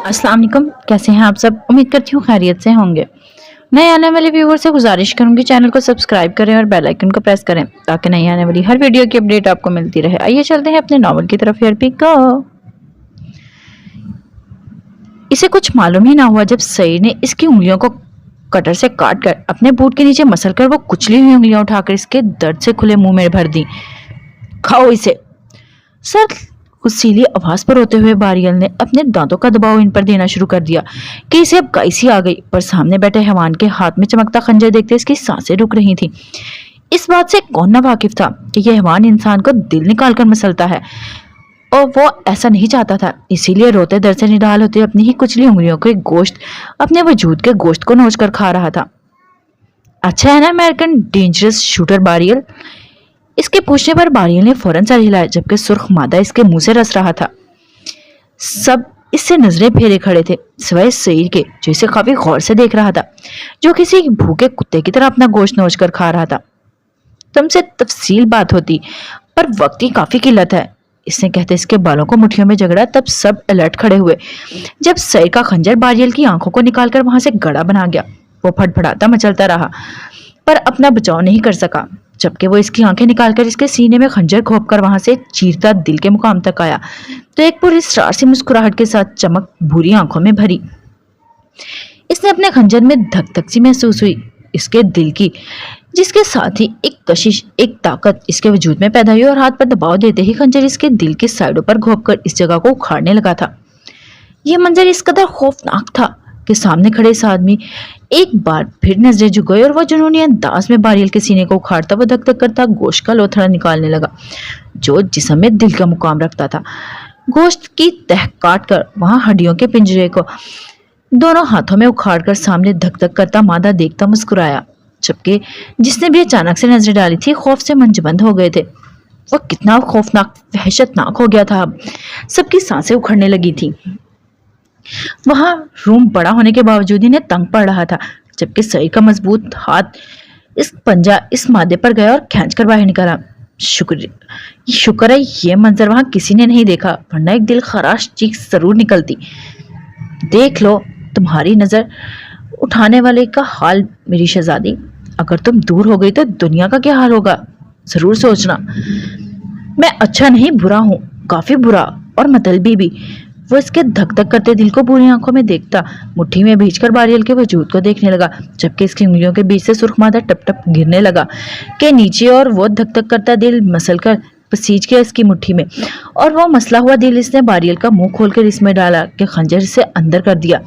अस्सलाम वालेकुम। कैसे हैं आप सब? उम्मीद करती हूँ खैरियत से होंगे। नए आने वाले व्यूवर से गुजारिश करूंगी चैनल को सब्सक्राइब करें और बेल आइकन को प्रेस करें ताकि नई आने वाली हर वीडियो की अपडेट आपको मिलती रहे। आइए चलते हैं अपने नॉवल की तरफ। Here we go. इसे कुछ मालूम ही ना हुआ जब सईद ने इसकी उंगलियों को कटर से काट कर अपने बूट के नीचे मसल कर वो कुचली हुई उंगलियां उठाकर इसके दर्द से खुले मुंह में भर दी। खाओ इसे। सर गुस्सीली आवाज पर होते हुए बारियल ने अपने दांतों का दबाव इन पर देना शुरू कर दिया कि इसे अब काइसी आ गई। पर सामने बैठे हैवान के हाथ में चमकता खंजर देखते इसकी सांसें रुक रही थी। इस बात से कौन ना वाकिफ था कि यह हैवान इंसान को दिल निकाल कर मसलता है और वो ऐसा नहीं चाहता था। इसीलिए रोते दर्द से निढाल होते अपनी ही कुचली उंगलियों के गोश्त अपने वजूद के गोश्त को नोच कर खा रहा था। अच्छा है ना अमेरिकन डेंजरस शूटर बारियल। इसके पूछने पर बारियल ने फौरन सर हिलाया जबकि सुर्ख मादा इसके मुंह से रस रहा था। सब इससे नजरें फेरे खड़े थे सिवाय सईद के जो इसे काफी गौर से देख रहा था, जो किसी भूखे कुत्ते की तरह अपना गोश्त नोच कर खा रहा था। तुमसे तफसील बात होती पर वक्त की काफी किल्लत है, इसने कहते इसके बालों को मुट्ठियों में जगड़ा। तब सब अलर्ट खड़े हुए जब सईद का खंजर बारियल की आंखों को निकालकर वहां से गड़ा बना गया। वो फटफड़ाता मचलता रहा पर अपना बचाव नहीं कर सका जबकि वो इसकी आंखें निकालकर इसके सीने में खंजर घोंपकर वहां से चीरता दिल के मुकाम तक आया तो एक पूरी स्टार सी मुस्कुराहट के साथ चमक भूरी आंखों में भरी। इसने अपने खंजर में धक धक सी महसूस हुई इसके दिल की, जिसके साथ ही एक कशिश एक ताकत इसके वजूद में पैदा हुई और हाथ पर दबाव देते ही खंजर इसके दिल की साइडों पर घोंपकर इस जगह को उखाड़ने लगा था। यह मंजर इस कदर खौफनाक था कि सामने खड़े इस आदमी एक बार फिर नजरें झुक गई और वह जुनूनी अंदाज में बारियल के सीने को उखाड़ता व धक धक करता गोश्त का लोथड़ा निकालने लगा जो जिस्म में दिल का मुकाम रखता था। गोश्त की तह काट कर वहां हड्डियों के पिंजरे को दोनों हाथों में उखाड़कर सामने धक धक करता मादा देखता मुस्कुराया जबकि जिसने भी अचानक से नजर डाली थी खौफ से मंजबंद हो गए थे। वह कितना खौफनाक वहशतनाक हो गया था। अब सबकी सांसें उखड़ने लगी थी। वहां रूम बड़ा होने के बावजूद इन्हें तंग पड़ रहा था जबकि सईद का मजबूत हाथ इस पंजा इस मादे पर गया और खींचकर बाहर निकाला। शुक्र है ये मंजर वहां किसी ने नहीं देखा वरना एक दिल खराश चीख जरूर निकलती। देख लो तुम्हारी नजर उठाने वाले का हाल मेरी शहजादी, अगर तुम दूर हो गई तो दुनिया का क्या हाल होगा जरूर सोचना। मैं अच्छा नहीं बुरा हूँ, काफी बुरा और मतलबी भी। वो इसके धक धक करते दिल को बुरी आंखों में देखता मुट्ठी में भींचकर बारियल के वजूद को देखने लगा जबकि इसकी उंगलियों के बीच से सुर्ख मादा टप टप गिरने लगा के नीचे और वो धक धक करता दिल मसल कर पसीज के इसकी मुट्ठी में और वो मसला हुआ दिल इसने बारियल का मुंह खोलकर इसमें डाला कि खंजर से अंदर कर दिया।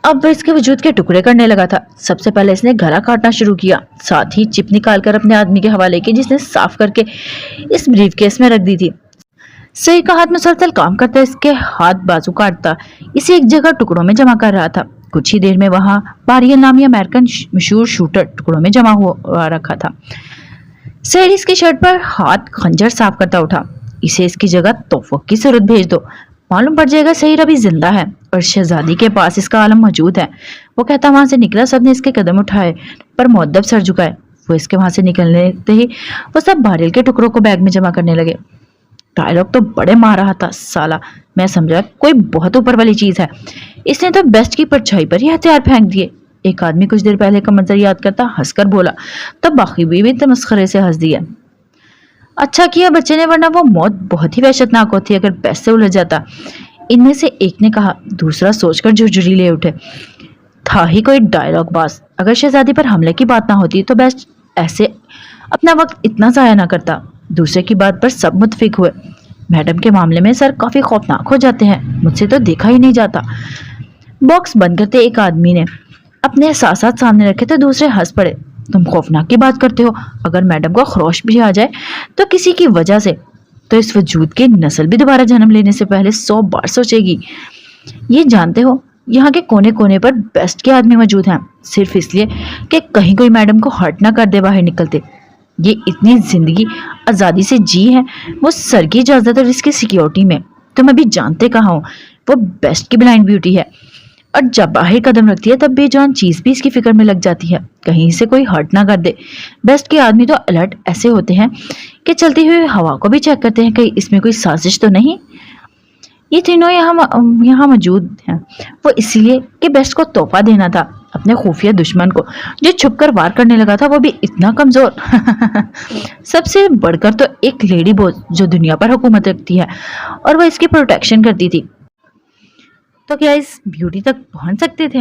अब वह इसके वजूद के टुकड़े करने लगा था। सबसे पहले इसने गला काटना शुरू किया, साथ ही चिप निकालकर अपने आदमी के हवाले की जिसने साफ करके इस ब्रीफकेस में रख दी थी। सईद का हाथ मुसलसल काम करता इसके हाथ बाजू काटता इसे एक जगह टुकड़ों में जमा कर रहा था। कुछ ही देर में वहां बारियल नामी अमेरिकन मशहूर शूटर टुकड़ों में जमा हुआ रखा था। सईद इसकी शर्ट पर हाथ खंजर साफ करता उठा। इसे इसकी जगह तोफक की सूरत भेज दो, मालूम पड़ जाएगा सईद अभी जिंदा है और शहजादी के पास इसका आलम मौजूद है। वो कहता वहां से निकला। सबने इसके कदम उठाए पर मुअद्दब सर झुकाए। वो इसके वहां से निकलने ही वो सब बारियल के टुकड़ों को बैग में जमा करने लगे। डायलॉग तो बड़े मार रहा था साला, मैं समझा कोई बहुत ऊपर वाली चीज है। इसने तो बेस्ट की परछाई पर ही हथियार फेंक दिए। एक आदमी कुछ देर पहले का मंजर याद करता हंसकर बोला, तब बाकी भी तमस्खरे से हंस दिया। अच्छा किया बच्चे ने, वरना वो मौत बहुत ही वहशतनाक होती अगर बेस्ट से उलझ जाता, इनमें से एक ने कहा। दूसरा सोचकर झुरझुरी ले उठे, था ही कोई डायलॉग बाज। अगर शहजादी पर हमले की बात ना होती तो बेस्ट ऐसे अपना वक्त इतना जाया ना करता। दूसरे की बात पर सब मुतफिक हुए। मैडम के मामले में सर काफी खौफनाक हो जाते हैं, मुझसे तो देखा ही नहीं जाता। बॉक्स बंद करते एक आदमी ने अपने एहसासात सामने रखे तो दूसरे हंस पड़े। तुम खौफनाक की बात करते हो, अगर मैडम को खरोश भी आ जाए तो किसी की वजह से तो इस वजूद की नस्ल भी दोबारा जन्म लेने से पहले 100 बार सोचेगी। ये जानते हो यहाँ के कोने कोने पर बेस्ट के आदमी मौजूद हैं सिर्फ इसलिए कि कहीं कोई मैडम को हर्ट ना कर दे बाहर निकलते। ये इतनी जिंदगी आजादी से जी है वो सर की इजाजत और इसकी सिक्योरिटी में तुम अभी जानते कहाँ हो। वो बेस्ट की ब्लाइंड ब्यूटी है और जब बाहर कदम रखती है तब बेजान चीज भी इसकी फिक्र में लग जाती है कहीं से कोई हर्ट ना कर दे। बेस्ट के आदमी तो अलर्ट ऐसे होते हैं कि चलती हुई हवा को भी चेक करते हैं कहीं इसमें कोई साजिश तो नहीं। یہ تینوں یہاں موجود ہیں وہ اس لیے کہ بیسٹ کو تحفہ دینا تھا اپنے خفیہ دشمن کو جو چھپ کر وار کرنے لگا تھا، وہ بھی اتنا کمزور۔ سب سے بڑھ کر تو ایک لیڈی بوس جو دنیا پر حکومت رکھتی ہے اور وہ اس کی پروٹیکشن کرتی تھی، تو کیا اس بیوٹی تک پہنچ سکتے تھے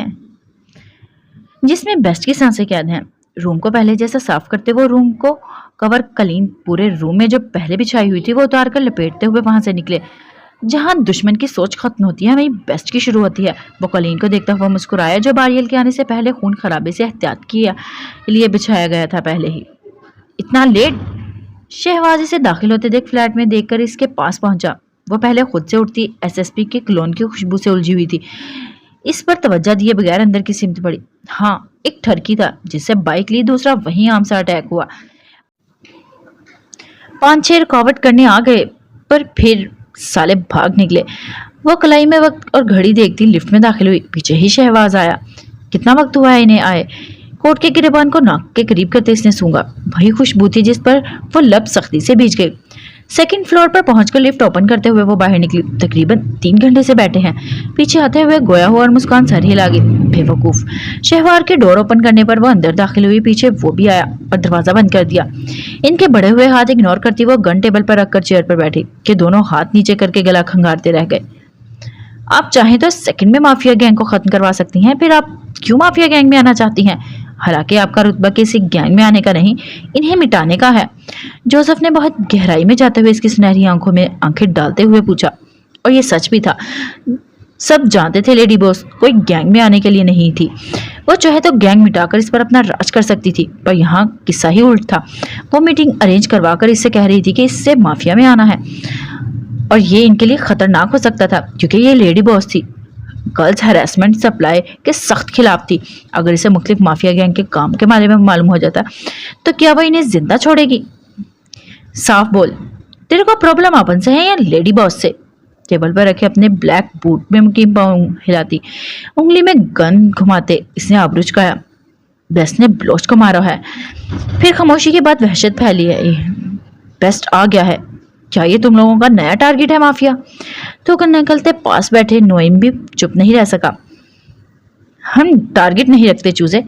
جس میں بیسٹ کی سانسیں قید ہیں؟ روم کو پہلے جیسا صاف کرتے وہ روم کو کور کلین پورے روم میں جو پہلے بچھائی ہوئی تھی وہ اتار کر لپیٹتے ہوئے وہاں سے نکلے۔ جہاں دشمن کی سوچ ختم ہوتی ہے وہیں بیسٹ کی شروع ہوتی ہے۔ وہ کلین کو دیکھتا ہوا مسکرایا جو باریل کے آنے سے پہلے خون خرابے سے احتیاط کیا لیے بچھایا گیا تھا پہلے ہی۔ اتنا لیٹ؟ شہباز اسے داخل ہوتے دیکھ فلیٹ میں دیکھ کر اس کے پاس پہنچا۔ وہ پہلے خود سے اٹھتی ایس پی کے کلون کی خوشبو سے الجھی ہوئی تھی، اس پر توجہ دیے بغیر اندر کی سمت پڑی۔ ہاں، ایک ٹھرکی تھا جس سے بائک لی، دوسرا وہیں عام سا اٹیک ہوا۔ 5-6 رکاوٹ کرنے آ گئے پر پھر سالے بھاگ نکلے۔ وہ کلائی میں وقت اور گھڑی دیکھتی لفٹ میں داخل ہوئی، پیچھے ہی شہباز آیا۔ کتنا وقت ہوا ہے انہیں آئے؟ کوٹ کے گریبان کو ناک کے قریب کرتے اس نے سونگا۔ وہی خوشبو تھی جس پر وہ لب سختی سے بھیج گئی۔ سیکنڈ فلور پر پہنچ کر لفٹ اوپن کرتے ہوئے وہ باہر نکلی۔ تقریباً 3 گھنٹے سے بیٹھے ہیں۔ پیچھے آتے ہوئے گویا ہوا اور مسکان سر ہلا گئی۔ بے وقوف۔ شہوار کے ڈور اوپن کرنے پر وہ اندر داخل ہوئی، پیچھے وہ بھی آیا اور دروازہ بند کر دیا۔ ان کے بڑے ہوئے ہاتھ اگنور کرتی وہ گن ٹیبل پر رکھ کر چیئر پر بیٹھی کہ دونوں ہاتھ نیچے کر کے گلا کھنگارتے رہ گئے۔ آپ چاہیں تو سیکنڈ میں مافیا گینگ کو ختم کروا سکتی ہیں، پھر آپ کیوں مافیا گینگ میں آنا چاہتی ہیں؟ حالانکہ آپ کا رتبہ کسی گینگ میں آنے کا نہیں، انہیں مٹانے کا ہے۔ جوزف نے بہت گہرائی میں جاتے ہوئے اس کی سنہری آنکھوں میں آنکھیں ڈالتے ہوئے پوچھا، اور یہ سچ بھی تھا۔ سب جانتے تھے لیڈی بوس کوئی گینگ میں آنے کے لیے نہیں تھی۔ وہ چاہے تو گینگ مٹا کر اس پر اپنا راج کر سکتی تھی، پر یہاں قصہ ہی الٹ تھا۔ وہ میٹنگ ارینج کروا کر اس سے کہہ رہی تھی کہ اس سے مافیا میں آنا ہے، اور یہ ان کے لیے خطرناک ہو سکتا تھا کیونکہ یہ لیڈی بوس تھی، گرلز ہیراسمنٹ سپلائی کے سخت خلاف تھی۔ اگر اسے مختلف مافیا گینگ کے کام کے بارے میں معلوم ہو جاتا تو کیا وہ انہیں زندہ چھوڑے گی؟ صاف بول، تیرے کو پرابلم اپن سے ہے یا لیڈی باس سے؟ ٹیبل پر رکھے اپنے بلیک بوٹ میں مکیم پاؤں ہلاتی انگلی میں گن گھماتے اس نے آبرو چکایا۔ بیسٹ نے بلوچ کو مارا ہے۔ پھر خاموشی کے بعد وحشت پھیلی ہے۔ بیسٹ آ گیا ہے، کیا یہ تم لوگوں کا نیا ٹارگٹ ہے مافیا؟ تو نکلتے پاس بیٹھے نوئم بھی چپ نہیں رہ سکا۔ ہم ٹارگٹ نہیں رکھتے چوزے،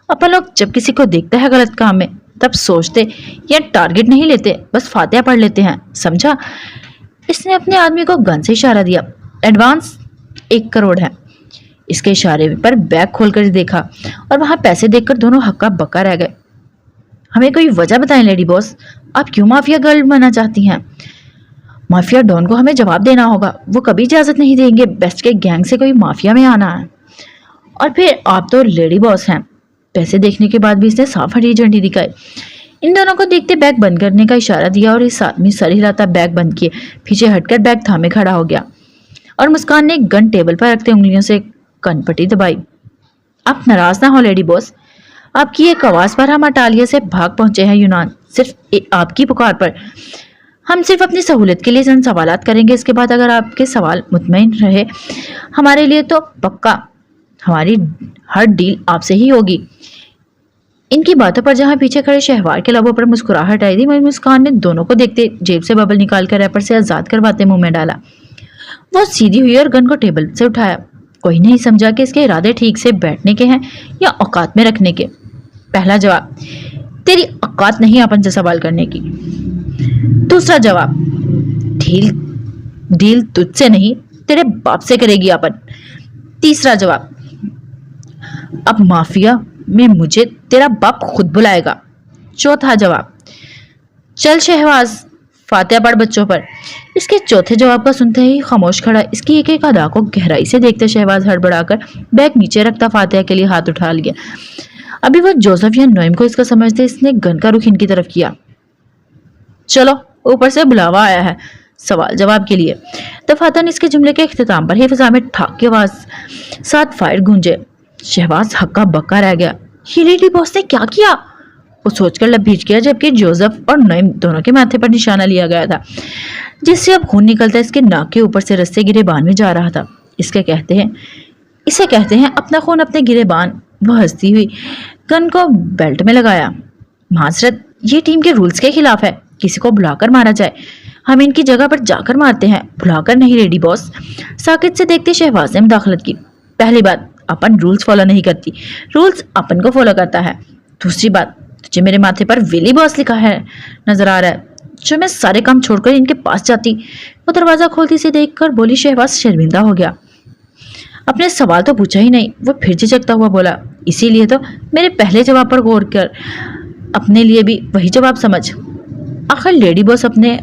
اپن لوگ جب کسی کو دیکھتا ہے غلط کام میں تب سوچتے یا ٹارگٹ نہیں لیتے، بس فاتحہ پڑھ لیتے ہیں، سمجھا؟ اس نے اپنے آدمی کو گن سے اشارہ دیا۔ ایڈوانس 1 کروڑ ہے۔ اس کے اشارے پر بیگ کھول کر دیکھا اور وہاں پیسے دیکھ کر دونوں ہکا بکا رہ گئے۔ ہمیں کوئی وجہ بتائیں لیڈی بوس، آپ کیوں مافیا گرل بننا چاہتی ہیں؟ مافیا ڈون کو ہمیں جواب دینا ہوگا، وہ کبھی اجازت نہیں دیں گے بیسٹ کے گینگ سے کوئی مافیا میں آنا ہے۔ اور پھر آپ تو لیڈی باس ہیں۔ پیسے دیکھنے کے بعد بھی اس نے صاف ہری جھنڈی دکھائی۔ ان دونوں کو دیکھتے بیگ بند کرنے کا اشارہ دیا اور اس آدمی سر ہلاتا بیگ بند کیے پیچھے ہٹ کر بیگ تھامے کھڑا ہو گیا، اور مسکان نے گن ٹیبل پر رکھتے انگلیوں سے کن پٹی دبائی۔ آپ ناراض نہ ہو لیڈی باس، آپ کی ایک آواز پر ہم اٹالیا سے بھاگ پہنچے ہیں یونان، صرف آپ کی پکار پر۔ ہم صرف اپنی سہولت کے لیے چند سوالات کریں گے، اس کے بعد اگر آپ کے سوال مطمئن رہے ہمارے لیے تو پکا ہماری ہر ڈیل آپ سے ہی ہوگی۔ ان کی باتوں پر جہاں پیچھے کھڑے شہوار کے لبوں پر مسکراہٹ آئی تھی، مسکان نے دونوں کو دیکھتے جیب سے ببل نکال کر ریپر سے آزاد کرواتے منہ میں ڈالا۔ وہ سیدھی ہوئی اور گن کو ٹیبل سے اٹھایا۔ کوئی نہیں سمجھا کہ اس کے ارادے ٹھیک سے بیٹھنے کے ہیں یا اوقات میں رکھنے کے۔ پہلا جواب، تیری اوقات نہیں اپن سے سوال کرنے کی۔ دوسرا جواب، ڈیل تجھ سے نہیں تیرے باپ سے کرے گی اپن۔ تیسرا جواب، اب مافیا میں مجھے تیرا باپ خود بلائے گا۔ چوتھا جواب، چل شہباز فاتحہ پڑھ بچوں پر۔ اس کے چوتھے جواب کا سنتے ہی خاموش کھڑا اس کی ایک ایک ادا کو گہرائی سے دیکھتے شہباز ہڑبڑا کر بیگ نیچے رکھتا فاتحہ کے لیے ہاتھ اٹھا لیا۔ ابھی وہ جوزف یا نوئم کو اس کا سمجھتے اس نے گن کا رخ ان کی طرف کیا۔ چلو اوپر سے بلاوا آیا ہے سوال جواب کے لیے۔ دفاتن اس کے جملے کے اختتام پر ہی فضا میں ٹھاک کی آواز ساتھ فائر گونجے۔ شہباز ہکا بکا رہ گیا۔ یہ لیڈی باس نے کیا کیا؟ وہ سوچ کر لب بھیج گیا، جبکہ جوزف اور نوئم دونوں کے ماتھے پر نشانہ لیا گیا تھا جس سے اب خون نکلتا اس کے ناک کے اوپر سے رستے گرے بان میں جا رہا تھا۔ اسے کہتے ہیں اپنا خون اپنے گرے بان۔ وہ ہنستی ہوئی گن کو بیلٹ میں لگایا۔ معذرت، یہ ٹیم کے رولز کے خلاف ہے، کسی کو بلا کر مارا جائے، हम इनकी जगह पर जाकर मारते हैं, भुलाकर नहीं लेडी बॉस। साकित से देखते शहबाज ने मुदाखलत की। पहली बात, अपन रूल्स फॉलो नहीं करती, रूल्स अपन को फॉलो करता है। दूसरी बात, तुझे मेरे माथे पर विली बॉस लिखा है नजर आ रहा है, जो मैं सारे काम छोड़कर इनके पास जाती। वो दरवाजा खोलती से देखकर बोली। शहबाज शर्मिंदा हो गया। अपने सवाल तो पूछा ही नहीं, वो फिर झिझकता हुआ बोला, इसीलिए तो मेरे पहले जवाब पर गौर कर, अपने लिए भी वही जवाब समझ। आखिर लेडी बॉस अपने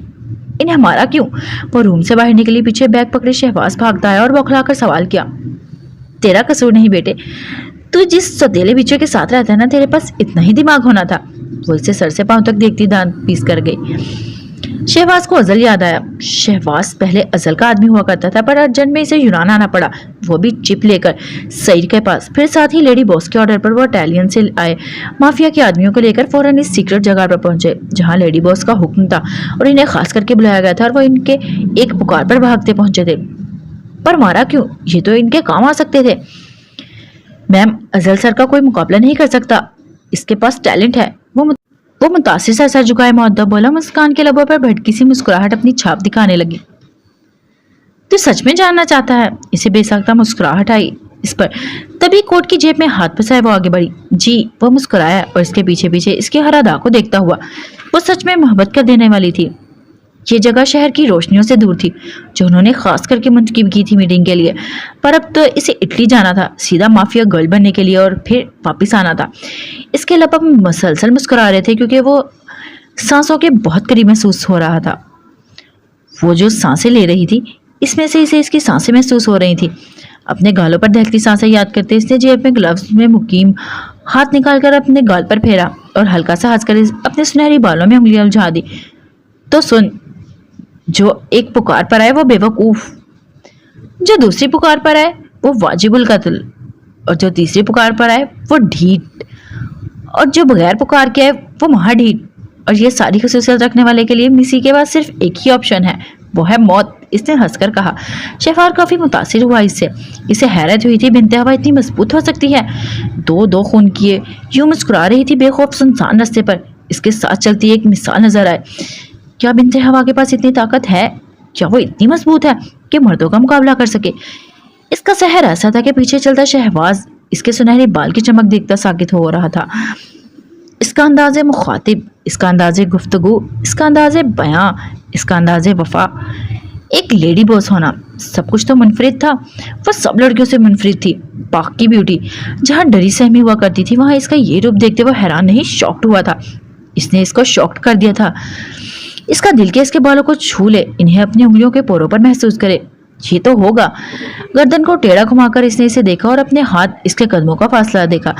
इन्हें हमारा क्यों? वो रूम से बाहर निकली। पीछे बैग पकड़े शहबाज भागता है और बौखलाकर सवाल किया, तेरा कसूर नहीं बेटे, तू जिस सौतेले बिच्छू के साथ रहता है ना, तेरे पास इतना ही दिमाग होना था। वो इसे सर से पांव तक देखती दांत पीस कर गई। शहबाज को अजल याद आया। शहबाज पहले अजल का आदमी हुआ करता था, पर अर्जेंट में इसे यूनान आना पड़ा, वो भी चिप लेकर सईद के पास। फिर साथ ही लेडी बॉस के ऑर्डर पर वो इटालियन से आए माफिया के आदमियों को लेकर फौरन इस सीक्रेट जगह पर पहुंचे जहां लेडी बॉस का हुक्म था और इन्हें खास करके बुलाया गया था, और वो इनके एक पुकार पर भागते पहुंचे थे। पर मारा क्यों? ये तो इनके काम आ सकते थे। मैम, अजल सर का कोई मुकाबला नहीं कर सकता, इसके पास टैलेंट है। वो मुतासिर सा सर झुकाए मुअद्दब बोला। मुस्कान के लबों पर भटकी सी मुस्कुराहट अपनी छाप दिखाने लगी। तू सच में जानना चाहता है? इसे बेसाख्ता मुस्कुराहट आई इस पर। तभी कोट की जेब में हाथ फंसाए वो आगे बढ़ी। जी, वो मुस्कुराया और इसके पीछे पीछे इसकी हर अदा को देखता हुआ। वो सच में मोहब्बत कर देने वाली थी। ये जगह शहर की रोशनियों से दूर थी जो उन्होंने खास करके मुंतखब की थी मीटिंग के लिए, पर अब तो इसे इटली जाना था, सीधा माफिया गर्ल बनने के लिए, और फिर वापस आना था। इसके लब अब मसलसल मुस्कुरा रहे थे क्योंकि वो सांसों के बहुत करीब महसूस हो रहा था। वो जो सांसें ले रही थी, इसमें से इसे इसकी सांसें महसूस हो रही थी। अपने गालों पर दहकती सांसें याद करते इसने जेब में ग्लव्स में मुकीम हाथ निकालकर अपने गाल पर फेरा और हल्का सा हंसकर अपने सुनहरी बालों में उंगलियां उलझा दी। तो सुन, जो एक पुकार पर आए वो बेवकूफ, जो दूसरी पुकार पर आए वो वाजिबुल कत्ल, और जो तीसरी पुकार पर आए वो ढीठ, और जो बगैर पुकार के आए वो महाढीठ। और ये सारी खसूसियत रखने वाले के लिए मिसी के पास सिर्फ एक ही ऑप्शन है, वो है मौत। इसने हंसकर कहा। शहवार काफी मुतासिर हुआ इससे। इसे हैरत हुई थी बिनते हवा इतनी मजबूत हो सकती है। दो खून किए यूं मुस्कुरा रही थी बेखौफ सुनसान रास्ते पर। इसके साथ चलती एक मिसाल नजर आए। क्या बिनते हवा के पास इतनी ताकत है? क्या वो इतनी मजबूत है कि मर्दों का मुकाबला कर सके? इसका सहर ऐसा था कि पीछे चलता शहबाज इसके सुनहरे बाल की चमक देखता साकित हो रहा था। इसका अंदाज़े मुखातिब, इसका अंदाज़े गुफ्तगू, इसका अंदाज़े बयां, इसका अंदाज़े वफा। एक लेडी बॉस होना, सब कुछ तो मुनफरिद था। वह सब लड़कियों से मुनफरिद थी। पाक की ब्यूटी जहाँ डरी सहमी हुआ करती थी, वहाँ इसका ये रूप देखते वो हैरान नहीं शॉक्ड हुआ था। इसने इसको शॉक्ड कर दिया था। इसका दिल के इसके बालों को छू ले, इन्हें अपनी उंगलियों के पोरों पर महसूस करे। ये तो होगा। गर्दन को टेढ़ा घुमाकर इसने इसे देखा और अपने हाथ इसके कदमों का फासला देखा।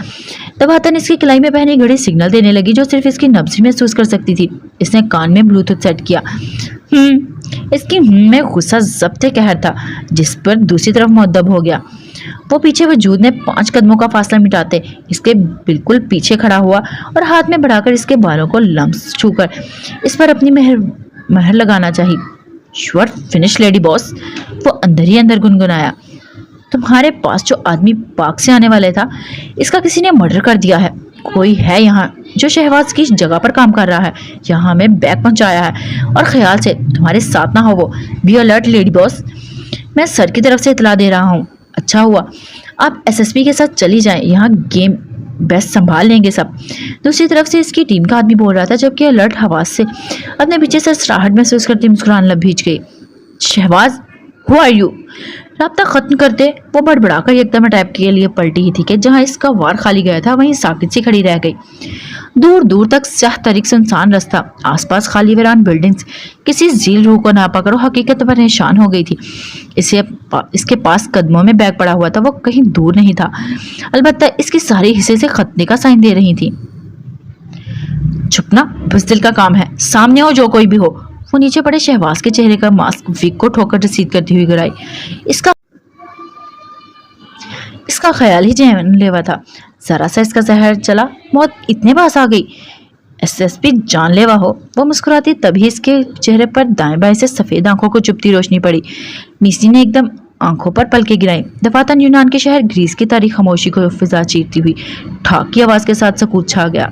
दबातन इसकी कलाई में पहनी घड़ी सिग्नल देने लगी जो सिर्फ इसकी नब्ज ही महसूस कर सकती थी। इसने कान में ब्लूटूथ सेट किया। इसकी में गुस्सा ज़ब्त कहर था जिस पर दूसरी तरफ मुअद्दब हो गया। वो पीछे वजूद ने 5 कदमों का फासला मिटाते इसके बिल्कुल पीछे खड़ा हुआ और हाथ में बढ़ाकर इसके बालों को लम्स छूकर इस पर अपनी महर लगाना चाहिए। You are finish lady boss, वो अंदर ही अंदर गुनगुनाया। तुम्हारे पास जो आदमी पाक से आने वाले था, इसका किसी ने मर्डर कर दिया है। कोई है यहाँ जो शहबाज की जगह पर काम कर रहा है, यहाँ हमें बैग पहुँचाया है और ख्याल से तुम्हारे साथ ना हो वो। बी अलर्ट लेडी बॉस, मैं सर की तरफ से इतला दे रहा हूँ। अच्छा हुआ आप एसएसपी के साथ चली जाएं, यहाँ गेम बेस्ट संभाल लेंगे सब। दूसरी तरफ से इसकी टीम का आदमी बोल रहा था जबकि अलर्ट हवास से अपने पीछे से सराहट महसूस करती मुस्कुराने लग भीज गई। Shahbaz, who are you? राब्ता खत्म करते वो बड़बड़ाकर एकदम अटैक के लिए पलटी ही थी कि जहाँ इसका वार खाली गया था वहीं साकित सी खड़ी रह गई। दूर दूर तक स्याह तरीक सुनसान रास्ता, आसपास खाली वीरान बिल्डिंग्स किसी झील रूह को ना पकड़ो हकीकत पर निशान हो गई थी। इसके पास कदमों में बैग पड़ा हुआ था, वो कहीं दूर नहीं था, अलबत्ता इसकी सारी हिस्से से खतने का साइन दे रही थी। छुपना बुज़दिल का काम है, सामने हो जो कोई भी हो। वो नीचे पड़े शहबाज के चेहरे का मास्क विग को ठोकर रसीद करती हुई गिराई। इसका ख्याल ही जानलेवा था। जरा सा इसका जहर चला, मौत इतने पास आ गई। एसएसपी जानलेवा हो, वो मुस्कुराती तभी इसके चेहरे पर दाएं बाएं से सफेद आंखों को चुभती रोशनी पड़ी। मीसी ने एकदम आंखों पर पलके गिराई। दफातन यूनान के शहर ग्रीस की तारीख खामोशी को फिजा चीरती हुई ठाक की आवाज के साथ सकूत छा गया।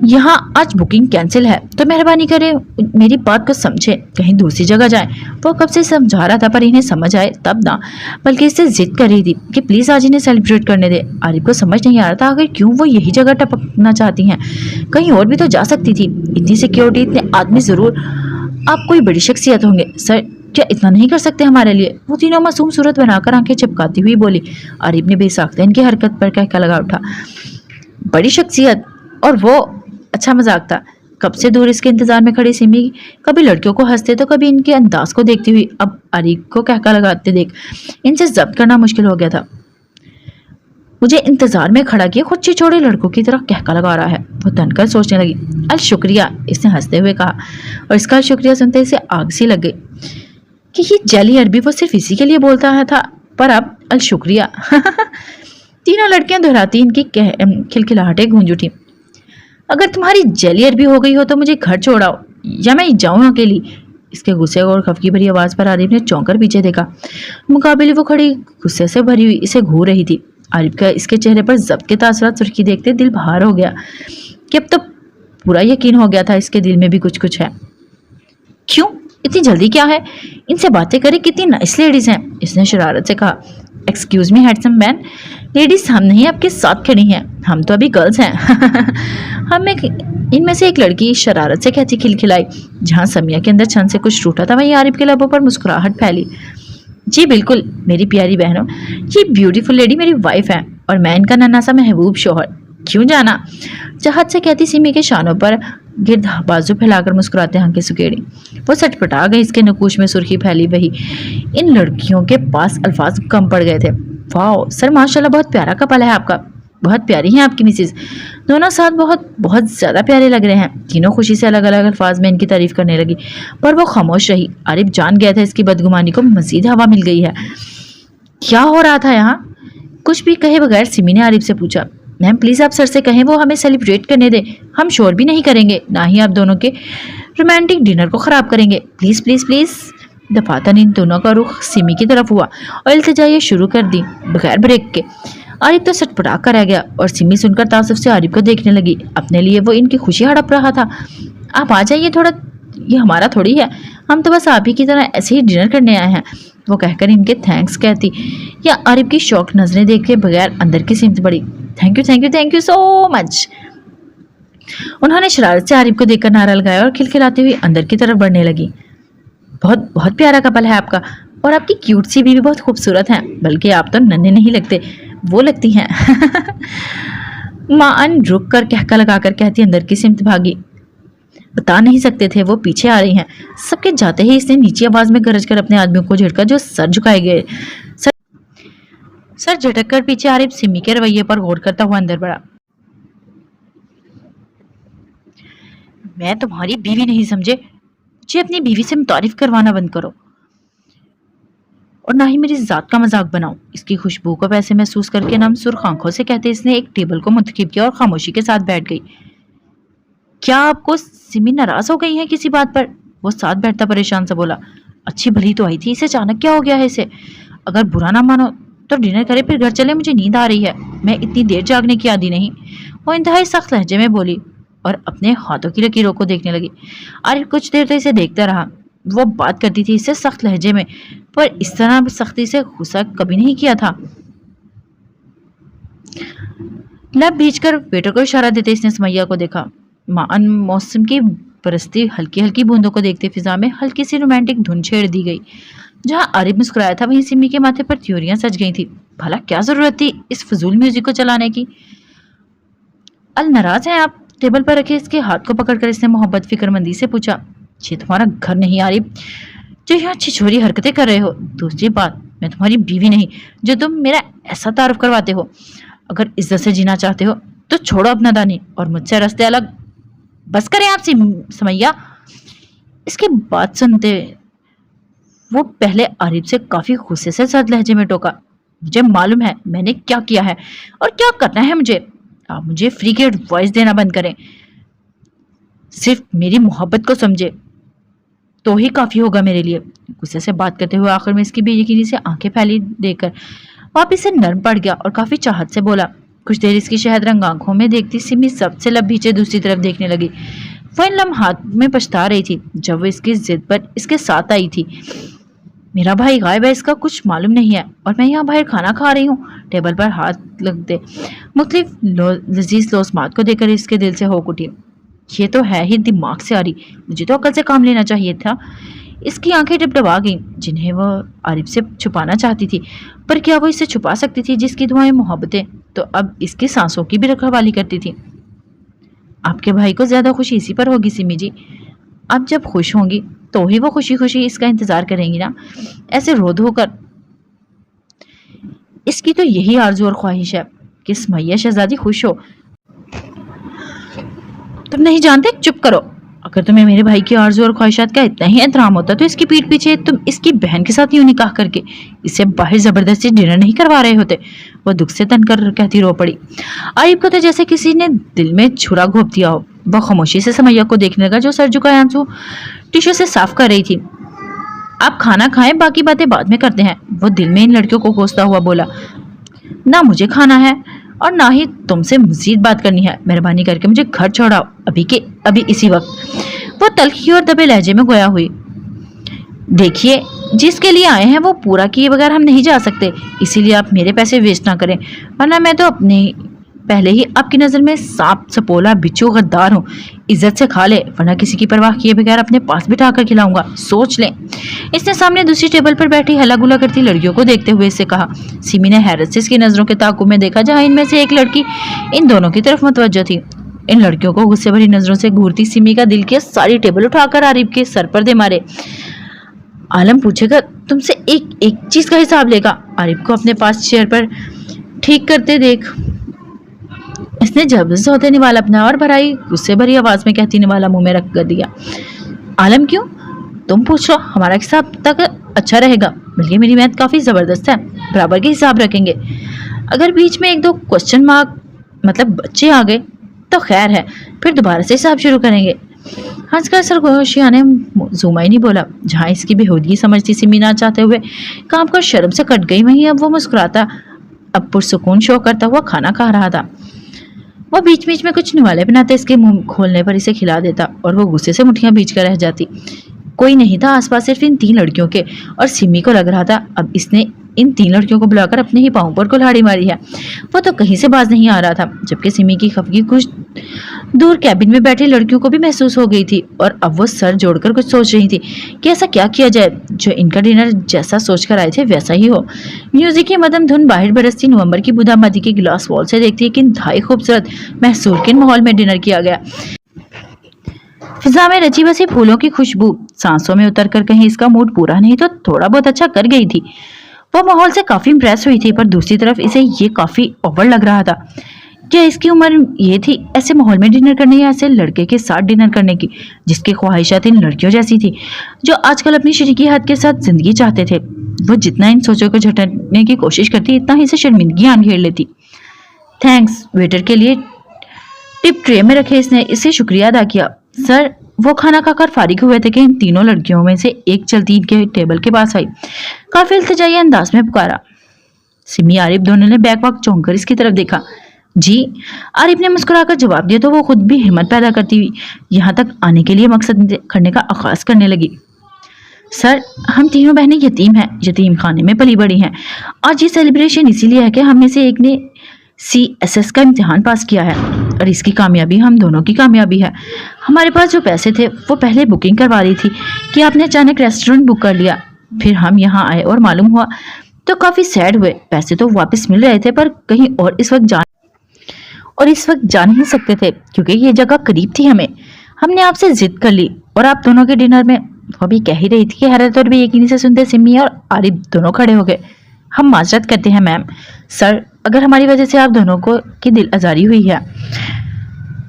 यहाँ आज बुकिंग कैंसिल है, तो मेहरबानी करें मेरी बात को समझे, कहीं दूसरी जगह जाएं। वो कब से समझा रहा था पर इन्हें समझ आए तब ना, बल्कि इससे जिद कर रही थी कि प्लीज आज इन्हें सेलिब्रेट करने दे। आरिफ को समझ नहीं आ रहा था आखिर क्यों वो यही जगह टपकना चाहती हैं, कहीं और भी तो जा सकती थी। इतनी सिक्योरिटी, इतने आदमी, जरूर आप कोई बड़ी शख्सियत होंगे सर, क्या इतना नहीं कर सकते हमारे लिए? वो तीनों मासूम सूरत बनाकर आंखें चिपकाती हुई बोली। आरिफ ने बेसाख्ता इनकी हरकत पर कहका लगा उठा। बड़ी शख्सियत? और वो अच्छा मजाक था। कब से दूर इसके इंतजार में खड़ी सिमी कभी लड़कियों को हंसते तो कभी इनके अंदाज को देखती हुई अब आरिफ को कहका लगाते देख इनसे जब्त करना मुश्किल हो गया था। मुझे इंतजार में खड़ा किए खुद छिछोड़े लड़कों की तरह कहका लगा रहा है। वो तनकर सोचने लगी। अल शुक्रिया, इसने हंसते हुए कहा, और इसका शुक्रिया सुनते इसे आग सी लग गई कि ये जैली अरबी वो सिर्फ इसी के लिए बोलता है था, पर अब अल शुक्रिया। तीनों लड़कियां दोहराती इनकी खिलखिलाहटें गूंज उठी। अगर तुम्हारी जैली अरबी हो गई हो तो मुझे घर छोड़ाओ या मैं जाऊं अकेली। इसके गुस्से और खफकी भरी आवाज पर आरिफ ने चौंक कर पीछे देखा। मुकाबले वो खड़ी गुस्से से भरी हुई इसे घूर रही थी। आरिफ का इसके चेहरे पर जब्त के तासरात सुर्खी देखते दिल बाहर हो गया कि अब तो पूरा यकीन हो गया था इसके दिल में भी कुछ कुछ है। क्यों इतनी जल्दी क्या है? इनसे बातें करें, कितनी नाइस लेडीज हैं, इसने शरारत से कहा। Excuse me handsome man, ladies हम नहीं आपके साथ खड़ी हैं, हम तो अभी गर्ल्स हैं। हम एक इनमें से एक लड़की शरारत से कहती खिलखिलाई। जहाँ समिया के अंदर छन से कुछ टूटा था वहीं आरिफ के लबों पर मुस्कुराहट फैली। जी बिल्कुल मेरी प्यारी बहनों, ये ब्यूटीफुल लेडी मेरी वाइफ है और मैं इनका नन्हा सा महबूब शोहर। क्यों जाना? चाहत से कहती सिमी के शानों पर गिर्द बाजू फैलाकर मुस्कुराते आंखें सुकेड़ी। वो सटपटा गई, इसके नकूश में सुर्खी फैली वही। इन लड़कियों के पास अल्फाज कम पड़ गए थे। वाह सर, माशाल्लाह बहुत प्यारा कपल है आपका, बहुत प्यारी हैं आपकी मिसेज, दोनों साथ बहुत बहुत ज्यादा प्यारे लग रहे हैं। तीनों खुशी से अलग अलग अल्फाज में इनकी तारीफ करने लगी, पर वो खामोश रही। आरिफ जान गया था इसकी बदगुमानी को मजीद हवा मिल गई है। क्या हो रहा था यहाँ? कुछ भी कहे बगैर सिमी ने आरिफ से पूछा। मैम प्लीज आप सर से कहें वो हमें सेलिब्रेट करने दे, हम शोर भी नहीं करेंगे, ना ही आप दोनों के रोमांटिक डिनर को खराब करेंगे। Please please please. दफातन इन दोनों का रुख सिमी की तरफ हुआ और इल्तिजा ये शुरू कर दी बगैर ब्रेक के। आरिफ तो सटपटा कर रह गया और सिमी सुनकर तासुफ से आरिफ को देखने लगी। अपने लिए वो इनकी खुशी हड़प रहा था। आप आ जाइए थोड़ा, ये हमारा थोड़ी है, हम तो बस आप ही की तरह ऐसे ही डिनर करने आए हैं। वो कहकर इनके थैंक्स कहती या आरिफ की शौक नजरें देख के बगैर अंदर की सिमत बढ़ी। Thank you thank you thank you so much. उन्होंने शरारत से आरिफ को देखकर नारा लगाया और खिलखिलाती हुई अंदर की तरफ बढ़ने लगी। बहुत बहुत प्यारा कपल है आपका, और आपकी क्यूट सी बीवी बहुत खूबसूरत है, बल्कि आप तो नन्हे नहीं लगते, वो लगती हैं। मां रुक कर कहका लगाकर कहती अंदर की सिमत भागी। बता नहीं सकते थे वो पीछे आ रही हैं। सबके जाते ही इसने नीची आवाज में गरज कर अपने आदमियों को झिड़का जो सर झुकाए गए। सर झटक कर पीछे आरिफ सिमी के रवैये पर गौर करता हुआ अंदर बढ़ा। मैं तुम्हारी बीवी नहीं समझे, मुझे अपनी बीवी से मुतारिफ करवाना बंद करो और ना ही मेरी जात का मजाक बनाओ। इसकी खुशबू को वैसे महसूस करके नम सुर्ख आंखों से कहते इसने एक टेबल को मुंतखिब किया और खामोशी के साथ बैठ गई। क्या आपको सिमी नाराज हो गई है किसी बात पर? वो साथ बैठता परेशान से बोला। अच्छी भली तो आई थी, इसे अचानक क्या हो गया है इसे? अगर बुरा ना मानो तो डिनर करे फिर घर चले, मुझे नींद आ रही है, मैं इतनी देर जागने की आदी नहीं। वो इंतहाई सख्त लहजे में बोली और अपने हाथों की लकीरों को देखने लगी। आरिफ कुछ देर तो इसे देखता रहा। वो बात करती थी इससे सख्त लहजे में, पर इस तरह सख्ती से गुस्सा कभी नहीं किया था। लब भींचकर वेटर को इशारा देते इसने सुमैया को देखा। मान मौसम की बरसती हल्की हल्की बूंदों को देखते फिजा में हल्की सी रोमांटिक धुन छेड़ दी गई। जहां आरिफ मुस्कुराया था वहीं सिमी के माथे पर त्योरियां सज गई थी। भला क्या जरूरत थी इस फजूल म्यूजिक को चलाने की? अल नाराज हैं आप? टेबल पर रखे इसके हाथ को पकड़कर इसने मोहब्बत फिक्रमंदी से पूछा। ये तुम्हारा घर नहीं आरिफ जो यहाँ छिछोरी हरकतें कर रहे हो। दूसरी बात, मैं तुम्हारी बीवी नहीं जो तुम मेरा ऐसा तारुफ करवाते हो। अगर इज्जत से जीना चाहते हो तो छोड़ो अपना दानी और मुझसे रास्ते अलग। बस करें आप समैया। इसकी बात सुनते वो पहले आरिफ से काफी गुस्से से सख्त लहजे में टोका। मुझे मालूम है मैंने क्या किया है और क्या करना है मुझे। आप मुझे फ्री के एडवाइस देना बंद करें, सिर्फ मेरी मोहब्बत को समझे तो ही काफी होगा मेरे लिए। गुस्से से बात करते हुए आखिर में इसकी बेयकीनी से आंखें फैली देखकर वापिस से नर्म पड़ गया और काफी चाहत से बोला। कुछ देर इसकी शहद रंग आंखों में देखती सिमी सबसे लब पीछे दूसरी तरफ देखने लगी। वो इन लम्हात में पछता रही थी जब वो इसकी जिद पर इसके साथ आई थी। मेरा भाई गायब है, इसका कुछ मालूम नहीं है और मैं यहाँ बाहर खाना खा रही हूँ। टेबल पर हाथ लगते मुख्तलिफ लजीज लोस्मात को देखकर इसके दिल से होक उठी। ये तो है ही दिमाग से आ रही, मुझे तो अकल से काम लेना चाहिए था। इसकी आंखें डबडबा गईं जिन्हें वह आरिफ से छुपाना चाहती थी, पर क्या वो इससे छुपा सकती थी जिसकी दुआएं मोहब्बतें तो अब इसकी सांसों की भी रखवाली करती थी। आपके भाई को ज्यादा खुशी इसी पर होगी सिमी जी। अब जब खुश होंगी तो ही वो खुशी खुशी इसका इंतजार करेंगी ना, ऐसे रो धो कर। इसकी तो यही आरजू और ख्वाहिश है कि सुमैया शहजादी खुश हो। तुम नहीं जानते, चुप करो। अगर तुम्हें मेरे भाई की आरजू और ख्वाहिशात का इतना ही एहतराम होता तो इसकी पीठ पीछे तुम इसकी बहन के साथ यूं निकाह करके इसे बाहर जबरदस्ती डिनर नहीं करवा रहे होते। वो दुख से तन कर कहती रो पड़ी। आरिफ को तो जैसे किसी ने दिल में छुरा घोंप दिया हो। वह खामोशी से सुमैया को देखने लगा जो सर झुकाए आंसू टिश्यू से साफ कर रही थी। आप खाना खाएं, बाकी बातें बाद में करते हैं। वो दिल में इन लड़कियों को कोसता हुआ बोला। ना मुझे खाना है और ना ही तुमसे मजीद बात करनी है। मेहरबानी करके मुझे घर छोड़ाओ अभी के अभी, इसी वक्त। वो तल्खी और दबे लहजे में गोया हुई। देखिए, जिसके लिए आए हैं वो पूरा किए बगैर हम नहीं जा सकते, इसीलिए आप मेरे पैसे वेस्ट ना करें, वरना मैं तो अपने पहले ही आपकी नज़र में सांप सपोला बिच्छू गद्दार हूँ। इज्जत से खा ले, वरना किसी की परवाह किए बगैर अपने पास बिठा कर खिलाऊंगा, सोच लें। इसने सामने दूसरी टेबल पर बैठी हल्ला गुला करती लड़कियों को देखते हुए इससे कहा। सिमी ने हैरत से इसकी नज़रों के ताकुब में देखा जहाँ इनमें से एक लड़की इन दोनों की तरफ मुतवज्जो थी। इन लड़कियों को गुस्से भरी नजरों से घूरती सिमी का दिल किया सारी टेबल उठाकर आरिफ के सर पर दे मारे। आलम पूछेगा तुमसे एक एक चीज का हिसाब लेगा। आरिफ को अपने पास चेयर पर ठीक करते देख इसने जबरदस्त होते निवाला अपना और भराई गुस्से भरी आवाज में कहती निवाला मुंह में रख कर दिया। आलम क्यों? तुम पूछ लो, हमारा हिसाब तक अच्छा रहेगा, बल्कि मेरी मेहनत काफी जबरदस्त है, बराबर के हिसाब रखेंगे। अगर बीच में एक दो क्वेश्चन मार्क मतलब बच्चे आ गए तो खैर है, फिर दोबारा से हिसाब शुरू करेंगे। हंसकर सरगोशिया ने जुमाई नहीं बोला। जहाँ इसकी बेहूदगी समझती सिमी ना चाहते हुए काम कर शर्म से कट गई, वहीं अब वो मुस्कुराता अब पुरसुकून शो करता हुआ खाना खा रहा था। वो बीच बीच में कुछ निवाले बनाते इसके मुंह खोलने पर इसे खिला देता और वो गुस्से से मुठ्ठियां बीच कर रह जाती। कोई नहीं था आसपास सिर्फ इन तीन लड़कियों के, और सिमी को लग रहा था अब इसने इन तीन लड़कियों को बुलाकर अपने ही पांव पर कुल्हाड़ी मारी है। वो तो कहीं से बाज नहीं आ रहा था, जबकि सिमी की खफगी कुछ दूर कैबिन में बैठी लड़कियों को भी महसूस हो गई थी और अब वो सर जोड़कर कुछ सोच रही थी कि ऐसा क्या किया जाए जो इनका डिनर जैसा सोचकर आए थे वैसा ही हो। म्यूजिक की मदम धुन बाहर बरसती नवंबर की बुदामादी के गिलास वॉल से देखती है कि इंतहाई खूबसूरत महसूर के माहौल में डिनर किया गया। फिजा में रची बसी फूलों की खुशबू सांसों में उतर कर कहीं इसका मूड पूरा नहीं तो थोड़ा बहुत अच्छा कर गई थी। वो माहौल से काफी इम्प्रेस हुई थी, पर दूसरी तरफ इसे ये काफी ओवर लग रहा था। क्या इसकी उम्र ये थी ऐसे माहौल में डिनर करने या ऐसे लड़के के साथ डिनर करने की जिसकी ख्वाहिशात इन लड़कियों जैसी थी जो आजकल अपनी शरीकी हद के साथ जिंदगी चाहते थे। वो जितना इन सोचों को झटकने की कोशिश करती इतना ही इसे शर्मिंदगी आन घेर लेती। थैंक्स, वेटर के लिए टिप ट्रे में रखे इसने इसे शुक्रिया अदा किया। सर, वो खाना खाकर फारिग हुए थे कि इन तीनों लड़कियों में से एक चलती इनके टेबल के पास आई। काफी इल्तिजाई अंदाज में पुकारा। सिमी आरिफ दोनों ने बैक वक्त चौंक कर इसकी तरफ देखा। जी, आरिफ ने मुस्कुराकर जवाब दिया तो वो खुद भी हिम्मत पैदा करती हुई यहाँ तक आने के लिए मकसद करने का आगाज करने लगी। सर, हम तीनों बहनें यतीम हैं, यतीम खाने में पली बड़ी हैं। आज ये सेलिब्रेशन इसीलिए है कि हम में से एक ने CSS का इम्तिहान पास किया है और इसकी कामयाबी हम दोनों की कामयाबी है। हमारे पास जो पैसे थे वो पहले बुकिंग करवा ली थी कि आपने अचानक रेस्टोरेंट बुक कर लिया। फिर हम यहाँ आए और मालूम हुआ तो काफ़ी सैड हुए। पैसे तो वापस मिल रहे थे पर कहीं और इस वक्त जा नहीं सकते थे क्योंकि ये जगह करीब थी हमें। हमने आपसे जिद कर ली और आप दोनों के डिनर में वो भी कह ही रही थी कि हैरत और भी यकीनी से सुनते सिमी और आरिफ दोनों खड़े हो गए। हम माजरत करते हैं मैम। सर, अगर हमारी वजह से आप दोनों को की दिल आजारी हुई है।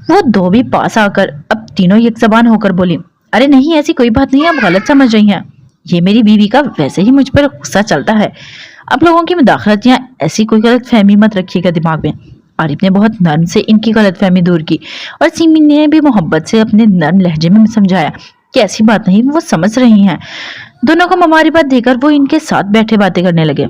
वो दो भी पास आकर अब तीनों एक जबान होकर बोली। अरे नहीं, ऐसी कोई बात नहीं, आप गलत समझ रही हैं। ये मेरी बीवी का वैसे ही मुझ पर गुस्सा चलता है। अब लोगों की मुदाखलत या ऐसी कोई गलत फहमी मत रखिएगा दिमाग में। आरिफ ने बहुत नर्म से इनकी गलत फहमी दूर की और सिमी ने भी मोहब्बत से अपने नर्म लहजे में समझाया कि ऐसी बात नहीं, वो समझ रही हैं। दोनों को मुबारकबाद देकर वो इनके साथ बैठे बातें करने लगे।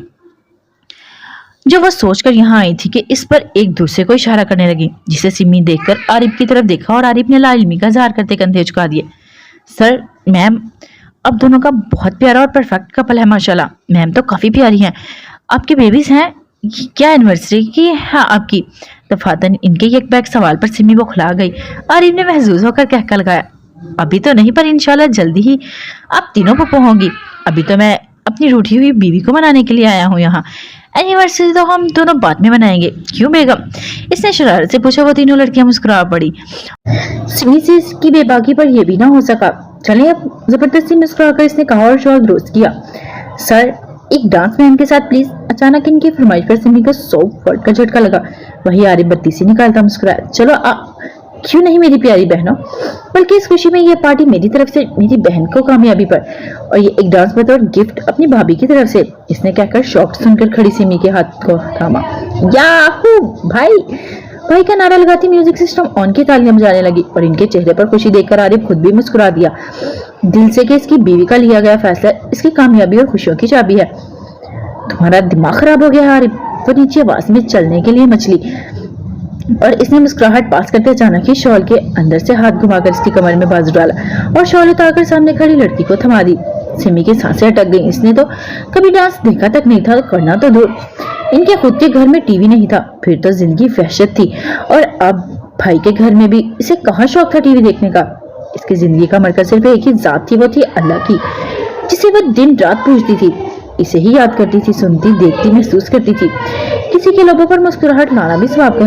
जो वो सोचकर यहाँ आई थी कि इस पर एक दूसरे को इशारा करने लगी, जिसे सिमी देखकर आरिफ की तरफ देखा और आरिफ ने लाइल्मी का इजहार करते कंधे झुका दिए। सर मैम, अब दोनों का बहुत प्यारा और परफेक्ट कपल है माशाल्लाह। मैम तो काफी प्यारी हैं। आपके बेबीज हैं? क्या एनिवर्सरी की है आपकी? दफातन इनके एक बैग सवाल पर सिमी बौखला गई। आरिफ ने महजूज होकर कहका लगाया, अभी तो नहीं, पर इंशाल्लाह जल्दी ही आप तीनों पप्पो होंगी। अभी तो मैं अपनी रूठी हुई बीवी को मनाने के लिए आया हूँ यहाँ। एनिवर्सरी तो हम दोनों बाद में मनाएंगे, क्यों बेगम? इसने शरारत से पूछा। वो तीनों लड़कियां मुस्कुरा पड़ी। सिमी से इसकी बेबाकी पर यह भी ना हो सका। चले अब, जबरदस्ती मुस्कुराकर इसने कहा और शॉल दुरुस्त किया। सर एक डांस मैम के साथ प्लीज। अचानक इनकी फरमाइश पर सिमी का 100 वर्ड का झटका लगा। वही आरिफ बत्ती से निकालता मुस्कुराया। चलो क्यों नहीं मेरी प्यारी बहनों, बल्कि इस खुशी में ये पार्टी मेरी तरफ से मेरी बहन को कामयाबी पर, और ये एक डांस बतौर गिफ्ट अपनी भाभी की तरफ से। इसने कहकर शॉक्ड सुनकर खड़ी सिमी के हाथ को थामा। याहू भाई का नारा लगाती म्यूजिक सिस्टम ऑन की तालियां बजाने लगी और इनके चेहरे पर खुशी देखकर आरिफ खुद भी मुस्कुरा दिया दिल से कि इसकी बीवी का लिया गया फैसला इसकी कामयाबी और खुशियों की चाबी है। तुम्हारा दिमाग खराब हो गया आरिफ? वो नीचे आवाज में चलने के लिए मचली और इसने मुस्कुराहट पास करते अचानक ही शॉल के अंदर से हाथ घुमाकर इसकी कमर में बाजू डाला और शॉल उतारकर सामने खड़ी लड़की को थमा दी। सिमी की सांसें अटक गईं। इसने तो कभी डांस देखा तक नहीं था, करना तो दूर। इनके खुद के घर में टीवी नहीं था, फिर तो जिंदगी वहशत थी, और अब भाई के घर में भी इसे कहाँ शौक था टीवी देखने का। इसकी जिंदगी का मरकज सिर्फ एक ही जात थी, वो थी अल्लाह की, जिसे वो दिन रात पूजती थी, इसे ही याद करती थी, सुनती, देखती, महसूस करती थी। किसी के लबों पर मुस्कुराहट लाना भी स्वाब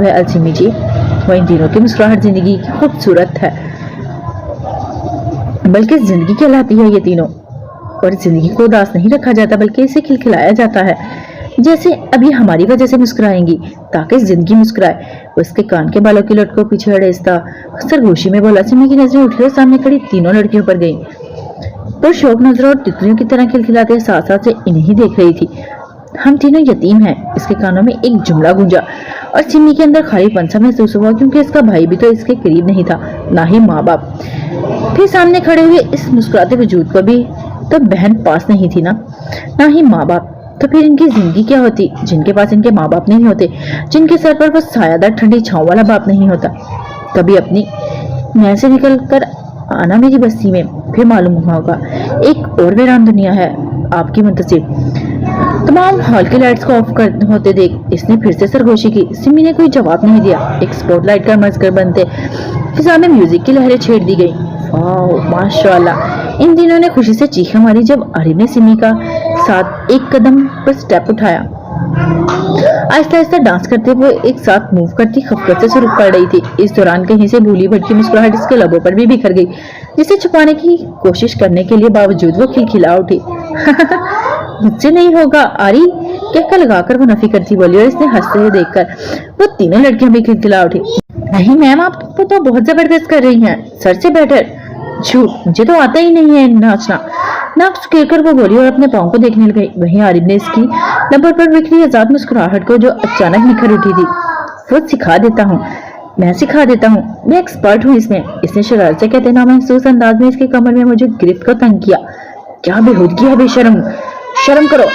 है अलसिमी जी। वह इन दिनों की मुस्कुराहट जिंदगी की खूबसूरत है, बल्कि जिंदगी कहलाती है ये तीनों। और जिंदगी को उदास नहीं रखा जाता, बल्कि इसे खिलखिलाया जाता है। जैसे अभी हमारी वजह से मुस्कुराएंगी ताकि जिंदगी मुस्कुराए। उसके कान के बालों की लट को पीछे अड़ेसता सरगोशी में बोला। सिमी की नजरें उठी और सामने खड़ी तीनों लड़कियों पर गई, पर शौक नजरों और तितलियों की तरह खिलखिलाते साथ साथ से इन्हें देख रही थी। हम तीनों यतीम हैं। इसके कानों में एक जुमला गूंजा और सिमी के अंदर खालीपन सा महसूस हुआ, क्योंकि इसका भाई भी तो इसके करीब नहीं था, ना ही माँ बाप। फिर सामने खड़े हुए इस मुस्कुराते वजूद को भी तो बहन पास नहीं थी ना ही माँ बाप। तो फिर इनकी जिंदगी क्या होती, जिनके पास इनके माँ बाप नहीं होते, जिनके सर पर वो सायादार ठंडी छांव वाला बाप नहीं होता। कभी अपनी मैं से निकल कर आना मेरी बस्ती में, फिर मालूम होगा एक और वीरान दुनिया है आपकी मुंतसिर। तमाम हॉल के लाइट्स को ऑफ कर होते देख इसने फिर से सरगोशी की। सिमी ने कोई जवाब नहीं दिया। एक स्पॉटलाइट का मजकर बनते फिजा में म्यूजिक की लहरें छेड़ दी गई। वाह माशाल्लाह। इन दिनों ने खुशी से चीखें मारी जब आरिफ ने सिमी का साथ एक कदम पर स्टेप उठाया। आहिस्ता आहिस्ता डांस करते हुए एक साथ मूव करती खफकत से शुरू कर रही थी। इस दौरान कहीं से भूली भटकी मुस्कुराहट इसके लबों पर भी बिखर गई, जिसे छुपाने की कोशिश करने के लिए बावजूद वो खिलखिला उठी। मुझसे नहीं होगा आरी, कहकर लगाकर वो नफी करती बोली, और इसने हंसते हुए देखकर वो तीनों लड़कियां भी खिलखिला उठी। नहीं मैम, आप तो बहुत जबरदस्त कर रही हैं, सर से बेटर। झूठ, मुझे तो आता ही नहीं है नाचना। नाक सुकेकर वो बोली और अपने पाँव को देखने लगी। वहीं आरिफ ने इसकी नंबर पर बिखरी आजाद मुस्कुराहट को जो अचानक निखर उठी थी, वो सिखा देता हूँ, मैं सिखा देता हूँ, मैं एक्सपर्ट हूँ इसमें। इसने शरारत से कहते ना महसूस अंदाज में इसके कमर में मौजूद गिरफ्त को तंग किया। क्या बेहूदगी है बेशरम, शर्म करो।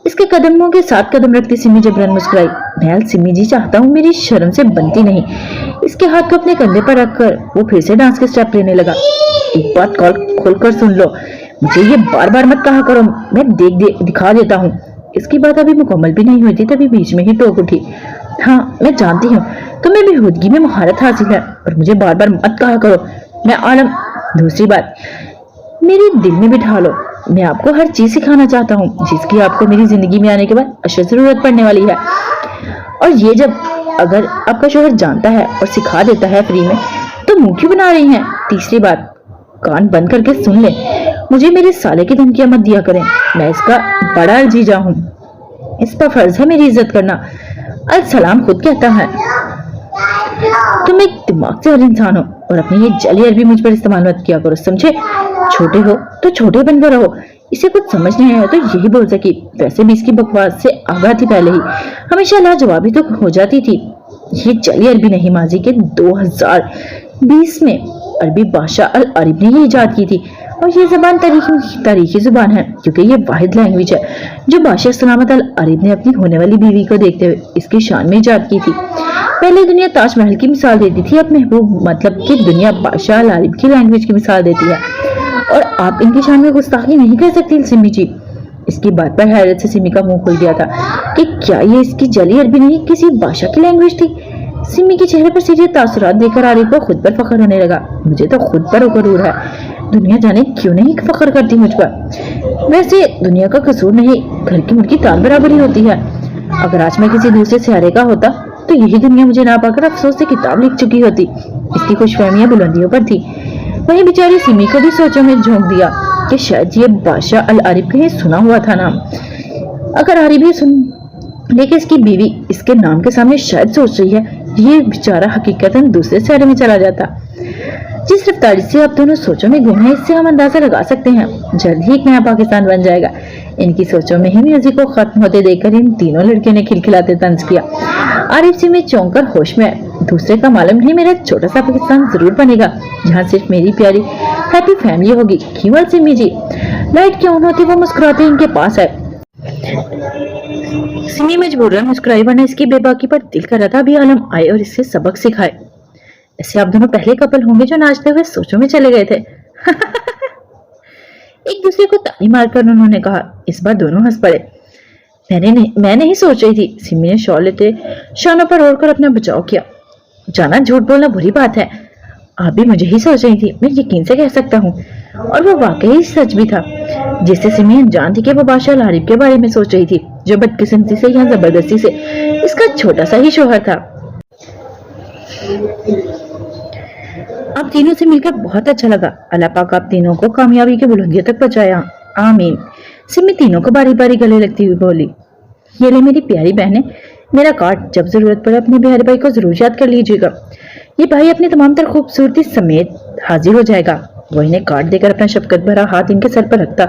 इसके कदमों के साथ कदम रखती सिमी जबरन मुस्कुराई। मैं सिमी जी चाहता हूँ, मेरी शर्म से बनती नहीं। इसके हाथ को अपने कंधे पर रखकर वो फिर से डांस के स्टेप लेने लगा। एक बात खोल कर सुन लो, मुझे ये बार बार मत कहा करो, मैं दिखा देता हूँ। इसकी बात अभी मुकम्मल भी नहीं हुई थी तभी बीच में ही टोक उठी। हाँ मैं जानती हूँ तुम्हें बेहूदगी में महारत हासिल है, और मुझे बार बार मत कहा करो मैं आलम। दूसरी बात मेरे दिल में बिठा लो, मैं आपको हर चीज सिखाना चाहता हूँ जिसकी आपको मेरी जिंदगी में आने के बाद अशद जरूरत पड़ने वाली है। और ये जब अगर आपका शोहर जानता है और सिखा देता है फ्री में, तो मुंह क्यों बना रही हैं? तीसरी बात, कान बंद करके सुन ले, मुझे मेरे साले की धमकियां मत दिया करें, मैं इसका बड़ा जीजा हूँ, इस पर फर्ज है मेरी इज्जत करना। अल सलाम खुद कहता है तुम एक दिमाग से हर इंसान हो, और अपनी ये जली अरबी मुझ पर इस्तेमाल मत किया करो, समझे? छोटे हो तो छोटे बनकर रहो, इसे कुछ समझ नहीं आया तो यही बोल सकी। वैसे भी इसकी बकवास से आगाह थी पहले ही, हमेशा लाजवाबी तो हो जाती थी। ये जली अरबी नहीं, माजी के 2020 में अरबी बादशाह अल अरब ने ये इजाद की थी, और ये ज़बान तारीखी ज़ुबान है, क्योंकि ये वाहिद लैंग्वेज है जो बादशाह सलामत अल अरीब ने अपनी होने वाली बीवी को देखते हुए इसकी शान में इजाद की थी। पहले दुनिया ताजमहल की मिसाल देती थी, अब महबूब मतलब कि दुनिया बादशाह अल अरीब की लैंग्वेज की मिसाल देती है, और आप इनकी शान में गुस्ताखी नहीं कर सकती सिमी जी। इसकी बात पर हैरत से सिमी का मुंह खुल गया था कि क्या ये इसकी जली अरबी नहीं किसी बादशाह की लैंग्वेज थी। सिमी के चेहरे पर सीधे तासुरात देखकर आरिफ को खुद पर फख्र होने लगा। मुझे तो खुद पर गरूर है, दुनिया जाने क्यों नहीं फख्र करती मुझ पर। वैसे दुनिया का कसूर नहीं, घर की मुर्गी ताल बराबरी होती है। अगर आज मैं किसी दूसरे सियारे का होता तो यही दुनिया मुझे ना पाकर अफसोस से किताब लिख चुकी होती। इसकी खुशफहमियां बुलंदियों पर थी। वही बेचारी सिमी को भी सोचों में झोंक दिया कि शायद ये बादशाह अल आरिफ कहीं सुना हुआ था नाम। अगर आरिफ भी सुन, लेकिन इसकी बीवी इसके नाम के सामने शायद सोच रही है, ये बेचारा हकीकतन दूसरे शहर में चला जाता। जिस रफ्तारी से आप दोनों सोचों में गुम हैं, इससे हम अंदाजा लगा सकते हैं जल्द ही एक नया पाकिस्तान बन जाएगा। इनकी सोचों में ही म्यूजिक को खत्म होते देखकर इन तीनों लड़कियों ने खिलखिलाते तंज किया। आरिफ से मैं चौंक कर होश में आए। दूसरे का मालूम नहीं, मेरा छोटा सा पाकिस्तान जरूर बनेगा जहाँ सिर्फ मेरी प्यारी हैप्पी फैमिली होगी। कीमल सिमी जी, लाइट क्यों होती, वो मुस्कुराते इनके पास आए। सिमी मजबूरन मुस्कुराई, वरना इसकी बेबाकी पर दिल कर रहा था अभी आलम आए और इससे सबक सिखाए। ऐसे आप दोनों पहले कपल होंगे जो नाचते हुए सोचों में चले गए थे। एक दूसरे को ताली मारकर उन्होंने कहा। इस बार दोनों हंस पड़े। मैं नहीं सोच रही थी। सिमी ने शॉल लेते शानों पर ओढ़कर अपना बचाव किया। जाना झूठ बोलना बुरी बात है, आप भी मुझे ही सोच रही थी, मैं यकीन से कह सकता हूँ। और वो वाकई सच भी था, जिससे सिमी अनजान थी कि वो बादशाह अल आरिफ के बारे में सोच रही थी, जो बदकिस्मती से या जबरदस्ती से इसका छोटा सा ही शोहर था। आप तीनों से मिलकर बहुत अच्छा लगा। अल्लाह पाक आप तीनों को कामयाबी के बुलंदियों तक पहुंचाया, आमीन। सिमी तीनों को बारी बारी गले लगती हुई बोली। ये ले मेरी प्यारी बहनें, मेरा कार्ड, जब जरूरत पड़े अपने प्यारे भाई को जरूर याद कर लीजिएगा। ये भाई अपनी तमाम तर खूबसूरती समेत हाजिर हो जाएगा। वो इन्हें कार्ड देकर अपना शफकत भरा हाथ इनके सर पर रखता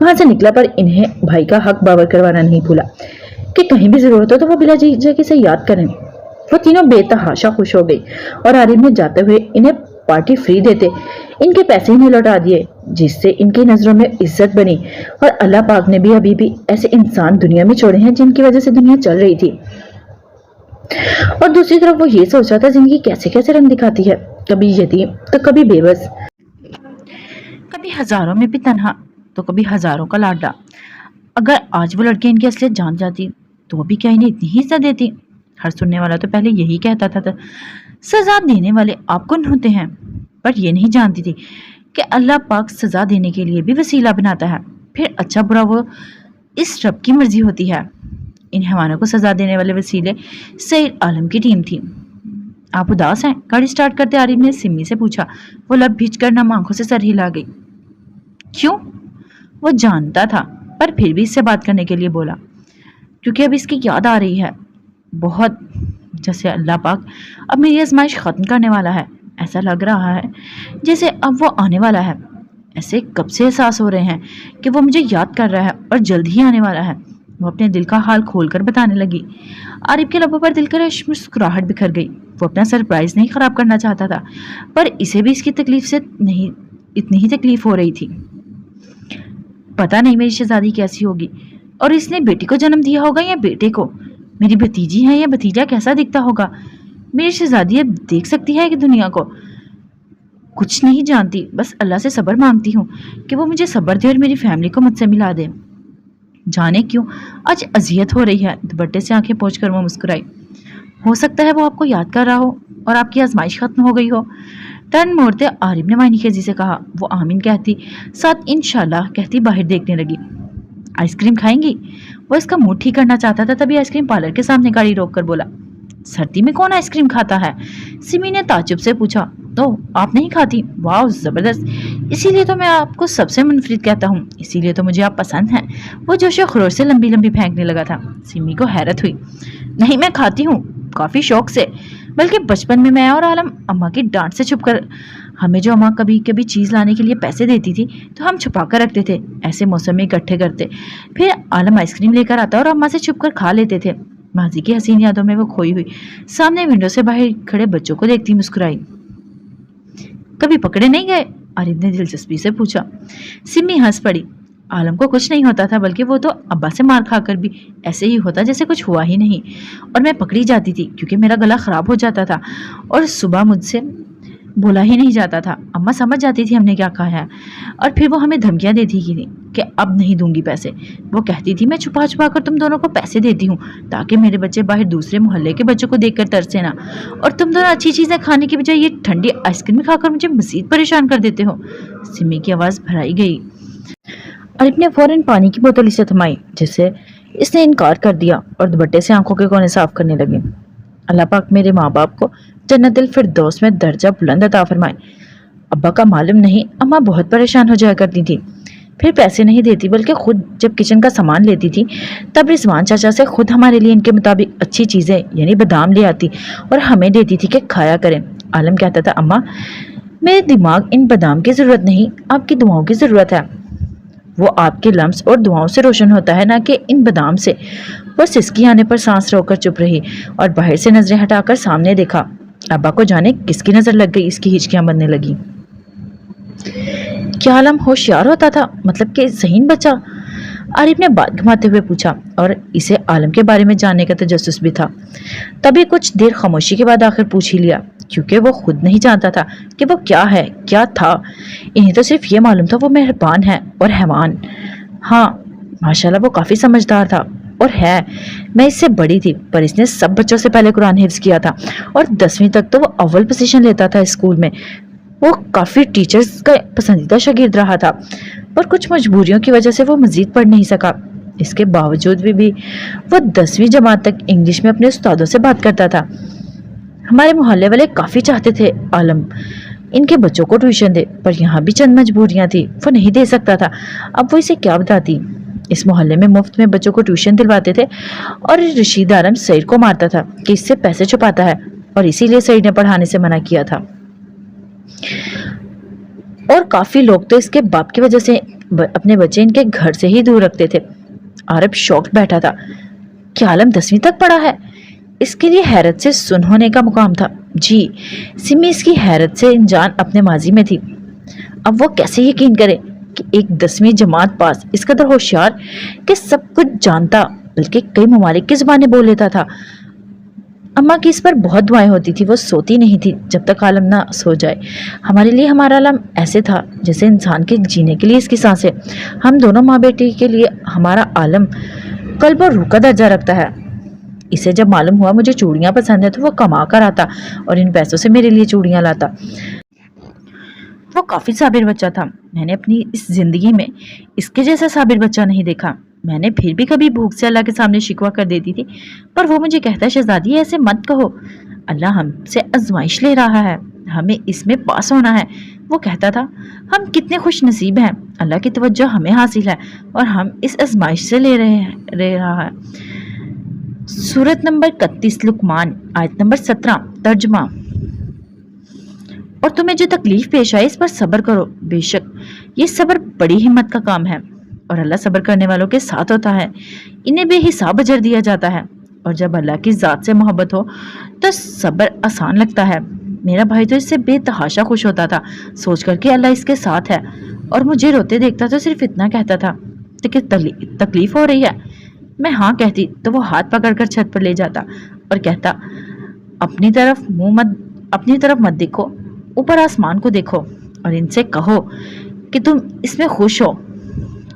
वहां से निकला, पर इन्हें भाई का हक बावर करवाना नहीं भूला कि कहीं भी जरूरत हो तो वो बिला झिझक से याद करें। वो तीनों बेतहाशा खुश हो गई और आरिफ ने जाते हुए इन्हें पार्टी फ्री देते इनके पैसे ही नहीं लौटा दिए, जिससे इनकी नजरों में इज्जत बनी। और अल्लाह पाक ने भी अभी भी ऐसे इंसान दुनिया में छोड़े हैं जिनकी वजह से दुनिया चल रही थी। और दूसरी तरफ वो ये सोच रहा था जिंदगी कैसे कैसे रंग दिखाती है, कभी यतीम तो कभी बेबस, कभी हजारों में भी तन्हा तो कभी हजारों का लाडला। अगर आज वो लड़की इनकी असलियत जान जाती तो भी क्या इन्हें इतनी ही सजा देती। हर सुनने वाला तो पहले यही कहता था, सजा देने वाले आप कौन होते हैं, पर ये नहीं जानती थी कि अल्लाह पाक सजा देने के लिए भी वसीला बनाता है। फिर अच्छा बुरा वो इस रब की मर्जी होती है। इन हैवानों को सजा देने वाले वसीले सईद आलम की टीम थी। आप उदास हैं? गाड़ी स्टार्ट करते आरिफ ने सिमी से पूछा। वो लब भीज कर नम आंखों से सर हिला गई। क्यों? वो जानता था, पर फिर भी इससे बात करने के लिए बोला, क्योंकि अब इसकी याद आ रही है बहुत, जैसे अल्लाह पाक अब मेरी आजमाइश खत्म करने वाला है। ऐसा लग रहा है जैसे अब वो आने वाला है। ऐसे कब से एहसास हो रहे हैं कि वो मुझे याद कर रहा है और जल्द ही आने वाला है। वो अपने दिल का हाल खोलकर बताने लगी। आरिफ के लबों पर दिलकश मुस्कुराहट बिखर गई। वो अपना सरप्राइज नहीं खराब करना चाहता था, पर इसे भी इसकी तकलीफ से नहीं इतनी ही तकलीफ हो रही थी। पता नहीं मेरी शहजादी कैसी होगी, और इसने बेटी को जन्म दिया होगा या बेटे को। मेरी भतीजी है या भतीजा कैसा दिखता होगा। मेरी शहजादी अब देख सकती है कि दुनिया को। कुछ नहीं जानती, बस अल्लाह से सब्र मांगती हूँ कि वो मुझे सब्र दे और मेरी फैमिली को मुझसे मिला दे। जाने क्यों आज अजियत हो रही है। दुपट्टे से आंखें पोंछकर वो मुस्कुराई। हो सकता है वो आपको याद कर रहा हो और आपकी आजमाइश खत्म हो गई हो। टर्न मोड़ते आरिफ ने मायनी खेजी से कहा। वो आमीन कहती साथ इंशाल्लाह कहती बाहर देखने लगी। आइसक्रीम खाएंगी? वो इसका मूड ठीक करना चाहता था, तभी आइसक्रीम पार्लर के सामने गाड़ी रोककर बोला, सर्दी में कौन आइसक्रीम खाता है? सिमी ने ताज्जुब से पूछा। तो आप नहीं खाती? वाह जबरदस्त, इसीलिए तो मैं आपको सबसे मुनफरिद कहता हूँ, इसीलिए तो मुझे आप पसंद हैं। वो जोशो खरोश से लंबी लंबी फेंकने लगा था। सिमी को हैरत हुई। नहीं, मैं खाती हूँ काफी शौक से, बल्कि बचपन में मैं और आलम अम्मा की डांट से छुप कर, हमें जो अम्मा कभी कभी चीज़ लाने के लिए पैसे देती थी तो हम छुपा कर रखते थे, ऐसे मौसम में इकट्ठे करते। फिर आलम आइसक्रीम लेकर आता और अम्मा से छुप कर खा लेते थे। माजी की हसीन यादों में वो खोई हुई सामने विंडो से बाहर खड़े बच्चों को देखती मुस्कुराई। कभी पकड़े नहीं गए? आरिफ ने दिलचस्पी से पूछा। सिमी हंस पड़ी। आलम को कुछ नहीं होता था, बल्कि वो तो अब्बा से मार खाकर भी ऐसे ही होता जैसे कुछ हुआ ही नहीं। और मैं पकड़ी जाती थी क्योंकि मेरा गला खराब हो जाता था और सुबह मुझसे बोला ही नहीं जाता था। अम्मा समझ जाती थी हमने क्या कहा है और फिर वो हमें धमकियां देती थी कि अब नहीं दूंगी पैसे। वो कहती थी मैं छुपा छुपा कर तुम दोनों को पैसे देती हूँ ताकि मेरे बच्चे बाहर दूसरे मोहल्ले के बच्चों को देखकर तरसे ना, और तुम दोनों अच्छी चीजें खाने की बजाय ये ठंडी आइसक्रीम खाकर मुझे मजीद परेशान कर देते हो। सिमी की आवाज भराई गई। आरिफ ने फौरन पानी की बोतल इसे थमाई, जिससे इसने इनकार कर दिया और दुपट्टे से आंखों के कोने साफ करने लगी। अल्लाह पाक मेरे माँ बाप को जन्नतुल फिरदौस में दर्जा बुलंद अता फरमाए। अब्बा का मालूम नहीं, अम्मा बहुत परेशान हो जाया करती थी। फिर पैसे नहीं देती, बल्कि खुद जब किचन का सामान लेती थी तब रिजवान चाचा से खुद हमारे लिए इनके मुताबिक अच्छी चीज़ें यानी बादाम ले आती और हमें देती थी कि खाया करें। आलम कहता था अम्मा मेरे दिमाग इन बादाम की ज़रूरत नहीं, आपकी दुआओं की ज़रूरत है। वो आपके लम्स और दुआओं से रोशन होता है, ना कि इन बादाम से। वो सिसकी आने पर सांस रोककर चुप रही और बाहर से नजरें हटाकर सामने देखा। अब्बा को जाने किसकी नजर लग गई, इसकी हिचकियां बनने लगी। क्या आलम होशियार होता था, मतलब कि ज़हीन बच्चा? आरिफ ने बात घुमाते हुए पूछा और इसे आलम के बारे में जानने का तजस्सुस भी था। तभी कुछ देर खामोशी के बाद आखिर पूछ ही लिया, क्योंकि वो खुद नहीं जानता था कि वो क्या है, क्या था। इन्हें तो सिर्फ ये मालूम था वो मेहरबान है और हैवान। हाँ माशाल्लाह वो काफ़ी समझदार था और है। मैं इससे बड़ी थी, पर इसने सब बच्चों से पहले कुरान हिफ्ज किया था और 10वीं तक तो वो अव्वल पोजीशन लेता था स्कूल में। वो काफ़ी टीचर्स का पसंदीदा शागिर्द रहा था, पर कुछ मजबूरियों की वजह से वो मजीद पढ़ नहीं सका। इसके बावजूद भी वो 10वीं जमात तक इंग्लिश में अपने उस्तादों से बात करता था। हमारे मोहल्ले वाले काफ़ी चाहते थे आलम इनके बच्चों को ट्यूशन दे, पर यहाँ भी चंद मजबूरियाँ थी, वो नहीं दे सकता था। अब वो इसे क्या बताती। इस मोहल्ले में मुफ्त में बच्चों को ट्यूशन दिलवाते थे और रशीद आलम सईद को मारता था कि इससे पैसे छुपाता है, और इसीलिए सईद ने पढ़ाने से मना किया था। और काफ़ी लोग तो इसके बाप की वजह से अपने बच्चे इनके घर से ही दूर रखते थे। आरब शॉक्ड बैठा था। क्या आलम 10वीं तक पढ़ा है? इसके लिए हैरत से सुन होने का मुकाम था। जी, सिमी इसकी हैरत से अनजान अपने माजी में थी। अब वो कैसे यकीन करे कि एक 10वीं जमात पास इस कदर होशियार कि सब कुछ जानता, बल्कि कई ममालिक की ज़ुबानें बोल लेता था। अम्मा की इस पर बहुत दुआएं होती थी। वो सोती नहीं थी जब तक आलम ना सो जाए। हमारे लिए हमारा आलम ऐसे था जैसे इंसान के जीने के लिए इसकी सांसें। हम दोनों माँ बेटी के लिए हमारा आलम कल्ब और रूह का दर्जा रखता है। इसे जब मालूम हुआ मुझे चूड़ियाँ पसंद है तो वो कमा कर आता और इन पैसों से मेरे लिए चूड़ियाँ लाता। वो काफ़ी साबिर बच्चा था। मैंने अपनी इस जिंदगी में इसके जैसा साबिर बच्चा नहीं देखा। मैंने फिर भी कभी भूख से अल्लाह के सामने शिकवा कर देती थी, पर वो मुझे कहता शहजादी ऐसे मत कहो, अल्लाह हमसे आजमाइश ले रहा है, हमें इसमें पास होना है। वो कहता था हम कितने खुश नसीब हैं, अल्लाह की तवज्जो हमें हासिल है और हम इस आजमाइश से ले रहा है। सूरत नंबर 31 लुकमान आयत नंबर 17 तर्जमा। और तुम्हें जो तकलीफ पेश आए इस पर सब्र करो, बेशक ये सब्र बड़ी हिम्मत का काम है और अल्लाह सब्र करने वालों के साथ होता है। इन्हें बेहिसाब अजर दिया जाता है और जब अल्लाह की ज़ात से मोहब्बत हो तो सब्र आसान लगता है। मेरा भाई तो इससे बेतहाशा खुश होता था सोच कर के अल्लाह इसके साथ है, और मुझे रोते देखता तो सिर्फ इतना कहता था कि तकलीफ हो रही है। मैं हाँ कहती तो वो हाथ पकड़कर छत पर ले जाता और कहता अपनी तरफ मत देखो, ऊपर आसमान को देखो और इनसे कहो कि तुम इसमें खुश हो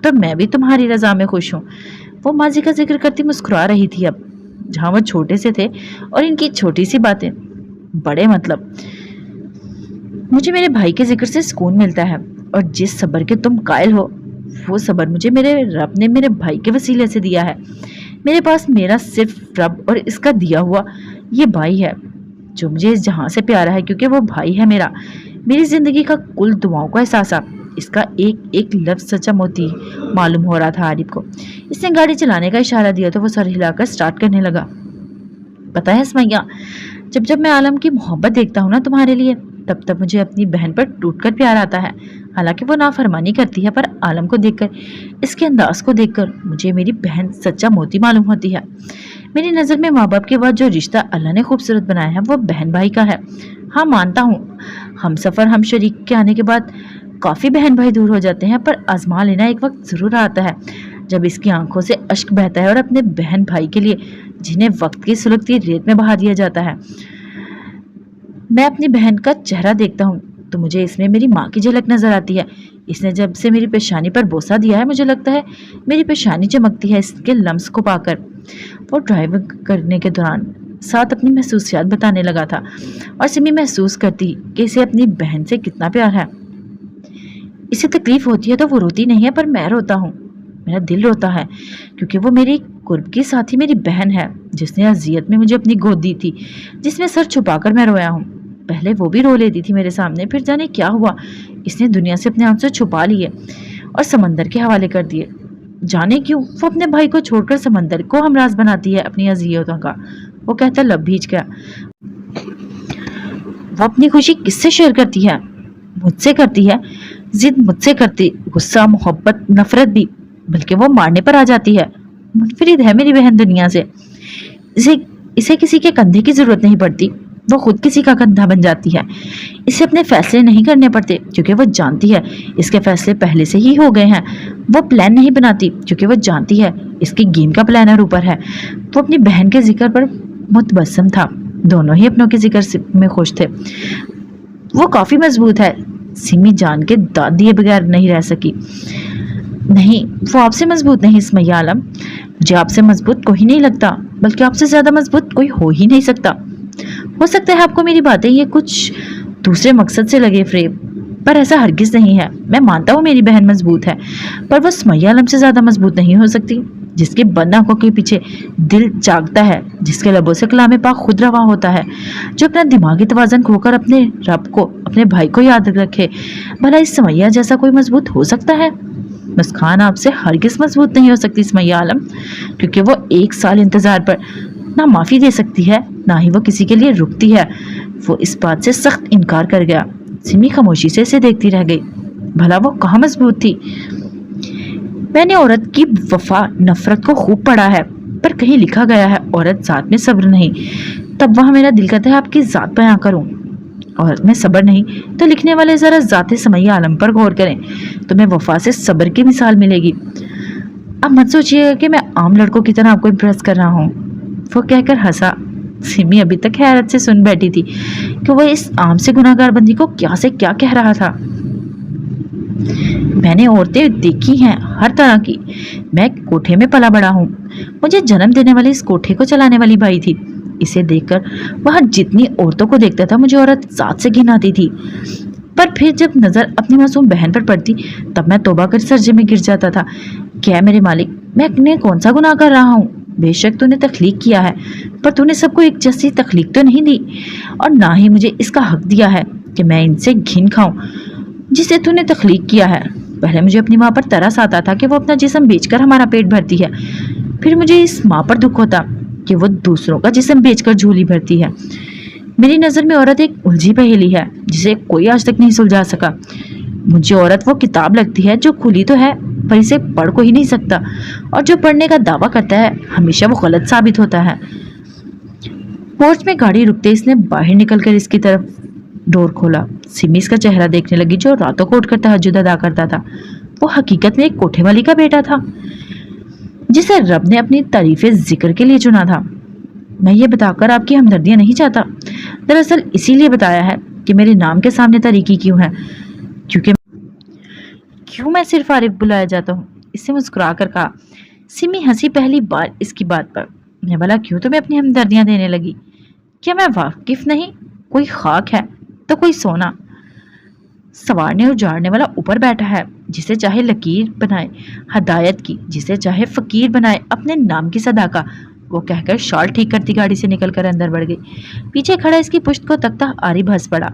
तो मैं भी तुम्हारी रजा में खुश हूँ। वो माजी का जिक्र करती मुस्कुरा रही थी। अब जहाँ वो छोटे से थे और इनकी छोटी सी बातें बड़े मतलब। मुझे मेरे भाई के जिक्र से सुकून मिलता है और जिस सब्र के तुम कायल हो वो सब्र मुझे मेरे रब ने मेरे भाई के वसीले से दिया है। मेरे पास मेरा सिर्फ रब और इसका दिया हुआ ये भाई है जो मुझे इस जहां से प्यारा है, क्योंकि वो भाई है मेरा। मेरी जिंदगी का कुल दुआओं का एहसास। इसका एक एक लफ्ज सच्चा मोती मालूम हो रहा था आरिफ को। इसने गाड़ी चलाने का इशारा दिया तो वो सर हिलाकर स्टार्ट करने लगा। पता है सुमैया, जब जब मैं आलम की मोहब्बत देखता हूँ ना तुम्हारे लिए, तब तब मुझे अपनी बहन पर टूटकर प्यार आता है। हालांकि वो नाफरमानी करती है, पर आलम को देखकर, इसके अंदाज को देखकर मुझे मेरी बहन सच्चा मोती मालूम होती है। मेरी नज़र में माँ बाप के बाद जो रिश्ता अल्लाह ने खूबसूरत बनाया है वो बहन भाई का है। हाँ मानता हूँ हम सफ़र हम शरीक के आने के बाद काफी बहन भाई दूर हो जाते हैं, पर आजमा लेना एक वक्त जरूर आता है जब इसकी आंखों से अश्क बहता है और अपने बहन भाई के लिए जिन्हें वक्त की सुलगती रेत में बहा दिया जाता है। मैं अपनी बहन का चेहरा देखता हूँ तो मुझे इसमें मेरी माँ की झलक नजर आती है। इसने जब से मेरी पेशानी पर बोसा दिया है, मुझे लगता है मेरी पेशानी चमकती है इसके लम्स को पाकर। वो ड्राइव करने के दौरान साथ अपनी महसूसियात बताने लगा था और सिमी महसूस करती कि इसे अपनी बहन से कितना प्यार है। इसे तकलीफ होती है तो वो रोती नहीं है, पर मैं रोता हूँ, मेरा दिल रोता है, क्योंकि वो मेरी कुर्ब की साथी मेरी बहन है जिसने अजियत में मुझे अपनी गोद दी थी, जिसमें सर छुपाकर मैं रोया हूँ। पहले वो भी रो लेती थी मेरे सामने, फिर जाने क्या हुआ, इसने दुनिया से अपने आंसू छुपा लिए और समंदर के हवाले कर दिए। जाने क्यों वो अपने भाई को छोड़कर समंदर को हमराज बनाती है अपनी अजियतों का। वो कहता लब भीज गया। वो अपनी खुशी किससे शेयर करती है? मुझसे करती है। जिद मुझसे करती, गुस्सा, मोहब्बत, नफरत भी, बल्कि वो मारने पर आ जाती है। मुनफरिद है मेरी बहन दुनिया से। इसे किसी के कंधे की जरूरत नहीं पड़ती, वो खुद किसी का कंधा बन जाती है। इसे अपने फैसले नहीं करने पड़ते क्योंकि वो जानती है इसके फैसले पहले से ही हो गए हैं। वो प्लान नहीं बनाती क्योंकि वो जानती है इसकी गेम का प्लानर ऊपर है। वो अपनी बहन के जिक्र पर मुतबस्सम था। दोनों ही अपनों के जिक्र में खुश थे। वो काफी मजबूत है। सिमी जान के दाद दिए बगैर नहीं रह सकी। नहीं, वो आपसे मजबूत नहीं सुमैया आलम। मुझे आपसे मजबूत कोई नहीं लगता, बल्कि आपसे ज्यादा मजबूत कोई हो ही नहीं सकता। हो सकता है आपको मेरी बातें ये कुछ दूसरे मकसद से लगे फ्रेब, पर ऐसा हरगिज नहीं है। मैं मानता हूँ मेरी बहन मजबूत है, पर वो सुमैया आलम से ज्यादा मजबूत नहीं हो सकती, जिसकी बंद आंखों के पीछे दिल जागता है, जिसके लबों से कलाम पाक खुद रवा होता है, जो अपना दिमागी तवाज़न खोकर अपने रब को, अपने भाई को याद रखे। भला इस सुमैया जैसा कोई मजबूत हो सकता है? मुस्कान आपसे हरगिज मजबूत नहीं हो सकती सुमैया आलम, क्योंकि वो 1 साल इंतजार पर ना माफी दे सकती है, ना ही वो किसी के लिए रुकती है। वो इस बात से सख्त इनकार कर गया। सिमी खामोशी से इसे देखती रह गई। भला वो कहाँ मजबूत थी? मैंने औरत की वफा नफरत को खूब पढ़ा है, पर कहीं लिखा गया है औरत जात में सब्र नहीं। तब वहां मेरा दिल करता है आपकी जात बयां करूं। औरत में सब्र नहीं तो लिखने वाले जरा जाते सुमैया आलम पर गौर करें, तुम्हें वफा से सब्र की मिसाल मिलेगी। अब मत सोचिएगा कि मैं आम लड़कों की तरह आपको इम्प्रेस कर रहा हूँ। वो कहकर हंसा। सिमी अभी तक हैरत से सुन बैठी थी कि वो इस आम से गुनाहगार बंदी को क्या से क्या कह रहा था। मैंने औरतें देखी हैं हर तरह की। मैं कोठे में पला बड़ा हूँ। मुझे जन्म देने वाली इस कोठे को चलाने वाली बाई थी। इसे देखकर वह जितनी औरतों को देखता था मुझे औरत जात से घिन आती थी, पर फिर जब नजर अपनी मासूम बहन पर पड़ती तब मैं तौबा कर सरजे में गिर जाता था। क्या मेरे मालिक, मैं कौन सा गुनाह कर रहा हूँ? बेशक तूने तख्लीक किया है, पर तूने सबको एक जैसी तख्लीक तो नहीं दी, और ना ही मुझे इसका हक दिया है कि मैं इनसे घिन खाऊं जिसे तूने तख्लीक किया है। पहले मुझे अपनी माँ पर तरस आता था कि वो अपना जिस्म बेचकर हमारा पेट भरती है, फिर मुझे इस माँ पर दुख होता कि वो दूसरों का जिस्म बेचकर झोली भरती है। मेरी नज़र में औरत एक उलझी पहेली है जिसे कोई आज तक नहीं सुलझा सका। मुझे औरत वो किताब लगती है जो खुली तो है पर इसे पढ़ को ही नहीं सकता, और जो पढ़ने का दावा करता है हमेशा वो गलत साबित होता है। पोर्च में गाड़ी रुकते इसने बाहर निकलकर इसकी तरफ डोर खोला। सिमी इसका चेहरा देखने लगी, जो रातों को उठकर तहज्जुद अदा करता था। वो हकीकत में एक कोठे वाली का बेटा था जिसे रब ने अपनी तारीफ जिक्र के लिए चुना था। मैं ये बताकर आपकी हमदर्दियां नहीं चाहता, दरअसल इसीलिए बताया है कि मेरे नाम के सामने तारीकी क्यों है, क्यों मैं सिर्फ आरिफ बुलाया जाता हूँ। इससे मुस्कुरा कर कहा। सिमी हंसी पहली बार इसकी बात पर। मैं भला क्यों तुम्हें अपनी हमदर्दियां देने लगी? क्या मैं वाकिफ नहीं? कोई खाक है तो कोई सोना। सवारने और उजाड़ने वाला ऊपर बैठा है, जिसे चाहे लकीर बनाए हदायत की, जिसे चाहे फकीर बनाए अपने नाम की सदा का। वो कहकर शॉल ठीक करती गाड़ी से निकलकर अंदर बढ़ गई। पीछे खड़ा इसकी पुश्त को तकता आरिफ हंस पड़ा।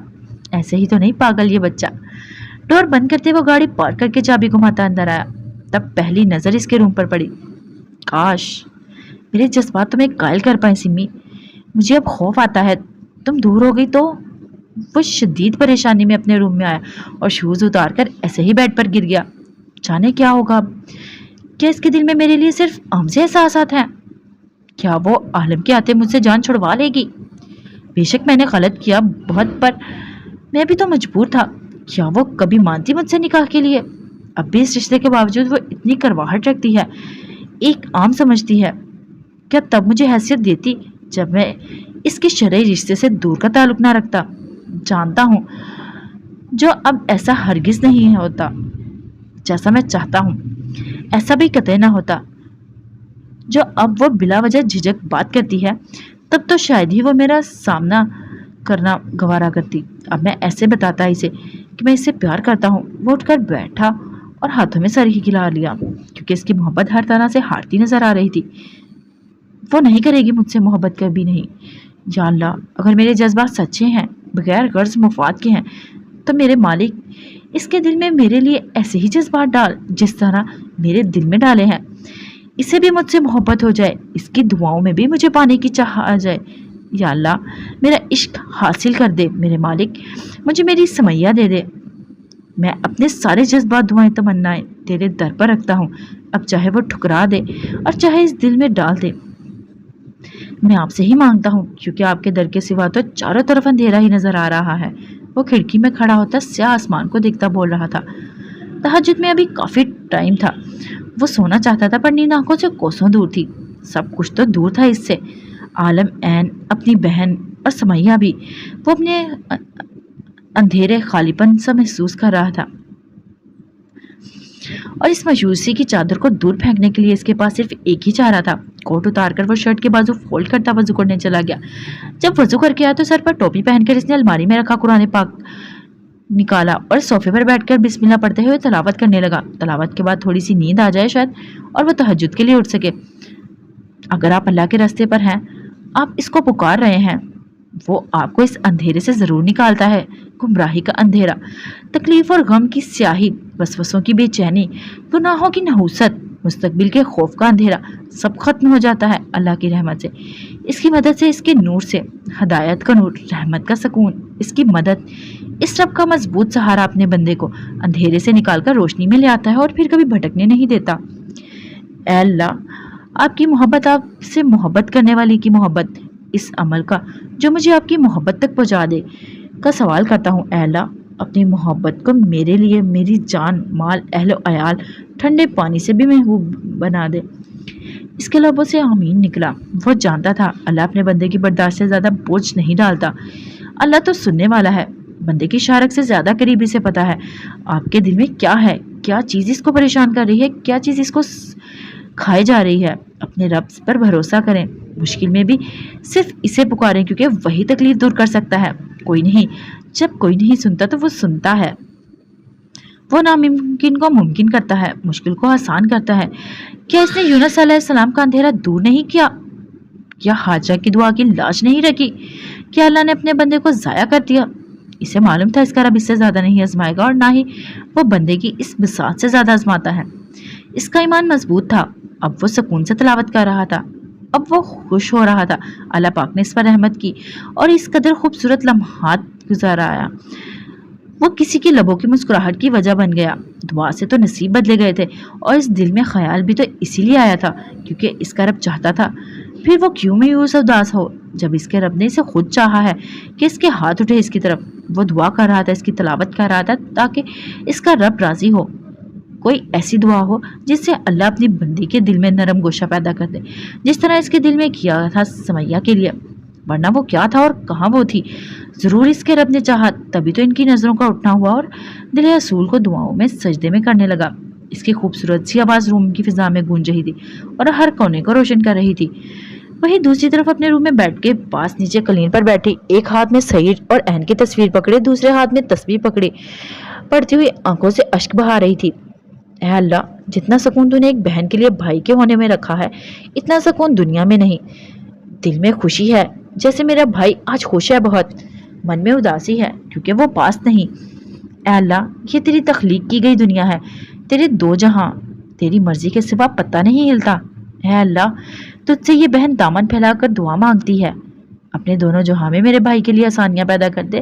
ऐसे ही तो नहीं पागल ये बच्चा। डोर बंद करते वो गाड़ी पार्क करके चाबी घुमाता अंदर आया। तब पहली नजर इसके रूम पर पड़ी। काश मेरे जज्बात तुम्हें कायल कर पाए सिमी। मुझे अब खौफ आता है तुम दूर हो गई तो। वो शदीद परेशानी में अपने रूम में आया और शूज उतार कर ऐसे ही बेड पर गिर गया। जाने क्या होगा अब? क्या इसके दिल में मेरे लिए सिर्फ हमसे एहसासात हैं? क्या वो आलम के आते मुझसे जान छुड़वा लेगी? बेशक मैंने गलत किया बहुत, पर मैं भी तो मजबूर था کیا وہ کبھی مانتی مجھ سے نکاح کے لیے؟ اب بھی اس رشتے کے باوجود وہ اتنی کرواہٹ رکھتی ہے، ایک عام سمجھتی ہے۔ کیا تب مجھے حیثیت دیتی جب میں اس کے شرعی رشتے سے دور کا تعلق نہ رکھتا؟ جانتا ہوں جو اب ایسا ہرگز نہیں ہوتا جیسا میں چاہتا ہوں، ایسا بھی قطع نہ ہوتا۔ جو اب وہ بلا وجہ جھجک بات کرتی ہے، تب تو شاید ہی وہ میرا سامنا کرنا گوارا کرتی۔ اب میں ایسے بتاتا اسے کہ میں اسے پیار کرتا ہوں، وہ اٹھ کر بیٹھا اور ہاتھوں میں سر ہی کھلا لیا، کیونکہ اس کی محبت ہر طرح سے ہارتی نظر آ رہی تھی۔ وہ نہیں کرے گی مجھ سے محبت، کبھی نہیں۔ یا اللہ، اگر میرے جذبات سچے ہیں، بغیر غرض مفاد کے ہیں، تو میرے مالک اس کے دل میں میرے لیے ایسے ہی جذبات ڈال جس طرح میرے دل میں ڈالے ہیں۔ اسے بھی مجھ سے محبت ہو جائے، اس کی دعاؤں میں بھی مجھے پانے کی چاہ آ جائے۔ یا اللہ، میرا عشق حاصل کر دے میرے مالک، مجھے میری سمیہ دے دے۔ میں اپنے سارے جذبات، دعائیں، تمنائیں تیرے در پر رکھتا ہوں، اب چاہے وہ ٹھکرا دے اور چاہے اس دل میں ڈال دے، میں آپ سے ہی مانگتا ہوں، کیونکہ آپ کے در کے سوا تو چاروں طرف اندھیرا ہی نظر آ رہا ہے۔ وہ کھڑکی میں کھڑا ہوتا سیاہ آسمان کو دیکھتا بول رہا تھا۔ تہجد میں ابھی کافی ٹائم تھا، وہ سونا چاہتا تھا پر نیند آنکھوں سے کوسوں دور تھی۔ سب کچھ تو دور تھا اس سے، عالم عین، اپنی بہن اور سمیہ بھی۔ وہ اپنے اندھیرے خالی پن سا محسوس کر رہا تھا، اور اس مایوسی کی چادر کو دور پھینکنے کے لیے اس کے پاس صرف ایک ہی چارہ تھا۔ کوٹ اتار کر وہ شرٹ کے بازو فولڈ کرتا وضو کرنے چلا گیا۔ جب وضو کر کے آیا تو سر پر ٹوپی پہن کر اس نے الماری میں رکھا قرآن پاک نکالا اور صوفے پر بیٹھ کر بسم اللہ پڑھتے ہوئے تلاوت کرنے لگا۔ تلاوت کے بعد تھوڑی سی نیند آ جائے شاید، اور وہ تہجد کے لیے اٹھ سکے۔ اگر آپ اللہ کے راستے پر ہیں، آپ اس کو پکار رہے ہیں، وہ آپ کو اس اندھیرے سے ضرور نکالتا ہے۔ گمراہی کا اندھیرا، تکلیف اور غم کی سیاہی، وسوسوں کی بے چینی، گناہوں کی نحوست، مستقبل کے خوف کا اندھیرا، سب ختم ہو جاتا ہے اللہ کی رحمت سے، اس کی مدد سے، اس کے نور سے، ہدایت کا نور، رحمت کا سکون، اس کی مدد، اس رب کا مضبوط سہارا اپنے بندے کو اندھیرے سے نکال کر روشنی میں لے آتا ہے اور پھر کبھی بھٹکنے نہیں دیتا۔ اے اللہ، آپ کی محبت، آپ سے محبت کرنے والی کی محبت، اس عمل کا جو مجھے آپ کی محبت تک پہنچا دے کا سوال کرتا ہوں۔ اے اللہ، اپنی محبت کو میرے لیے میری جان، مال، اہل و عیال، ٹھنڈے پانی سے بھی محبوب بنا دے۔ اس کے لبوں سے آمین نکلا۔ وہ جانتا تھا اللہ اپنے بندے کی برداشت سے زیادہ بوجھ نہیں ڈالتا۔ اللہ تو سننے والا ہے، بندے کی شارک سے زیادہ قریبی سے پتا ہے آپ کے دل میں کیا ہے، کیا چیز اس کو پریشان کر رہی ہے، کیا چیز اس کو کھائے جا رہی ہے۔ اپنے رب پر بھروسہ کریں، مشکل میں بھی صرف اسے پکاریں، کیونکہ وہی تکلیف دور کر سکتا ہے۔ کوئی نہیں، جب کوئی نہیں سنتا تو وہ سنتا ہے، وہ ناممکن کو ممکن کرتا ہے، مشکل کو آسان کرتا ہے۔ کیا اس نے یونس علیہ السلام کا اندھیرا دور نہیں کیا؟ کیا حاجہ کی دعا کی لاج نہیں رکھی؟ کیا اللہ نے اپنے بندے کو ضائع کر دیا؟ اسے معلوم تھا اس کا رب اس سے زیادہ نہیں آزمائے گا، اور نہ ہی وہ بندے کی اس بساط سے زیادہ آزماتا ہے۔ اس کا ایمان مضبوط تھا، اب وہ سکون سے تلاوت کر رہا تھا، اب وہ خوش ہو رہا تھا۔ اللہ پاک نے اس پر رحمت کی اور اس قدر خوبصورت لمحات گزارا، وہ کسی کی لبوں کی مسکراہٹ کی وجہ بن گیا۔ دعا سے تو نصیب بدلے گئے تھے، اور اس دل میں خیال بھی تو اسی لیے آیا تھا کیونکہ اس کا رب چاہتا تھا۔ پھر وہ کیوں مایوس اداس ہو جب اس کے رب نے اسے خود چاہا ہے کہ اس کے ہاتھ اٹھے اس کی طرف۔ وہ دعا کر رہا تھا، اس کی تلاوت کر رہا تھا تاکہ اس کا رب راضی ہو، کوئی ایسی دعا ہو جس سے اللہ اپنی بندی کے دل میں نرم گوشہ پیدا کر دے، جس طرح اس کے دل میں کیا تھا سمیہ کے لیے۔ ورنہ وہ کیا تھا اور کہاں وہ تھی؟ ضرور اس کے رب نے چاہا، تبھی تو ان کی نظروں کا اٹھنا ہوا اور دل اصول کو دعاؤں میں سجدے میں کرنے لگا۔ اس کی خوبصورت سی آواز روم کی فضا میں گونج رہی تھی اور ہر کونے کو روشن کر رہی تھی۔ وہی دوسری طرف اپنے روم میں بیٹھ کے پاس نیچے قالین پر بیٹھی، ایک ہاتھ میں سعید اور عین کی تصویر پکڑے، دوسرے ہاتھ میں تسبیح پکڑی، پڑھتی ہوئی آنکھوں سے اشک بہا رہی تھی۔ اے اللہ، جتنا سکون تو نے ایک بہن کے لیے بھائی کے ہونے میں رکھا ہے، اتنا سکون دنیا میں نہیں۔ دل میں خوشی ہے جیسے میرا بھائی آج خوش ہے بہت، من میں اداسی ہے کیونکہ وہ پاس نہیں۔ اے اللہ، یہ تیری تخلیق کی گئی دنیا ہے، تیرے دو جہاں، تیری مرضی کے سوا پتہ نہیں ہلتا۔ اے اللہ، تجھ سے یہ بہن دامن پھیلا کر دعا مانگتی ہے، اپنے دونوں جہاں میں میرے بھائی کے لیے آسانیاں پیدا کر دے،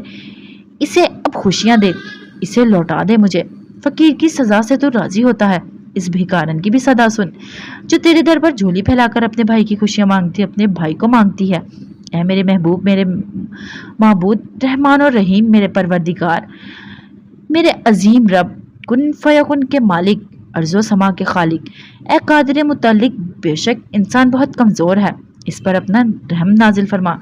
اسے اب خوشیاں دے، اسے لوٹا دے مجھے۔ فقیر کی سزا سے تو راضی ہوتا ہے، اس بھیکارن کی بھی صدا سن جو تیرے در پر جھولی پھیلا کر اپنے بھائی کی خوشیاں مانگتی، اپنے بھائی کو مانگتی ہے۔ اے میرے محبوب، میرے معبود، رحمان اور رحیم، میرے پروردگار، میرے عظیم رب، کن فیکن کے مالک، ارض و سما کے خالق، اے قادر متعلق، بے شک انسان بہت کمزور ہے، اس پر اپنا رحم نازل فرما۔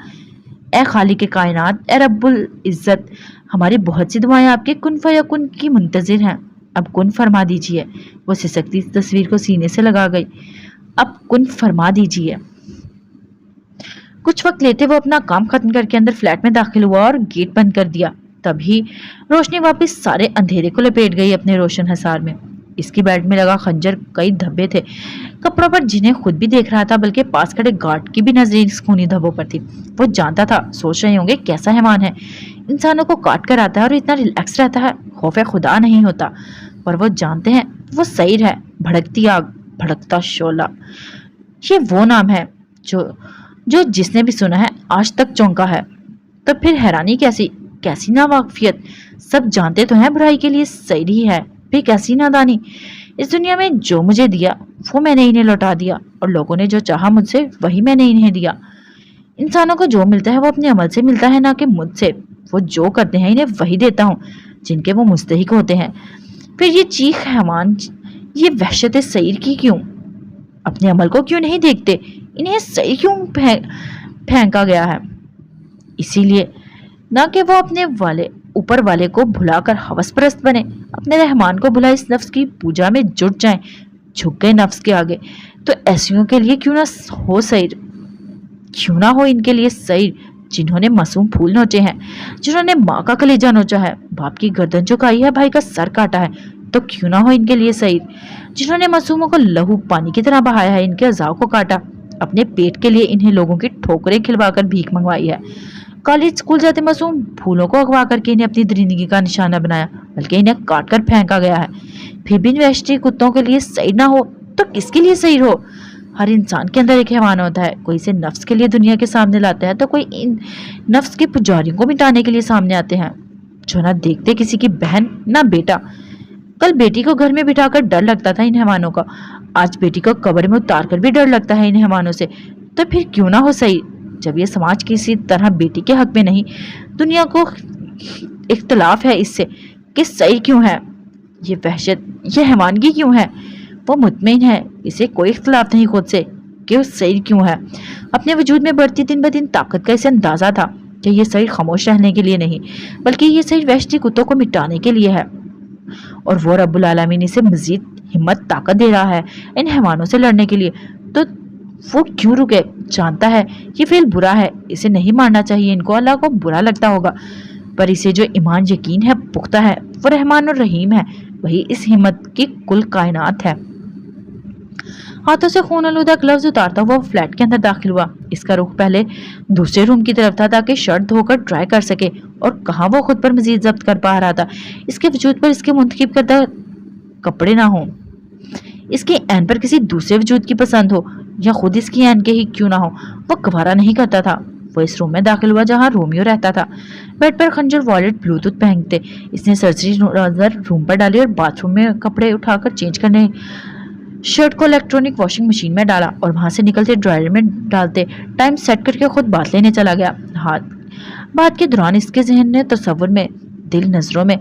اے خالق کائنات، اے رب العزت، ہماری بہت سی دعائیں آپ کے کن فیکن کی منتظر ہیں، اب کن فرما دیجئے۔ وہ سسکتی تصویر کو سینے سے لگا گئی۔ اب کن فرما دیجئے۔ کچھ وقت لیتے وہ اپنا کام ختم کر کے اندر فلیٹ میں داخل ہوا اور گیٹ بند کر دیا۔ تبھی روشنی واپس سارے اندھیرے کو لپیٹ گئی اپنے روشن حصار میں۔ اس کی بیلٹ میں لگا خنجر کئی دھبے تھے کپڑوں پر جنہیں خود بھی دیکھ رہا تھا، بلکہ پاس کھڑے گارڈ کی بھی نظریں اس خونی دھبوں پر تھی۔ وہ جانتا تھا، سوچ رہے ہوں گے کیسا حیوان ہے، انسانوں کو کاٹ کر آتا ہے اور اتنا ریلیکس رہتا ہے، خوف خدا نہیں ہوتا۔ پر وہ جانتے ہیں وہ سیر ہے، بھڑکتی آگ، بھڑکتا شعلہ۔ یہ وہ نام ہے جو جس نے بھی سنا ہے آج تک چونکا ہے۔ تو پھر حیرانی کیسی ناواقفیت، سب جانتے تو ہیں برائی کے لیے سیر ہی ہے، پھر کیسی نادانی۔ اس دنیا میں جو مجھے دیا وہ میں نے انہیں لوٹا دیا، اور لوگوں نے جو چاہا مجھ سے وہی میں نے انہیں دیا۔ انسانوں کو جو ملتا ہے وہ اپنے عمل سے ملتا ہے، نہ کہ مجھ سے۔ وہ جو کرتے ہیں انہیں وہی دیتا ہوں جن کے وہ مستحق ہوتے ہیں۔ پھر یہ چیخ حیوان، یہ وحشت سیر کی کیوں؟ اپنے عمل کو کیوں نہیں دیکھتے؟ انہیں سیر کیوں پھینکا گیا ہے؟ اسی لیے نہ کہ وہ اپنے اوپر والے کو بھلا کر ہوس پرست بنے، اپنے رحمان کو بھلا اس نفس کی پوجا میں جٹ جائیں، جھک گئے نفس کے آگے۔ تو ایسیوں کے لیے کیوں نہ ہو سیر، کیوں نہ ہو ان کے لیے سیر جنہوں نے معصوم پھول نوچے ہیں، جنہوں نے ماں کا کلیجہ نوچا ہے، باپ کی گردن چکائی ہے، بھائی کا سر کاٹا ہے۔ تو کیوں نہ ہو ان کے لیے سیر جنہوں نے معصوموں کو لہو پانی کی طرح بہایا ہے، ان کے اعضاء کو کاٹا، اپنے پیٹ کے لیے انہیں لوگوں کی ٹھوکریں کھلوا کر بھیک منگوائی ہے، کالج اسکول جاتے معصوم پھولوں کو اغوا کر کے انہیں اپنی درندگی کا نشانہ بنایا، بلکہ انہیں کاٹ کر پھینکا گیا ہے۔ پھر بھی ان وحشی کتوں کے لیے سیر نہ ہو تو کس کے لیے سیر ہو؟ ہر انسان کے اندر ایک حیوان ہوتا ہے، کوئی اسے نفس کے لیے دنیا کے سامنے لاتا ہے، تو کوئی ان نفس کے پجاریوں کو مٹانے کے لیے سامنے آتے ہیں، جو نہ دیکھتے کسی کی بہن نہ بیٹا۔ کل بیٹی کو گھر میں بٹھا کر ڈر لگتا تھا ان حیوانوں کا، آج بیٹی کو قبر میں اتار کر بھی ڈر لگتا ہے ان حیوانوں سے۔ تو پھر کیوں نہ ہو سیر؟ جب یہ سماج کسی طرح بیٹی کے حق میں نہیں، دنیا کو اختلاف ہے اس سے کہ سیر کیوں ہے، یہ وحشت، یہ حیوانگی کیوں ہے؟ وہ مطمئن ہے اسے کوئی اختلاف نہیں خود سے کہ اس سیر کیوں ہے۔ اپنے وجود میں بڑھتی دن بدن طاقت کا اسے اندازہ تھا کہ یہ سیر خاموش رہنے کے لیے نہیں، بلکہ یہ سیر وحشی کتوں کو مٹانے کے لیے ہے، اور وہ رب العالمین اسے مزید ہمت طاقت دے رہا ہے ان حیوانوں سے لڑنے کے لیے۔ تو وہ کیوں رکے؟ جانتا ہے یہ فعل برا ہے، اسے نہیں مارنا چاہیے، ان کو اللہ کو برا لگتا ہوگا، پر اسے جو ایمان یقین ہے پختہ ہے، وہ رحمان اور رحیم ہے، وہی اس ہمت کی کل کائنات ہے۔ ہاتھوں سے خون آلودہ گلوز اتارتا ہوا وہ فلیٹ کے اندر داخل ہوا۔ اس کا رخ پہلے دوسرے روم کی طرف تھا تاکہ شرٹ دھو کر ڈرائی کر سکے، اور کہاں وہ خود پر مزید ضبط کر پا رہا تھا اس کے وجود پر اس کے منتخب کردہ کپڑے نہ ہوں، اس کی عین پر کسی دوسرے وجود کی پسند ہو، یا خود اس کی عین کے ہی کیوں نہ ہو، وہ گوارا نہیں کرتا تھا۔ وہ اس روم میں داخل ہوا جہاں رومیو رہتا تھا۔ بیڈ پر خنجر، والیٹ، بلوٹوتھ پہنتے اس نے سرسری نظر روم پر ڈالی اور باتھ روم میں کپڑے اٹھا کر چینج کرنے شرٹ کو الیکٹرانک واشنگ مشین میں ڈالا، اور وہاں سے نکلتے ڈرائر میں ڈالتے ٹائم سیٹ کر کے خود بات لینے چلا گیا۔ بات کے دوران اس کے ذہن نے تصور میں، دل نظروں میں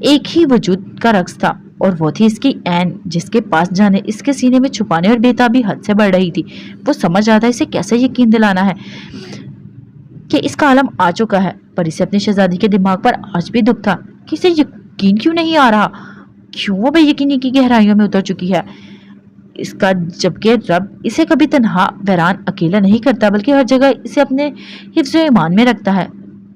ایک ہی وجود کا رقص تھا، اور وہ تھی اس کی عین، جس کے پاس جانے اس کے سینے میں چھپانے اور بےتابی حد سے بڑھ رہی تھی۔ وہ سمجھ رہا تھا اسے کیسے یقین دلانا ہے کہ اس کا عالم آ چکا ہے، پر اسے اپنی شہزادی کے دماغ پر آج بھی دکھ تھا کہ اسے یقین کیوں نہیں آ رہا، کیوں وہ بے یقینی کی گہرائیوں میں اتر چکی ہے اس کا، جبکہ رب اسے کبھی تنہا، ویران، اکیلا نہیں کرتا، بلکہ ہر جگہ اسے اپنے حفظ و ایمان میں رکھتا ہے۔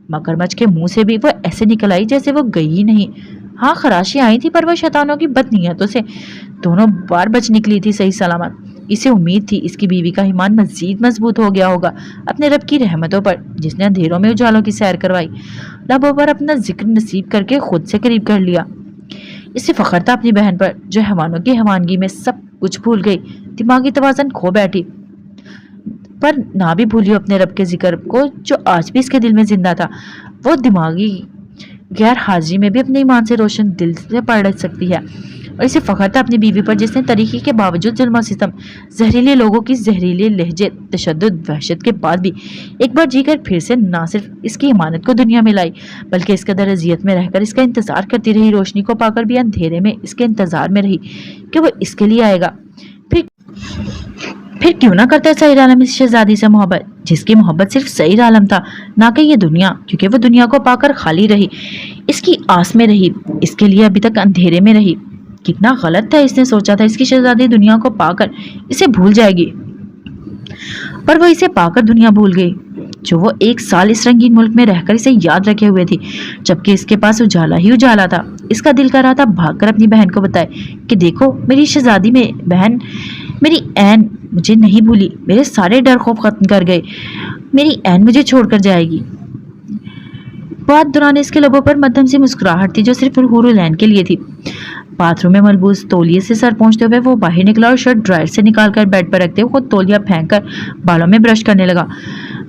مگرمچھ کے منہ سے بھی وہ ایسے نکل آئی جیسے وہ گئی ہی نہیں۔ ہاں خراشی آئی تھی، پر وہ شیطانوں کی بد نیتوں سے دونوں بار بچ نکلی تھی صحیح سلامت۔ اسے امید تھی اس کی بیوی کا ایمان مزید مضبوط ہو گیا ہوگا اپنے رب کی رحمتوں پر، جس نے اندھیروں میں اجالوں کی سیر کروائی، لبوں پر اپنا ذکر نصیب کر کے خود سے قریب کر لیا۔ اسے فخر تھا اپنی بہن پر، جو حیوانوں کی حیوانگی میں سب کچھ بھول گئی، دماغی توازن کھو بیٹھی، پر نہ بھی بھولی اپنے رب کے ذکر کو جو آج بھی اس کے دل میں زندہ تھا۔ وہ गैर हाजिरी में भी अपने ईमान से रोशन दिल से पढ़ सकती है। और इसे फख्र था अपनी बीवी पर जिसने तरीके के बावजूद जुल्म और सितम, जहरीले लोगों की जहरीले लहजे, तशद्दुद, वहशत के बाद भी एक बार जीकर फिर से ना सिर्फ इसकी इमानत को दुनिया में लाई, बल्कि इस कदर अजियत में रहकर इसका इंतजार करती रही, रोशनी को पाकर भी अंधेरे में इसके इंतजार में रही कि वो इसके लिए आएगा। फिर फिर क्यों ना करता है सईद आलम इस शहजादी से मोहब्बत, जिसकी मोहब्बत सिर्फ सईद आलम था, ना कि ये दुनिया, क्योंकि वो दुनिया को पाकर खाली रही, इसकी आस में रही, इसके लिए अभी तक अंधेरे में रही। कितना गलत था इसने सोचा था इसकी शहजादी दुनिया को पाकर इसे भूल जाएगी, पर वो इसे पाकर दुनिया भूल गई जो वो 1 साल इस रंगीन मुल्क में रहकर इसे याद रखे हुए थी, जबकि इसके पास उजाला ही उजाला था। इसका दिल कर रहा था भागकर अपनी बहन को बताए कि देखो मेरी शहजादी में बहन, मेरी ऐन मुझे नहीं भूली, मेरे सारे डर खौफ खत्म कर गए, मेरी ऐन मुझे छोड़कर जाएगी। बात दौरान इसके लबों पर मध्यम सी मुस्कुराहट थी जो सिर्फ हुरुल ऐन के लिए थी। बाथरूम में मलबूस तौलिए से सर पहुंचते हुए वो बाहर निकला और शर्ट ड्रायर से निकालकर बेड पर रखते हुए खुद तौलिया फेंक कर बालों में ब्रश करने लगा।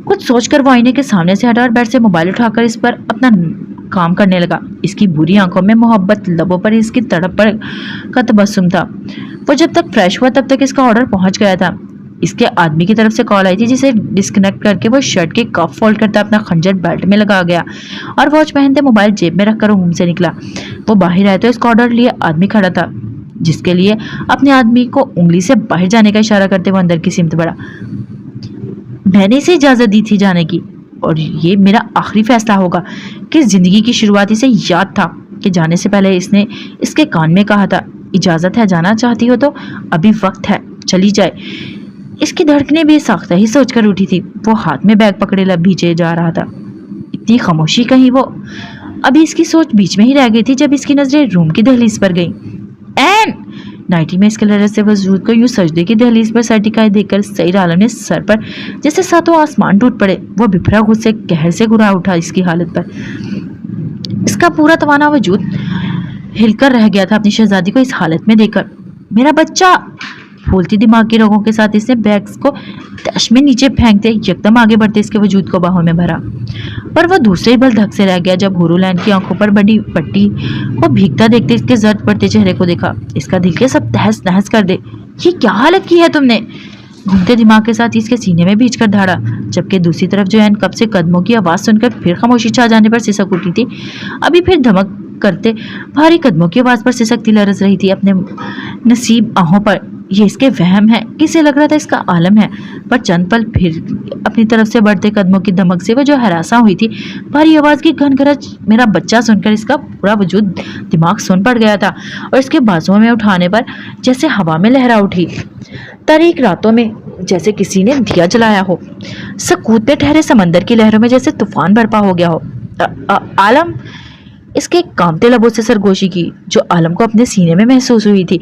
कुछ सोचकर वो आईने के सामने से हटा और बेड से मोबाइल उठाकर इस पर अपना काम करने लगा। इसकी बुरी आंखों में मोहब्बत, लबों पर इसकी तड़प पर का तबस्सुम था। वो जब तक फ्रेश हुआ तब तक इसका ऑर्डर पहुंच गया था। इसके आदमी की तरफ से कॉल आई थी जिसे डिस्कनेक्ट करके वो शर्ट के कफ फोल्ड करता अपना खंजर बेल्ट में लगा गया और वॉच पहनते मोबाइल जेब में रखकर रूम से निकला। वो बाहर आए तो इसका ऑर्डर लिए आदमी खड़ा था, जिसके लिए अपने आदमी को उंगली से बाहर जाने का इशारा करते हुए अंदर की सिमत बढ़ा। मैंने इसे इजाजत दी थी जाने की और ये मेरा आखिरी फैसला होगा कि जिंदगी की शुरुआत इसे याद था कि जाने से पहले इसने इसके कान में कहा था, इजाजत है, जाना चाहती हो तो अभी वक्त है, चली जाए। इसकी धड़कनें बेसाख्ता ही सोचकर उठी थी। वो हाथ में बैग पकड़े भीजे जा रहा था। इतनी खामोशी कहीं वो अभी इसकी सोच बीच में ही रह गई थी जब इसकी नजरें रूम की दहलीज पर गईं। एन नाइटी में इसके लहर से वजूद को यूं सजदे की दहलीज पर सर टिकाए देखकर सईद आलम ने सर पर जैसे सातों आसमान टूट पड़े। वो बिफरा गुस्से कहर से घुरा उठा इसकी हालत पर। इसका पूरा तवाना वजूद हिलकर रह गया था अपनी शहजादी को इस हालत में देखकर। मेरा बच्चा, फूलती दिमाग की रगों के साथ इसने बैग्स को तश में नीचे फेंकते यकदम आगे बढ़ते इसके वजूद को बाहों में भरा। पर वह दूसरे ही बल धक से रह गया जब हुरुलैन की आंखों पर बड़ी पट्टी को भीगता देखते इसके जर्द पड़ते चेहरे को देखा। इसका दिल के सब तहस नहस कर दे। ये क्या हालत की है तुमने? घूमते दिमाग के साथ इसके सीने में भींच कर धाड़ा, जबकि दूसरी तरफ जो एन कब से कदमों की आवाज सुनकर फिर खामोशी छा जाने पर सिसक उठी थी, अभी फिर धमक करते भारी कदमों की आवाज पर सिसकती लरज रही थी अपने नसीब आहों पर। ये इसके वहम है, किसे लग रहा था इसका आलम है, पर चंद पल फिर अपनी तरफ से बढ़ते कदमों की धमक से वो जो हरासा हुई थी, भारी आवाज की घनघरज मेरा बच्चा सुनकर इसका पूरा वजूद दिमाग सुन पड़ गया था और इसके बाजुओं में उठाने पर जैसे हवा में लहरा उठी। तारीक रातों में जैसे किसी ने दिया जलाया हो, सकूत पे ठहरे समंदर की लहरों में जैसे तूफान बर्पा हो गया हो। आलम, इसके कांपते लबों से सरगोशी की जो आलम को अपने सीने में महसूस हुई थी।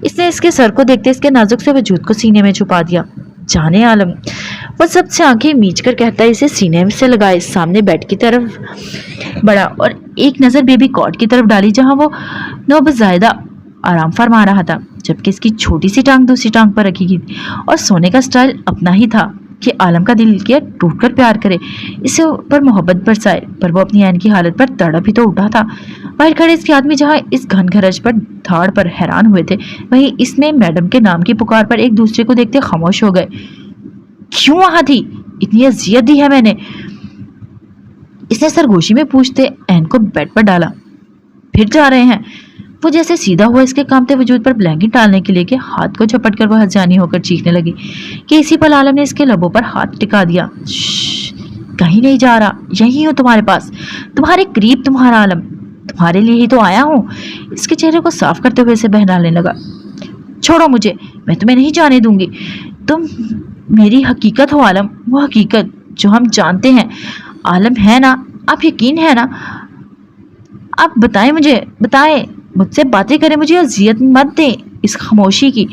इसने इसके सर को देखते इसके नाजुक से वजूद को सीने में छुपा दिया। जाने आलम, वो सबसे आंखें मीच कर कहता है इसे सीने से लगाए सामने बेड की तरफ बढ़ा और एक नज़र बेबी कॉट की तरफ डाली जहां वो नौबजायदा आराम फरमा रहा था, जबकि इसकी छोटी सी टांग दूसरी टांग पर रखी गई और सोने का स्टाइल अपना ही था कि आलम का दिल किया टूट कर प्यार करे, इसे ऊपर मोहब्बत बरसाए। पर वो अपनी ऐन की हालत पर तड़प ही तो उठा था। बाहर खड़े इसके आदमी जहां इस घनघरज पर धाड़ पर हैरान हुए थे, वहीं इसमें मैडम के नाम की पुकार पर एक दूसरे को देखते खामोश हो गए। क्यों वहां थी? इतनी अजियत दी है मैंने? इसने सरगोशी में पूछते ऐन को बेड पर डाला। फिर जा रहे हैं? वो जैसे सीधा हुआ इसके कांपते वजूद पर ब्लैंकेट डालने के लिए कि हाथ को झपट कर वह हजानी होकर चीखने लगी कि इसी पल आलम ने इसके लबों पर हाथ टिका दिया। कहीं नहीं जा रहा, यही हूँ तुम्हारे पास, तुम्हारे करीब तुम्हारा आलम, तुम्हारे लिए ही तो आया हूँ। इसके चेहरे को साफ करते हुए इसे बहलाने लगा। छोड़ो मुझे, मैं तुम्हें नहीं जाने दूंगी। तुम मेरी हकीकत हो आलम, वो हकीकत जो हम जानते हैं आलम, है ना? आप यकीन है ना? आप बताएं मुझे, बताएं, मुझसे बातें करें, मुझे अजियत मत दें इस खामोशी की,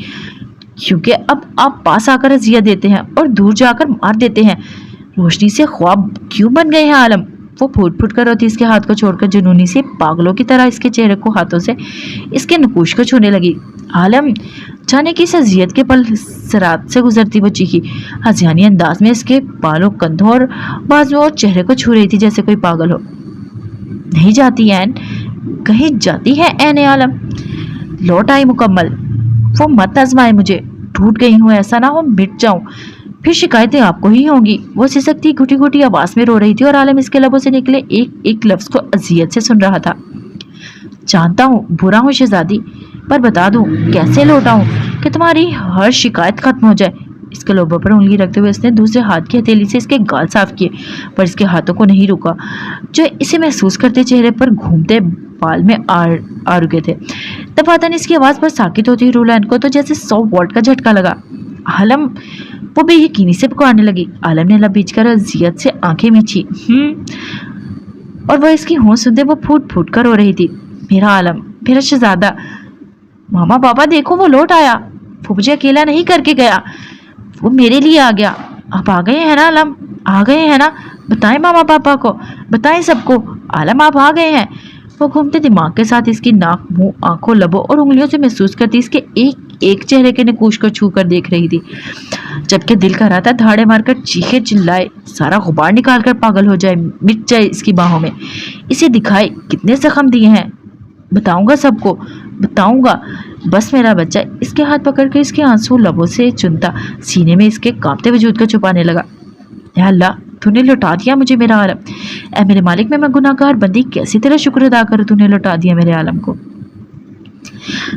क्योंकि अब आप पास आकर अजियत देते हैं और दूर जाकर मार देते हैं। रोशनी से ख्वाब क्यों बन गए हैं आलम? वो फूट फूट कर रोती इसके हाथ को छोड़कर जुनूनी से पागलों की तरह इसके चेहरे को हाथों से इसके नकुश को छूने लगी। आलम, जाने की इस अजियत के पल सरात से गुजरती वो चीखी, हजानी अंदाज में इसके बालों, कंधों और बाजुओं और चेहरे को छू रही थी जैसे कोई पागल हो। نہیں جاتی این، کہیں جاتی ہے این عالم؟ لوٹ آئی مکمل، وہ مت آزمائے مجھے، ٹوٹ گئی ہوں، ایسا نہ ہو مٹ جاؤں، پھر شکایتیں آپ کو ہی ہوں گی۔ وہ سسکتی گھٹی گھٹی آواز میں رو رہی تھی اور عالم اس کے لبوں سے نکلے ایک ایک لفظ کو اذیت سے سن رہا تھا۔ جانتا ہوں برا ہوں شہزادی، پر بتا دوں کیسے لوٹاؤں کہ تمہاری ہر شکایت ختم ہو جائے۔ اس کے لبوں پر انگلی رکھتے ہوئے اس نے دوسرے ہاتھ کی ہتھیلی سے اس کے گال صاف کیے، پر اس کے ہاتھوں کو نہیں رکا جو اسے محسوس کرتے چہرے پر گھومتے بال میں آ رکے تھے۔ دفعتاً اس کی آواز پر ساکت ہوتی رولین کو تو جیسے 100 واٹ کا جھٹکا لگا۔ عالم، وہ بے یقینی سے پکارنے لگی۔ عالم نے لب بیچ کر اذیت سے آنکھیں میچھی، اور وہ اس کی ہونٹ سنتے وہ پھوٹ پھوٹ کر رو رہی تھی۔ میرا عالم، میرا شہزادہ، ماما پاپا دیکھو وہ لوٹ آیا، وہ مجھے اکیلا نہیں کر کے گیا، وہ میرے لیے آ گیا۔ آپ آ گئے ہیں نا عالم، آ گئے ہیں نا؟ بتائیں ماما پاپا کو، بتائیں سب کو، عالم آپ آ گئے ہیں۔ وہ گھومتے دماغ کے ساتھ اس کی ناک، منہ، آنکھوں، لبوں اور انگلیوں سے محسوس کرتی اس کے ایک ایک چہرے کے نقوش کو چھو کر دیکھ رہی تھی، جبکہ دل کر رہا تھا دھاڑے مار کر چیخے چلائے، سارا غبار نکال کر پاگل ہو جائے، مٹ جائے اس کی باہوں میں، اسے دکھائے کتنے زخم دیے ہیں۔ بتاؤں گا سب کو، بتاؤں گا، بس میرا بچہ۔ اس کے ہاتھ پکڑ کے اس کے آنسو لبوں سے چنتا، سینے میں اس کے کانپتے وجود کو چھپانے لگا۔ اے اللہ، تو نے لوٹا دیا مجھے میرا عالم۔ اے میرے مالک، میں گناہگار بندی کیسی طرح شکر ادا کروں تو نے لوٹا دیا میرے عالم کو۔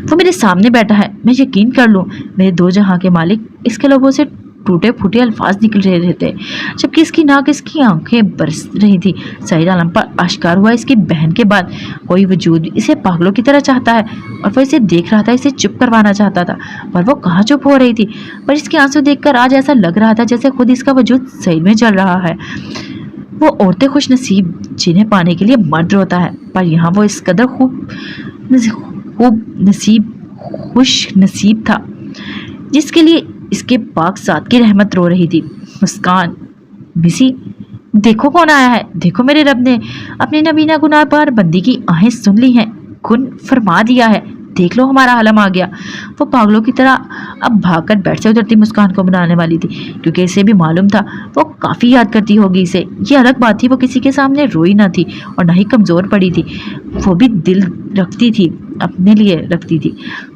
وہ میرے سامنے بیٹھا ہے، میں یقین کر لوں میرے دو جہاں کے مالک۔ اس کے لبوں سے ٹوٹے پھوٹے الفاظ نکل رہے تھے، جبکہ اس کی ناک، اس کی آنکھیں برس رہی تھی۔ سعید عالم پر آشکار ہوا اس کی بہن کے بعد کوئی وجود اسے پاگلوں کی طرح چاہتا ہے، اور وہ اسے دیکھ رہا تھا، اسے چپ کروانا چاہتا تھا، پر وہ کہاں چپ ہو رہی تھی۔ پر اس کے آنسو دیکھ کر آج ایسا لگ رہا تھا جیسے خود اس کا وجود سعید میں چل رہا ہے۔ وہ عورتیں خوش نصیب جنہیں پانے کے لیے مرد روتا ہے، پر یہاں وہ اس قدر خوش نصیب تھا جس کے لیے اس کے پاک ذات کی رحمت رو رہی تھی۔ مسکان، مسی، دیکھو کون آیا ہے، دیکھو میرے رب نے اپنی نبینا گناہ بار بندی کی آہیں سن لی ہیں، کن فرما دیا ہے، دیکھ لو ہمارا عالم آ گیا۔ وہ پاگلوں کی طرح اب بھاگ کر بیٹھ سے اترتی مسکان کو بنانے والی تھی، کیونکہ اسے بھی معلوم تھا وہ کافی یاد کرتی ہوگی اسے۔ یہ الگ بات تھی وہ کسی کے سامنے روئی نہ تھی اور نہ ہی کمزور پڑی تھی، وہ بھی دل رکھتی تھی، اپنے لیے رکھتی تھی۔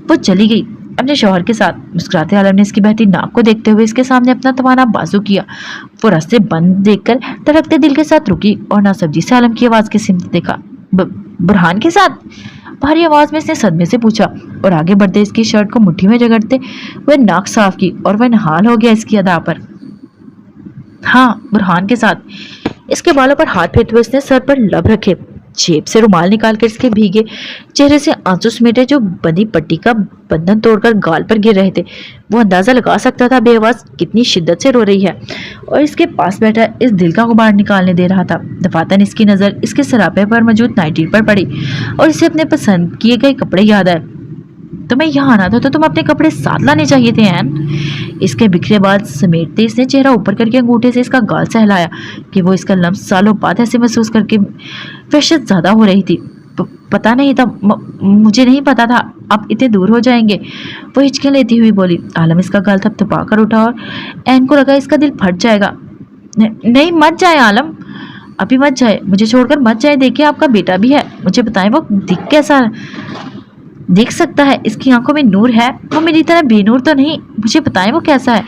وہ چلی گئی اپنے شوہر کے ساتھ۔ مسکراتے عالم نے اس کی بہتی ناک کو دیکھتے ہوئے اس کے سامنے اپنا توانا بازو کیا۔ وہ راستے بند دیکھ کر دھڑکتے دل کے ساتھ رکی اور ناصبجی سے عالم کی آواز کی سمت دیکھا۔ برہان کے ساتھ؟ بھاری آواز میں اس نے صدمے سے پوچھا، اور آگے بڑھتے اس کی شرٹ کو مٹھی میں جگڑتے ہوئے ناک صاف کی، اور وہ نہال ہو گیا اس کی ادا پر۔ ہاں، برہان کے ساتھ۔ اس کے بالوں پر ہاتھ پھیرتے ہوئے اس نے سر پر لب رکھے، جیب سے رومال نکال کر اس کے بھیگے چہرے سے آنسو سمیٹے جو بندی پٹی کا بندھن توڑ کر گال پر گر رہے تھے۔ وہ اندازہ لگا سکتا تھا بے آواز کتنی شدت سے رو رہی ہے، اور اس کے پاس بیٹھا اس دل کا غبار نکالنے دے رہا تھا۔ دفعتاً اس کی نظر اس کے سراپے پر موجود نائٹی پر پڑی، اور اسے اپنے پسند کیے گئے کپڑے یاد آئے۔ تمہیں یہاں آنا تھا تو تم اپنے کپڑے ساتھ لانے چاہیے تھے این۔ اس کے بکھرے بال سمیٹتے اس نے چہرہ اوپر کر کے انگوٹھے سے اس کا گال سہلایا کہ وہ اس کا لمس سالوں بعد ایسے محسوس کر کے وحشت زیادہ ہو رہی تھی۔ پتا نہیں تھا، مجھے نہیں پتا تھا آپ اتنے دور ہو جائیں گے، وہ ہچکیں لیتی ہوئی بولی۔ عالم اس کا گال تھپ تھپا کر اٹھا اور این کو لگا اس کا دل پھٹ جائے گا۔ نہیں، مت جائے عالم، ابھی مت جائے، مجھے چھوڑ کر مت جائے، دیکھیں آپ کا بیٹا بھی ہے، مجھے بتائیں وہ دیکھ سکتا ہے، اس کی آنکھوں میں نور ہے، وہ میری طرح بے نور تو نہیں، مجھے بتائیں وہ کیسا ہے،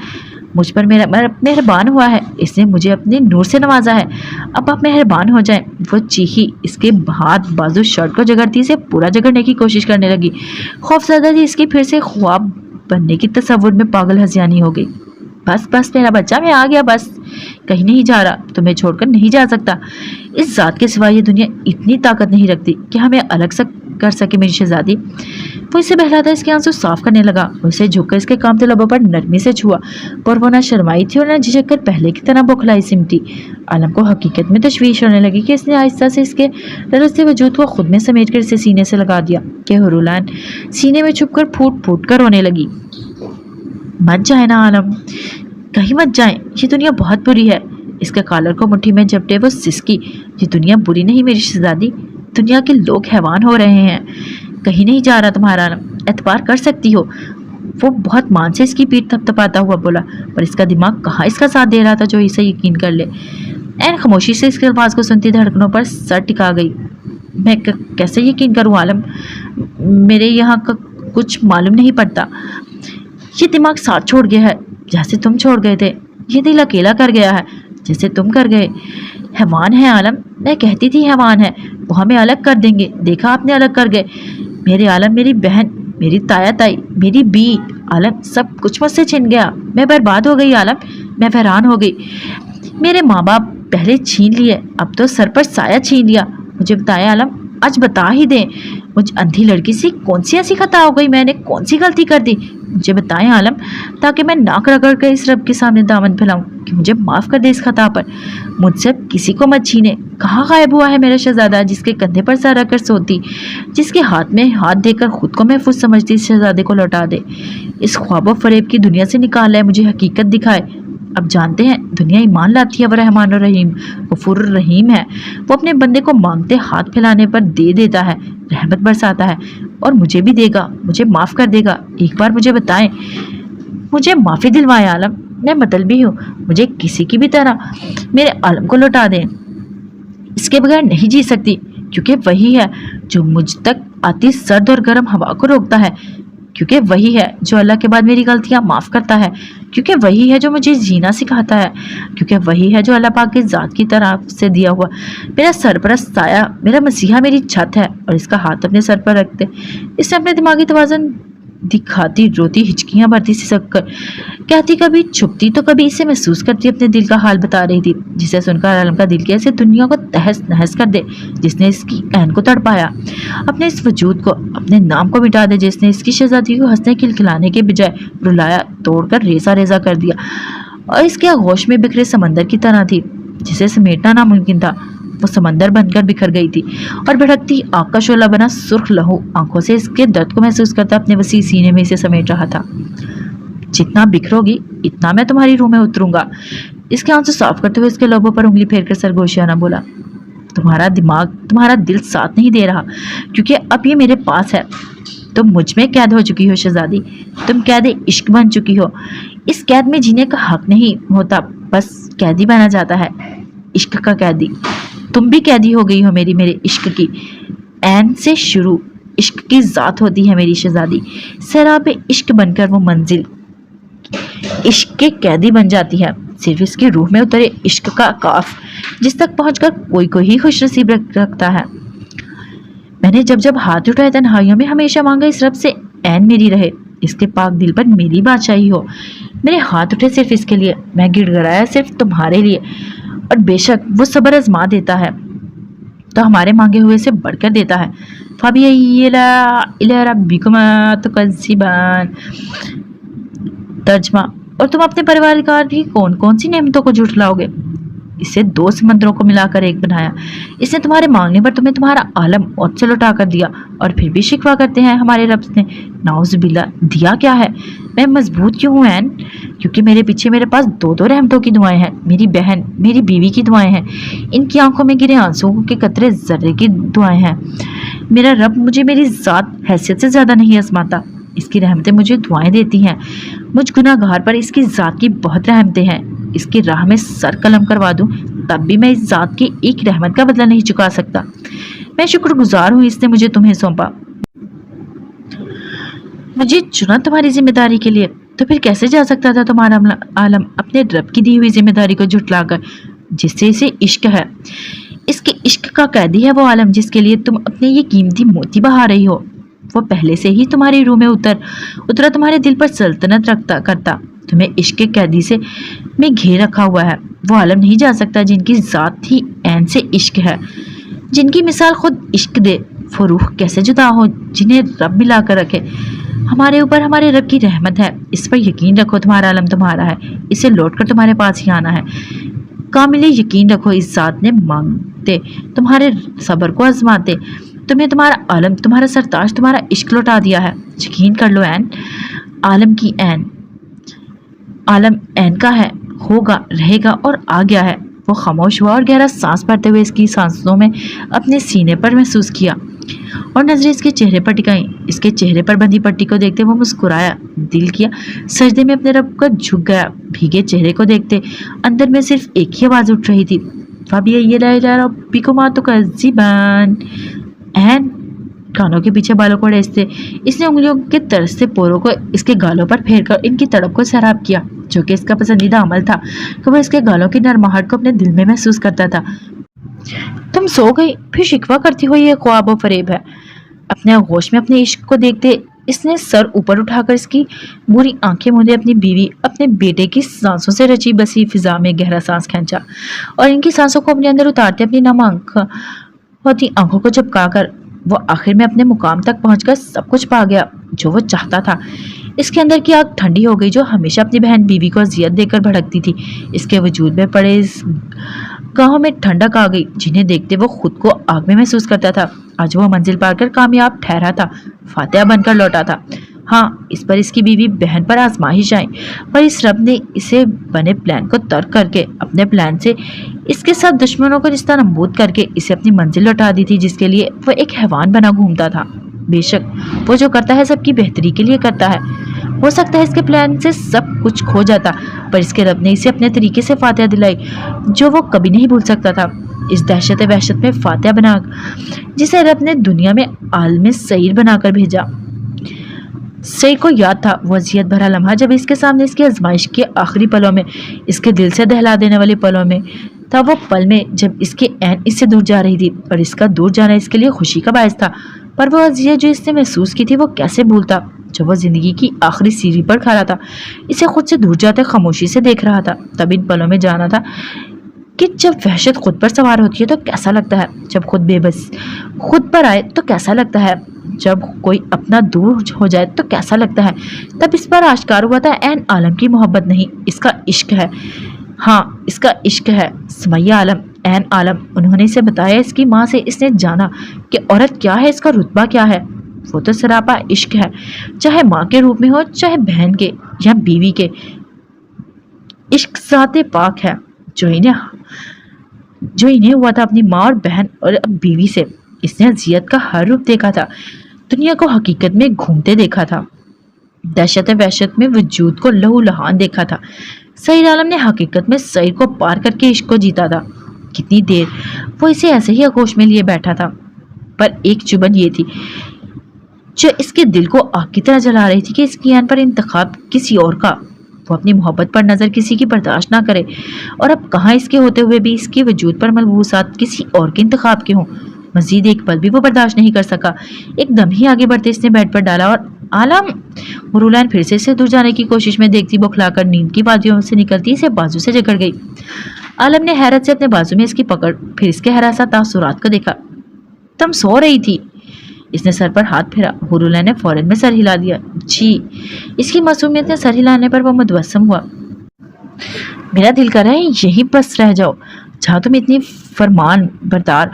مجھ پر مہربان ہوا ہے، اس نے مجھے اپنے نور سے نوازا ہے، اب آپ مہربان ہو جائیں۔ وہ چیخی، اس کے ہاتھ بازو شرٹ کو جگڑتی سے پورا جگڑنے کی کوشش کرنے لگی۔ خوف زدہ تھی اس کی پھر سے خواب بننے کی تصور میں پاگل ہذیانی ہو گئی۔ بس میرا بچہ، میں آ گیا، بس کہیں نہیں جا رہا، تمہیں چھوڑ کر نہیں جا سکتا، اس ذات کے سوا یہ دنیا اتنی طاقت نہیں رکھتی کہ ہمیں الگ کر سکے میری شہزادی۔ وہ اسے بہلاتا اس کے آنسو صاف کرنے لگا، اسے جھک کر اس کے کامتے لبوں پر نرمی سے چھوا، پر وہ نہ شرمائی تھی اور نہ جھجک کر پہلے کی طرح بوکھلائی سمٹی۔ عالم کو حقیقت میں تشویش ہونے لگی کہ اس نے آہستہ سے اس کے لرزتے وجود کو خود میں سمیٹ کر اسے سینے سے لگا دیا کہ حرولان سینے میں چھپ کر پھوٹ پھوٹ کر رونے لگی۔ مت جائیں نا عالم، کہیں مت جائیں، یہ دنیا بہت بری ہے۔ اس کے کالر کو مٹھی میں جپٹے وہ سسکی، یہ دنیا بری نہیں میری شہزادی، دنیا کے لوگ حیوان ہو رہے ہیں، کہیں نہیں جا رہا تمہارا عالم، اعتبار کر سکتی ہو۔ وہ بہت مان سے اس کی پیٹھ تھپ تھپاتا ہوا بولا، پر اس کا دماغ کہاں اس کا ساتھ دے رہا تھا جو اسے یقین کر لے۔ این خاموشی سے اس کے الفاظ کو سنتی دھڑکنوں پر سر ٹکا گئی۔ कैसे यकीन करूं आलम, मेरे यहाँ का कुछ मालूम नहीं पड़ता। ये दिमाग साथ छोड़ गया है जैसे तुम छोड़ गए थे, ये दिल अकेला कर गया है जैसे तुम कर गए। हैवान है आलम, मैं कहती थी हैवान है, वो हमें अलग कर देंगे, देखा आपने अलग कर गए। मेरे आलम, मेरी बहन, मेरी ताया ताई, मेरी बी, आलम सब कुछ मुझसे छिन गया। मैं बर्बाद हो गई आलम, मैं हैरान हो गई। मेरे माँ बाप पहले छीन लिए, अब तो सर पर साया छीन लिया। मुझे बताएं आलम, आज बता ही दें, मुझ अंधी लड़की से कौन सी ऐसी खता हो गई, मैंने कौन सी गलती कर दी? मुझे बताएं आलम, ताकि मैं नाक रगड़ कर इस रब के सामने दामन फैलाऊं कि मुझे माफ़ कर दे इस खता पर। मुझसे अब किसी को मत छीने। कहाँ गायब हुआ है मेरा शहजादा, जिसके कंधे पर सर रखकर सोती, जिसके हाथ में हाथ देकर खुद को महफूज समझती? इस शहजादे को लौटा दे, इस ख्वाबो फरेब की दुनिया से निकाल लाए, मुझे हकीकत दिखाए। अब जानते हैं दुनिया ईमान लाती है, वो रहमान और रहीम, गफूर रहीम है। वो अपने बंदे को मांगते हाथ फैलाने पर दे देता है, रहमत बरसाता है, और मुझे भी देगा, मुझे माफ़ कर देगा। एक बार मुझे बताएं, मुझे माफ़ी दिलवाएं आलम, मैं मतलबी हूँ, मुझे किसी की भी तरह मेरे आलम को लौटा दें। इसके बगैर नहीं जी सकती, क्योंकि वही है जो मुझ तक आती सर्द और गर्म हवा को रोकता है, क्योंकि वही है जो अल्लाह के बाद मेरी गलतियां माफ़ करता है, क्योंकि वही है जो मुझे जीना सिखाता है, क्योंकि वही है जो अल्लाह पाक की ज़ात की तरफ से दिया हुआ मेरा सरपरस्त साया, मेरा मसीहा, मेरी छत है। और इसका हाथ अपने सर पर रखते इसने अपने दिमागी तवाज़ुन दिखाती, रोती, हिचकियां भरती, सिसक कर कहती, कभी छुपती तो कभी इसे महसूस करती, अपने दिल का हाल बता रही थी, जिसे सुनकर आलम का दिल कैसे दुनिया को तहस नहस कर दे, जिसने इसकी बहन को तड़पाया, अपने इस वजूद को, अपने नाम को मिटा दे, जिसने इसकी शहजादी को हंसने खिलखिलाने के बजाय रुलाया, तोड़कर रेजा रेजा कर दिया, और इसके आगोश में बिखरे समंदर की तरह थी, जिसे समेटना नामुमकिन था। वो समंदर बनकर बिखर गई थी और भड़कती आग का शोला बना सुर्ख लहू आंखों से इसके दर्द को महसूस करता अपने वसी सीने में इसे समेट रहा था। जितना बिखरोगी इतना मैं तुम्हारी रूह में उतरूंगा। इसके आंसू साफ करते हुए इसके लोबों पर उंगली फेरकर सरगोशियाना बोला, तुम्हारा दिमाग, तुम्हारा दिल साथ नहीं दे रहा, क्योंकि अब ये मेरे पास है। तुम मुझ में कैद हो चुकी हो शहजादी, तुम कैद इश्क बन चुकी हो। इस कैद में जीने का हक नहीं होता, बस कैदी बना जाता है, इश्क का कैदी। तुम भी कैदी हो गई हो मेरे इश्क की। ऐन से शुरू इश्क की ज़ात होती है मेरी शहजादी, सैराब इश्क बनकर वो मंजिल इश्क के कैदी बन जाती है। सिर्फ इसकी रूह में उतरे इश्क का काफ, जिस तक पहुंचकर कोई कोई ही खुश नसीब रखता है। मैंने जब जब हाथ उठाए तन्हाइयों में हमेशा मांगा इस रब से ऐन मेरी रहे, इसके पाक दिल पर मेरी बादशाही हो। मेरे हाथ उठे सिर्फ इसके लिए, मैं गिड़गिड़ाया सिर्फ तुम्हारे लिए। और बेशक वो सब्र आजमा देता है तो हमारे मांगे हुए से बढ़कर देता है। तर्जमा, और तुम अपने परिवार की कौन कौन सी नेमतों को झुठलाओगे? इसे दो समंदरों को मिलाकर एक बनाया। इसने तुम्हारे मांगने पर तुम्हें तुम्हारा आलम मौत से लौटा कर दिया, और फिर भी शिकवा करते हैं हमारे रब ने। नाउज़ुबिल्ला, दिया क्या है? मैं मजबूत क्यों हूँ ऐन? क्योंकि मेरे पीछे मेरे पास दो दो रहमतों की दुआएं हैं, मेरी बहन, मेरी बीवी की दुआएं हैं, इनकी आंखों में गिरे आंसुओं के कतरे जर्रे की दुआएं हैं। मेरा रब मुझे मेरी ज़ात हैसियत से ज़्यादा नहीं आजमाता, इसकी रहमतें मुझे दुआएं देती हैं। मुझ गुनाहगार पर इसकी ज़ात की बहुत रहमतें हैं। इसकी राह में सर कलम करवा दूं तब भी मैं इस ज़ात की एक रहमत का बदला नहीं चुका सकता। मैं शुक्रगुजार हूँ इसने मुझे तुम्हें सौंपा, मुझे चुना तुम्हारी जिम्मेदारी के लिए। तो फिर कैसे जा सकता था तुम्हारा आलम अपने रब की दी हुई जिम्मेदारी को झुठलाकर, जिससे इसे इश्क है? इसके इश्क का कैदी है वो आलम जिसके लिए तुम अपने ये कीमती मोती बहा रही हो। वो पहले से ही तुम्हारी रूह में उतरा तुम्हारे दिल पर सल्तनत करता तुम्हें इश्क के कैदी से में घेर रखा हुआ है। वो आलम नहीं जा सकता जिनकी ज़ात ही ऐन से इश्क है, जिनकी मिसाल खुद इश्क दे। वो रूह कैसे जुदा हो जिन्हें रब मिला कर रखे। हमारे ऊपर हमारे रब की रहमत है, इस पर यकीन रखो, तुम्हारा आलम तुम्हारा है, इसे लौट कर तुम्हारे पास ही आना है। कामिल यकीन रखो, इस ज़ात ने मांगते तुम्हारे सब्र को आजमाते तुम्हें तुम्हारा आलम, तुम्हारा सरताज, तुम्हारा इश्क लौटा दिया है। यकीन कर लो ऐन, आलम की ऐन, आलम ऐन का है, होगा, रहेगा और आ गया है। वो खामोश हुआ और गहरा सांस भरते हुए इसकी सांसों में अपने सीने पर महसूस किया और नजरें इसके चेहरे पर टिकाई। इसके चेहरे पर बंधी पट्टी को देखते वो मुस्कुराया, दिल किया सजदे में अपने रब को झुक गया। भीगे चेहरे को देखते अंदर में सिर्फ एक ही आवाज़ उठ रही थी, एन कानों के पीछे बालों को डेसते इसने उंगलियों के तरस से पोरों को इसके गालों पर फेरकर इनकी तड़प को सैराब किया, जो कि इसका पसंदीदा अमल था कि वह इसके गालों की नरमाहट को अपने दिल में महसूस करता था। तुम सो गई, फिर शिकवा करती हो ये ख्वाब और फरेब है। अपने होश में अपने इश्क को देखते इसने सर ऊपर उठाकर इसकी बुरी आंखें मूंदे अपनी बीवी अपने बेटे की सांसों से रची बसी फिजा में गहरा सांस खींचा और इनकी सांसों को अपने अंदर उतारते अपनी नम होती आंखों को झपकाकर वो आखिर में अपने मुकाम तक पहुंचकर सब कुछ पा गया जो वो चाहता था। इसके अंदर की आग ठंडी हो गई जो हमेशा अपनी बहन बीवी को अजियत देकर भड़कती थी। इसके वजूद में पड़े इस गाहों में ठंडक आ गई जिन्हें देखते वो खुद को आग में महसूस करता था। आज वो मंजिल पार कर कामयाब ठहरा था, फातिहा बनकर लौटा था। हाँ, इस पर इसकी बीवी बहन पर आजमाइश आई, पर इस रब ने इसे बने प्लान को तर्क करके अपने प्लान से इसके साथ दुश्मनों को रिश्ता नबूद करके इसे अपनी मंजिल लौटा दी थी, जिसके लिए वो एक हैवान बना घूमता था। बेशक वो जो करता है सबकी बेहतरी के लिए करता है। हो सकता है इसके प्लान से सब कुछ खो जाता, पर इसके रब ने इसे अपने तरीके से फातिहा दिलाई जो वो कभी नहीं भूल सकता था। इस दहशत वहशत में फातिहा बना जिसे रब ने दुनिया में आलम सईर बनाकर भेजा। सईर को याद था वो अजियत भरा लम्हा जब इसके सामने इसकी आजमाइश के आखिरी पलों में, इसके दिल से दहला देने वाले पलों में था। वो पल में जब इसके ऐन इससे दूर जा रही थी और इसका दूर जाना इसके लिए खुशी का बायस था। पर वो अजियत जो इसने महसूस की थी वो कैसे भूलता जब वो जिंदगी की आखिरी सीढ़ी पर खड़ा था, इसे खुद से दूर जाते खामोशी से देख रहा था। तब इन पलों में जाना था कि जब वहशत खुद पर सवार होती है तो कैसा लगता है, जब खुद बेबस खुद पर आए तो कैसा लगता है, जब कोई अपना दूर हो जाए तो कैसा लगता है। तब इस पर आश्कार हुआ था ऐन आलम की मोहब्बत नहीं, इसका इश्क है। हाँ, इसका इश्क है। सुमैया आलम, ऐन आलम, उन्होंने इसे बताया। इसकी माँ से इसने जाना कि औरत क्या है, इसका रुतबा क्या है। वो तो सरापा इश्क है, चाहे माँ के रूप में हो, चाहे बहन के या बीवी के। इश्क ज़ाते पाक है जो इन्हें हुआ था अपनी माँ और बहन और अब बीवी से। इसने अजियत का हर रूप देखा था, दुनिया को हकीकत में घूमते देखा था, दहशत वहशत में वजूद को लहू लहान देखा था। सईर आलम ने हकीकत में सईर को पार करके इश्क को जीता था। कितनी देर वो इसे ऐसे ही आगोश में लिए बैठा था, पर एक चुभन ये थी जो इसके दिल को आग की तरह जला रही थी कि इसकी आन पर इंतखाब किसी और का, वो अपनी मोहब्बत पर नजर किसी की बर्दाश्त ना करे। और अब कहाँ इसके होते हुए भी इसके वजूद पर मलबूसात किसी और के इंतखाब के हों। मजीद एक पल भी वो बर्दाश्त नहीं कर सका। एकदम ही आगे बढ़ते इसने बेड पर डाला और आलम मुरुलान फिर से इससे दूर जाने की कोशिश में देखती बौखलाकर नींद की वादियों से निकलती इसे बाजू से जकड़ गई। आलम ने हैरत से अपने बाजू में इसकी पकड़ फिर इसके हरासा तासुरात को देखा। तुम सो रही थी। इसने सर पर हाथ फेरा। हुरुला ने फौरन में सर हिला दिया। जी। इसकी मासूमियत ने सर हिलाने पर वह मुतवस्सम हुआ। मेरा दिल कर रहा है यहीं बस रह जाओ जहाँ तुम इतनी फरमान बरदार,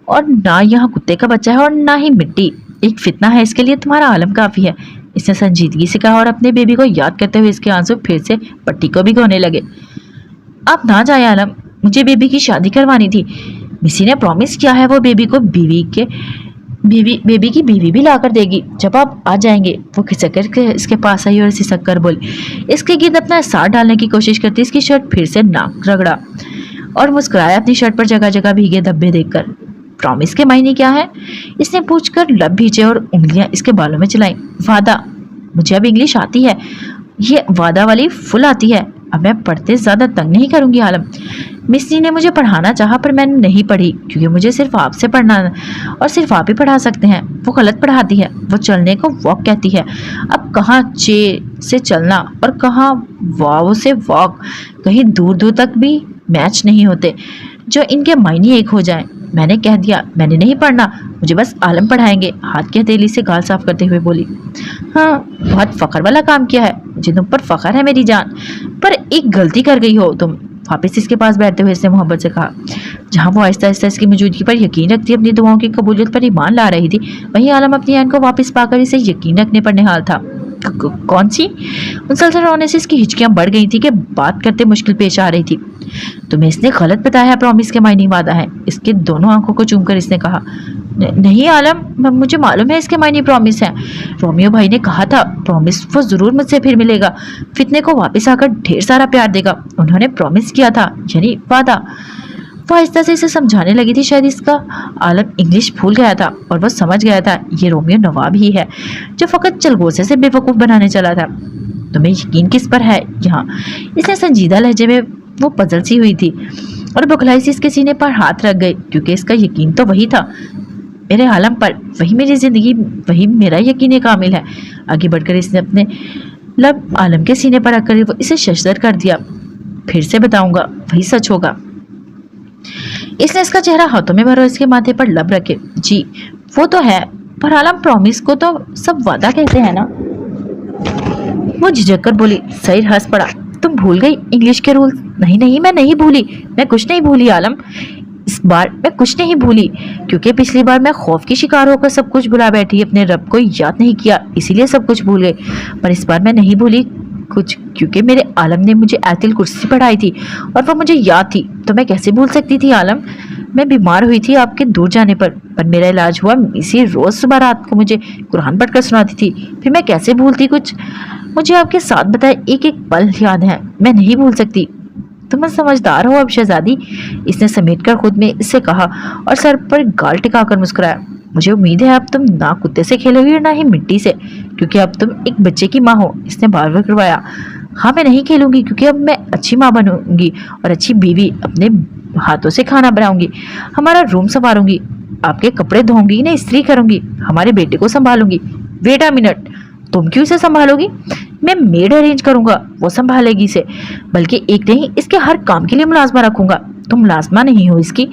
और ना यहाँ कुत्ते का बच्चा है और ना ही मिट्टी। एक फितना है, इसके लिए तुम्हारा आलम काफ़ी है, इसने संजीदगी से कहा और अपने बेबी को याद करते हुए इसके आंसू फिर से पट्टी को भिगोने लगे। आप ना जाए आलम, मुझे बेबी की शादी करवानी थी। मिसी ने प्रॉमिस किया है वो बेबी की बीवी भी लाकर देगी जब आप आ जाएंगे। वो खिसक कर इसके पास आई और सिसक कर बोली। इसके गिर्द अपना साथ डालने की कोशिश करती इसकी शर्ट फिर से नाक रगड़ा और मुस्कुराया अपनी शर्ट पर जगह जगह भीगे धब्बे देखकर। प्रॉमिस के मायने क्या है? इसने पूछकर लब भींचे और उंगलियां इसके बालों में चलाई। वादा, मुझे अब इंग्लिश आती है, ये वादा वाली फुल आती है। अब मैं पढ़ते ज़्यादा तंग नहीं करूंगी आलम। मिस्सी ने मुझे पढ़ाना चाहा पर मैंने नहीं पढ़ी क्योंकि मुझे सिर्फ आपसे पढ़ना और सिर्फ आप ही पढ़ा सकते हैं। वो गलत पढ़ाती है, वो चलने को वॉक कहती है। अब कहाँ चे से चलना और कहाँ वाव से वॉक, कहीं दूर दूर तक भी मैच नहीं होते जो इनके मायने एक हो जाएं। मैंने कह दिया, मैंने नहीं पढ़ना, मुझे बस आलम पढ़ाएंगे। हाथ की हथेली से गाल साफ करते हुए बोली। हाँ, बहुत फ़ख्र वाला काम किया है, मुझे तुम पर फ़ख्र है मेरी जान, पर एक गलती कर गई हो तुम। वापस इसके पास बैठते हुए इसने मोहब्बत से कहा। जहाँ वो आहिस्ता आहिस्ता इसकी मौजूदगी पर यकीन रखती अपनी दुआओं की कबूलियत पर ईमान ला रही थी, वहीं आलम अपनी आन को वापस पाकर इसे यकीन रखने पर निहाल था। कौन सी? मुसलसल रोने से इसकी हिचकियां बढ़ गई थी कि बात करते मुश्किल पेश आ रही थी। तुम्हें इसने गलत बताया, प्रॉमिस के मायने वादा है। इसके दोनों आंखों को चूमकर इसने कहा। नहीं आलम, मुझे मालूम है इसके मायने प्रॉमिस है। रोमियो भाई ने कहा था प्रॉमिस वो जरूर मुझसे फिर मिलेगा, फितने को वापस आकर ढेर सारा प्यार देगा। उन्होंने प्रॉमिस किया था, यानी वादा। वो आहिस्ता से इसे समझाने लगी थी। शायद इसका आलम इंग्लिश भूल गया था और वो समझ गया था ये रोमियो नवाब ही है जो फकत चलगोसे से बेवकूफ बनाने चला था। तुम्हें यकीन किस पर है यहाँ? इसने संजीदा लहजे में वो पजल सी हुई थी और बौखलाई सी इसके सीने पर हाथ रख गई, क्योंकि इसका यकीन तो वही था, मेरे आलम पर, वही मेरी जिंदगी, वही मेरा यकीन कामिल है। आगे बढ़कर इसने अपने लब आलम के सीने पर रखकर वो इसे शशदर कर दिया। फिर से बताऊंगा, वही सच होगा। इसने इसका चेहरा हाथों में भरा, इसके माथे पर लब रखे। जी वो तो है, पर आलम प्रॉमिस को तो सब वादा कहते हैं ना। वो झिझक कर बोली। सईद हंस पड़ा। तुम भूल गई इंग्लिश के रूल? नहीं नहीं, मैं नहीं भूली, मैं कुछ नहीं भूली आलम, इस बार मैं कुछ नहीं भूली, क्योंकि पिछली बार मैं खौफ की शिकार होकर सब कुछ भुला बैठी, अपने रब को याद नहीं किया, इसीलिए सब कुछ भूल गई। पर इस बार मैं नहीं भूली कुछ, क्योंकि मेरे आलम ने मुझे आयतुल कुर्सी पढ़ाई थी और वो मुझे याद थी। तो मैं कैसे भूल सकती थी आलम? मैं बीमार हुई थी आपके दूर जाने पर मेरा इलाज हुआ। इसी रोज सुबह रात को मुझे कुरान पढ़कर सुनाती थी, फिर मैं कैसे भूलती कुछ? मुझे आपके साथ बताए एक एक पल याद है, मैं नहीं भूल सकती। तुम समझदार हो अब शहजादी, इसने समेटकर खुद में इससे कहा और सर पर गाल टिकाकर मुस्कुराया। मुझे उम्मीद है अब तुम ना कुत्ते से खेलोगी और ना ही मिट्टी से, क्योंकि अब तुम एक बच्चे की माँ हो, इसने बार बार करवाया। हाँ मैं नहीं खेलूंगी, क्योंकि अब मैं अच्छी माँ बनूंगी और अच्छी बीवी, अपने हाथों से खाना बनाऊंगी, हमारा रूम संभालूंगी, आपके कपड़े धोऊंगी, ना इस्त्री करूंगी, हमारे बेटे को संभालूंगी। वेट अ मिनट, तुम क्यों इसे संभालोगी? मैं मेड अरेंज करूंगा, वो संभालेगी इसे, बल्कि एक नहीं इसके हर काम के लिए मुलाजमा रखूंगा। तुम मुलाजमा नहीं हो इसकी,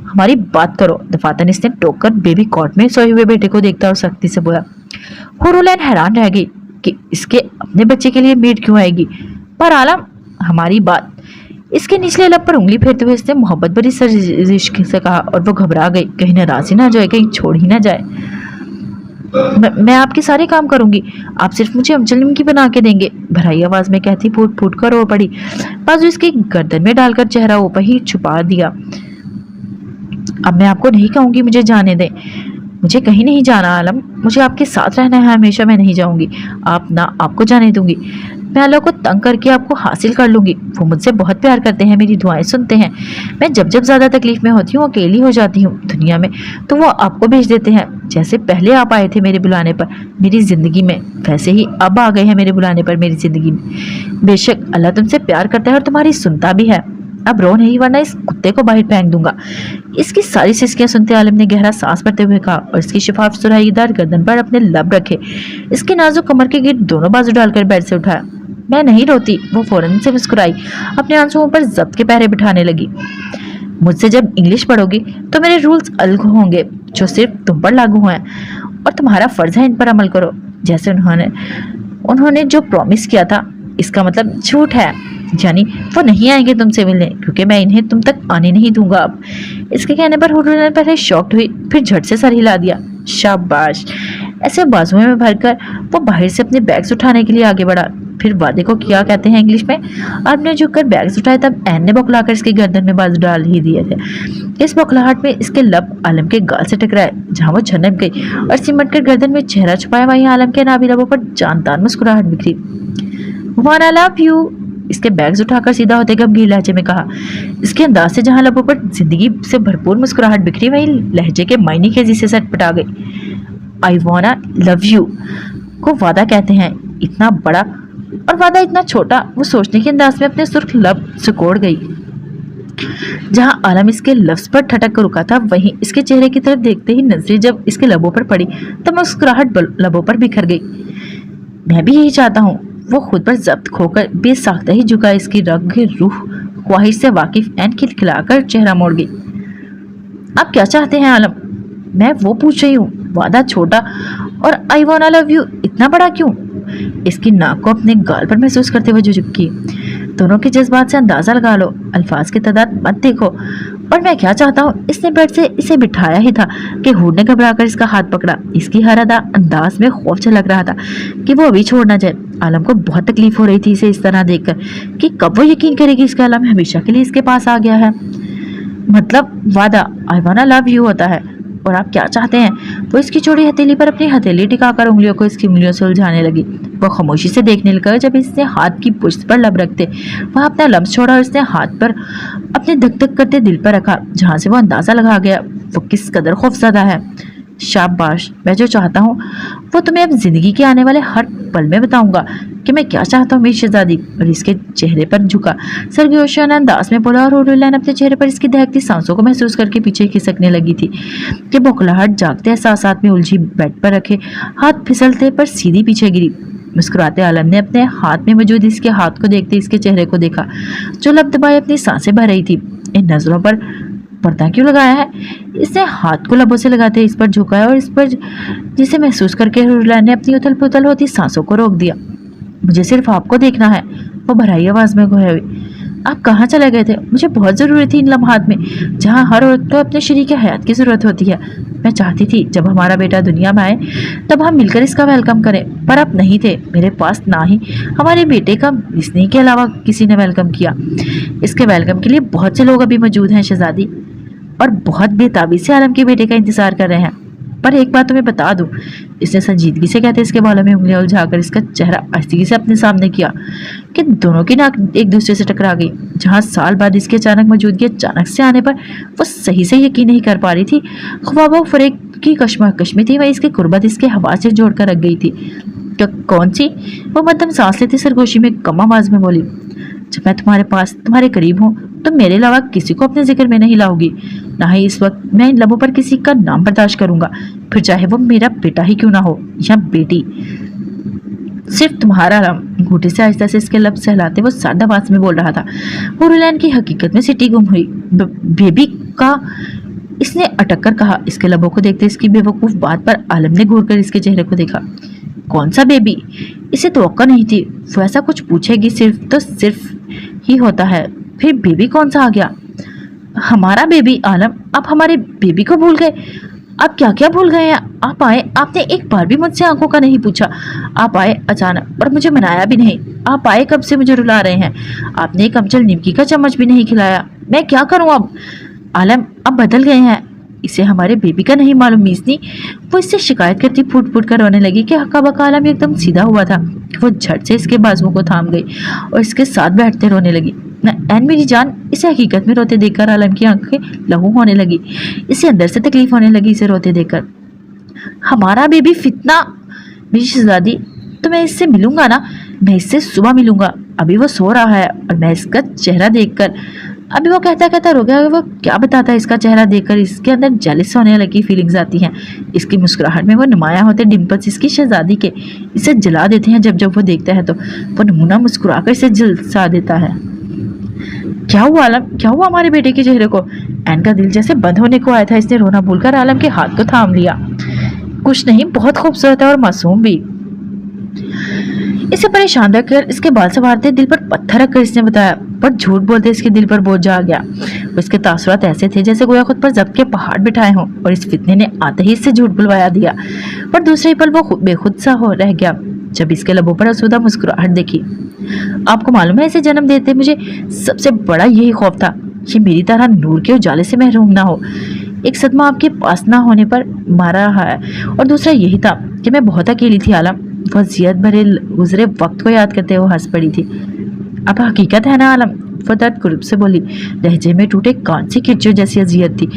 हमारी बात करो। दफातन इसने टोक कर बेबी कॉट में सोए हुए बेटे को देखता और सख्ती से बोला। हुरुलैन हैरान रह गई कि इसके अपने बच्चे के लिए मेड क्यों आएगी। पर आलम, हमारी बात। इसके निचले लब पर उंगली फेरते हुए इसने मोहब्बत भरी सर्जिश से कहा और वो घबरा गई, कहीं नाराज ही ना जाए, कहीं छोड़ ही ना जाए। मैं आपके सारे काम करूंगी, आप सिर्फ मुझे अमचल की बना के देंगे, भराई आवाज में कहती फूट फूट कर रो पड़ी। बाजू इसकी गर्दन में डालकर चेहरा ऊपर ही छुपा दिया। अब मैं आपको नहीं कहूंगी मुझे जाने दें, मुझे कहीं नहीं जाना आलम, मुझे आपके साथ रहना है हमेशा, मैं नहीं जाऊंगी, आप ना आपको जाने दूंगी। मैं अल्लाह को तंग करके आपको हासिल कर लूंगी, वो मुझसे बहुत प्यार करते हैं, मेरी दुआएं सुनते हैं। मैं जब जब ज्यादा तकलीफ में होती हूँ, अकेली हो जाती हूँ दुनिया में, तो वो आपको भेज देते हैं। जैसे पहले आप आए थे मेरे बुलाने पर मेरी जिंदगी में, वैसे ही अब आ गए हैं मेरे बुलाने पर मेरी जिंदगी में। बेशक अल्लाह तुमसे प्यार करता है और तुम्हारी सुनता भी है। अब रो नहीं, वरना इस कुत्ते को बाहर फेंक दूंगा। इसकी सारी सिसकियां सुनते आलम ने गहरा सांस भरते हुए कहा और इसकी शिफाफ सुराहीदार गर्दन पर अपने लब रखे, इसके नाजुक कमर के गिर्द दोनों बाजू डालकर बेड से उठाया। मैं नहीं रोती, वो फौरन से मुस्कुराई, अपने आंसुओं पर जब्त के पहरे बिठाने लगी। मुझसे जब इंग्लिश पढ़ोगी तो मेरे रूल्स अलग होंगे, जो सिर्फ तुम पर लागू हैं, और तुम्हारा फर्ज है इन पर अमल करो, जैसे उन्होंने जो प्रॉमिस किया था। इसका मतलब झूठ है, यानी वो नहीं आएंगे तुमसे मिलने, क्योंकि मैं इन्हें तुम तक आने नहीं दूंगा अब। इसके कहने पर हुर्र ने पहले शॉक्ड हुई, फिर झट से सर हिला दिया। शाबाश, ऐसे बाजुओं में भरकर वो बाहर से अपने बैग्स उठाने के लिए आगे बढ़ा। फिर वादे को क्या कहते हैं इंग्लिश में? आपने झुककर बैग्स उठाए तब एन ने बौखलाकर इसकी गर्दन में बाजू डाल ही दिए थे। इस बौखलाहट में इसके लब आलम के गाल से टकराए, जहां वो छनक गई और सिमट कर गर्दन में चेहरा छुपाया, वहीं आलम के नाभि लबों पर जानदार मुस्कुराहट बिखरी। वाना लव यू, इसके बैग्स उठाकर सीधा होते गंभीर लहजे में कहा। इसके अंदाज से जहां लबों पर जिंदगी से भरपूर मुस्कुराहट बिखरी, वहीं लहजे के मायने खेजी से सटपटा गई। आई वाना लव यू को वादा कहते हैं, इतना बड़ा और वादा इतना छोटा। वो सोचने के अंदाज में अपने सुर्ख लब सिकोड़ गई। जहां आलम इसके लफ्ज पर ठटक कर रुका था, वहीं इसके चेहरे की तरफ देखते ही नजरें जब इसके लबों पर पड़ी तब मुस्कुराहट लबों पर बिखर गई। मैं भी यही चाहता हूँ, वो खुद पर जब्त खोकर बेसाख्ता ही झुका। इसकी रग रूह ख्वाहिश से वाकिफ एन खिलखिलाकर चेहरा मोड़ गई। आप क्या चाहते हैं आलम? मैं वो पूछ रही हूँ, वादा छोटा और आई वाना लव यू इतना बड़ा क्यों? इसकी नाक को अपने गाल पर महसूस करते हुए झुकी। दोनों के जज्बात से अंदाजा लगा लो, अल्फाज की तादाद मत देखो। और मैं क्या चाहता हूँ? इसने बेड से इसे बिठाया ही था कि हुर ने घबराकर इसका हाथ पकड़ा। इसकी हर अदा अंदाज में खौफ झलक रहा था कि वो अभी छोड़ ना जाए। आलम को बहुत तकलीफ हो रही थी इसे इस तरह देखकर कि कब वो यकीन करेगी इसका आलम हमेशा के लिए इसके पास आ गया है। मतलब वादा आई वाना लव यू होता है, और आप क्या चाहते हैं? वो इसकी चौड़ी हथेली पर अपनी हथेली टिकाकर उंगलियों को इसकी उंगलियों से उलझाने लगी। वो खामोशी से देखने लगा। जब इसने हाथ की पुश्त पर लब रखते वह अपना लम्स छोड़ा और इसने हाथ पर अपने धक धक करते दिल पर रखा, जहाँ से वो अंदाजा लगा गया वो किस कदर खौफजदा है। शाबाश, मैं जो चाहता हूँ वो तुम्हें अब जिंदगी के आने वाले हर पल में बताऊंगा कि मैं क्या चाहता हूँ मेरी शहजादी। और इसके चेहरे पर झुका सरगोशिया ने अंदाज में बोला और हुरलैन अपने चेहरे पर इसकी दहकती सांसों को महसूस करके पीछे खिसकने लगी थी कि बौखलाहट जागते एहसासात में उलझी बेड पर रखे हाथ फिसलते पर सीधी पीछे गिरी। मुस्कुराते आलम ने अपने हाथ में मौजूद इसके हाथ को देखते इसके चेहरे को देखा जो लब दबाए अपनी सांसें भर रही थी। इन नजरों पर पर्दा क्यों लगाया है? इसने हाथ को लबों से लगाते इस पर झुकाया और इस पर जिसे महसूस करके हुरलैन ने अपनी उथल पुथल होती सांसों को रोक दिया। मुझे सिर्फ आपको देखना है, वो भराई आवाज में खोया हुई। आप कहाँ चले गए थे? मुझे बहुत ज़रूरी थी इन लम्हात में जहाँ हर औरत को अपने शरीक हयात की ज़रूरत होती है। मैं चाहती थी जब हमारा बेटा दुनिया में आए तब हम मिलकर इसका वेलकम करें, पर आप नहीं थे मेरे पास। ना ही हमारे बेटे का स्नेह के अलावा किसी ने वेलकम किया। इसके वेलकम के लिए बहुत से लोग अभी मौजूद हैं शहजादी, और बहुत बेताबी से आलम के बेटे का इंतजार कर रहे हैं। पर एक बात तुम्हें बता दूं, इसने संजीदगी से कहते इसके बालों में उंगलियां उलझाकर इसका चेहरा आहिस्ते से अपने सामने किया कि दोनों की नाक एक दूसरे से टकरा गई। जहां साल बाद इसके अचानक मौजूदगी अचानक से आने पर वो सही से यकीन नहीं कर पा रही थी। ख्वाबों फरेक की कश्मकश में थी, वह इसकी कुर्बत इसके हवा से जोड़कर रख गई थी। क्या कौन सी? वो मध्यम सांस लेती सरगोशी में कम आवाज में बोली, जब मैं तुम्हारे पास तुम्हारे करीब हूँ तो मेरे अलावा किसी को अपने जिक्र में नहीं लाऊंगी। ना ही इस वक्त मैं इन लबों पर किसी का नाम बर्दाश्त करूंगा, फिर चाहे वो मेरा बेटा ही क्यों ना हो या बेटी। सिर्फ तुम्हारा नाम। घूंटे से आहिस्ता से इसके लब सहलाते वो सादा आवाज में बोल रहा था। हुरलैन की हकीकत में सिटी गुम हुई। बेबी का इसने अटक कर कहा। इसके लबों को देखते इसकी बेवकूफ बात पर आलम ने घूर कर इसके चेहरे को देखा। कौन सा बेबी? इसे तवक्को नहीं थी वो ऐसा कुछ पूछेगी। सिर्फ तो सिर्फ ही होता है, फिर बेबी कौन सा आ गया? हमारा बेबी। आलम, आप हमारे बेबी को भूल गए? आप क्या क्या भूल गए हैं? आप आए, आपने एक बार भी मुझसे आंखों का नहीं पूछा। आप आए अचानक और मुझे मनाया भी नहीं। आप आए कब से मुझे रुला रहे हैं। आपने एक अमचल निमकी का चम्मच भी नहीं खिलाया। मैं क्या करूं अब? आलम, अब बदल गए हैं। इसे हमारे बेबी का नहीं मालूम मीसनी। वो इससे शिकायत करती फूट फूट कर रोने लगी कि हक्का बक्का आलम एकदम सीधा हुआ था। वो झट से इसके बाजुओं को थाम गई और इसके साथ बैठते रोने लगी। एन मेरी जान, इसे हकीकत में रोते देखकर आलम की आंखें लहू होने लगी। इसे अंदर से तकलीफ होने लगी इसे रोते देखकर। हमारा बेबी फितना? मेरी शहजादी, तो मैं इससे मिलूंगा ना, मैं इससे सुबह मिलूंगा। अभी वो सो रहा है और मैं इसका चेहरा देखकर, अभी वो कहता कहता रो गया। वो क्या बताता है इसका चेहरा देखकर इसके अंदर जेलस होने लगी फीलिंग्स आती हैं। इसकी मुस्कुराहट में वो नुमाया होते डिम्पल्स इसकी शहजादी के इसे जला देते हैं। जब जब वो देखता है तो वो नमूना मुस्कुराकर इसे झुलसा देता है। क्या हुआ आलम? क्या हुआ हमारे बेटे के चेहरे को? एन का दिल जैसे बंद होने को आया था। इसने रोना भूलकर आलम के हाथ को थाम लिया। कुछ नहीं, बहुत खूबसूरत है और मासूम भी। इसे परेशान रखकर इसके बाल संवारते दिल पर पत्थर रखकर इसने बताया, पर झूठ बोलते इसके दिल पर बोझ आ गया। उसके तासुरात ऐसे थे जैसे गोया खुद पर जब्त के पहाड़ बिठाए हों और इस फितने ने आते ही इससे झूठ बुलवाया दिया। पर दूसरे पल वो बेखुद सा हो रह गया जब इसके लबों पर आसूदा मुस्कुराहट देखी। आपको मालूम है, इसे जन्म देते मुझे सबसे बड़ा यही खौफ था कि मेरी तरह नूर के उजाले से महरूम ना हो। एक सदमा आपके पास ना होने पर मारा है और दूसरा यही था कि मैं बहुत अकेली थी। आलम, वो जियत भरे गुजरे वक्त को याद करते हुए हंस पड़ी थी। अब हकीकत है ना आलम? वो दर्द कुर्ब से बोली। लहजे में टूटे कान से किरचो जैसी अजियत थी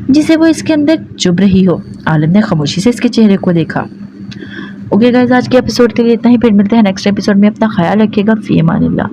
जिसे वो इसके अंदर चुभ रही हो। आलम ने खामोशी से इसके चेहरे को देखा। ओके गाइस, आज के एपिसोड के लिए इतना ही। फिर मिलते हैं नेक्स्ट एपिसोड में। अपना ख्याल रखिएगा। फी अमानिल्लाह।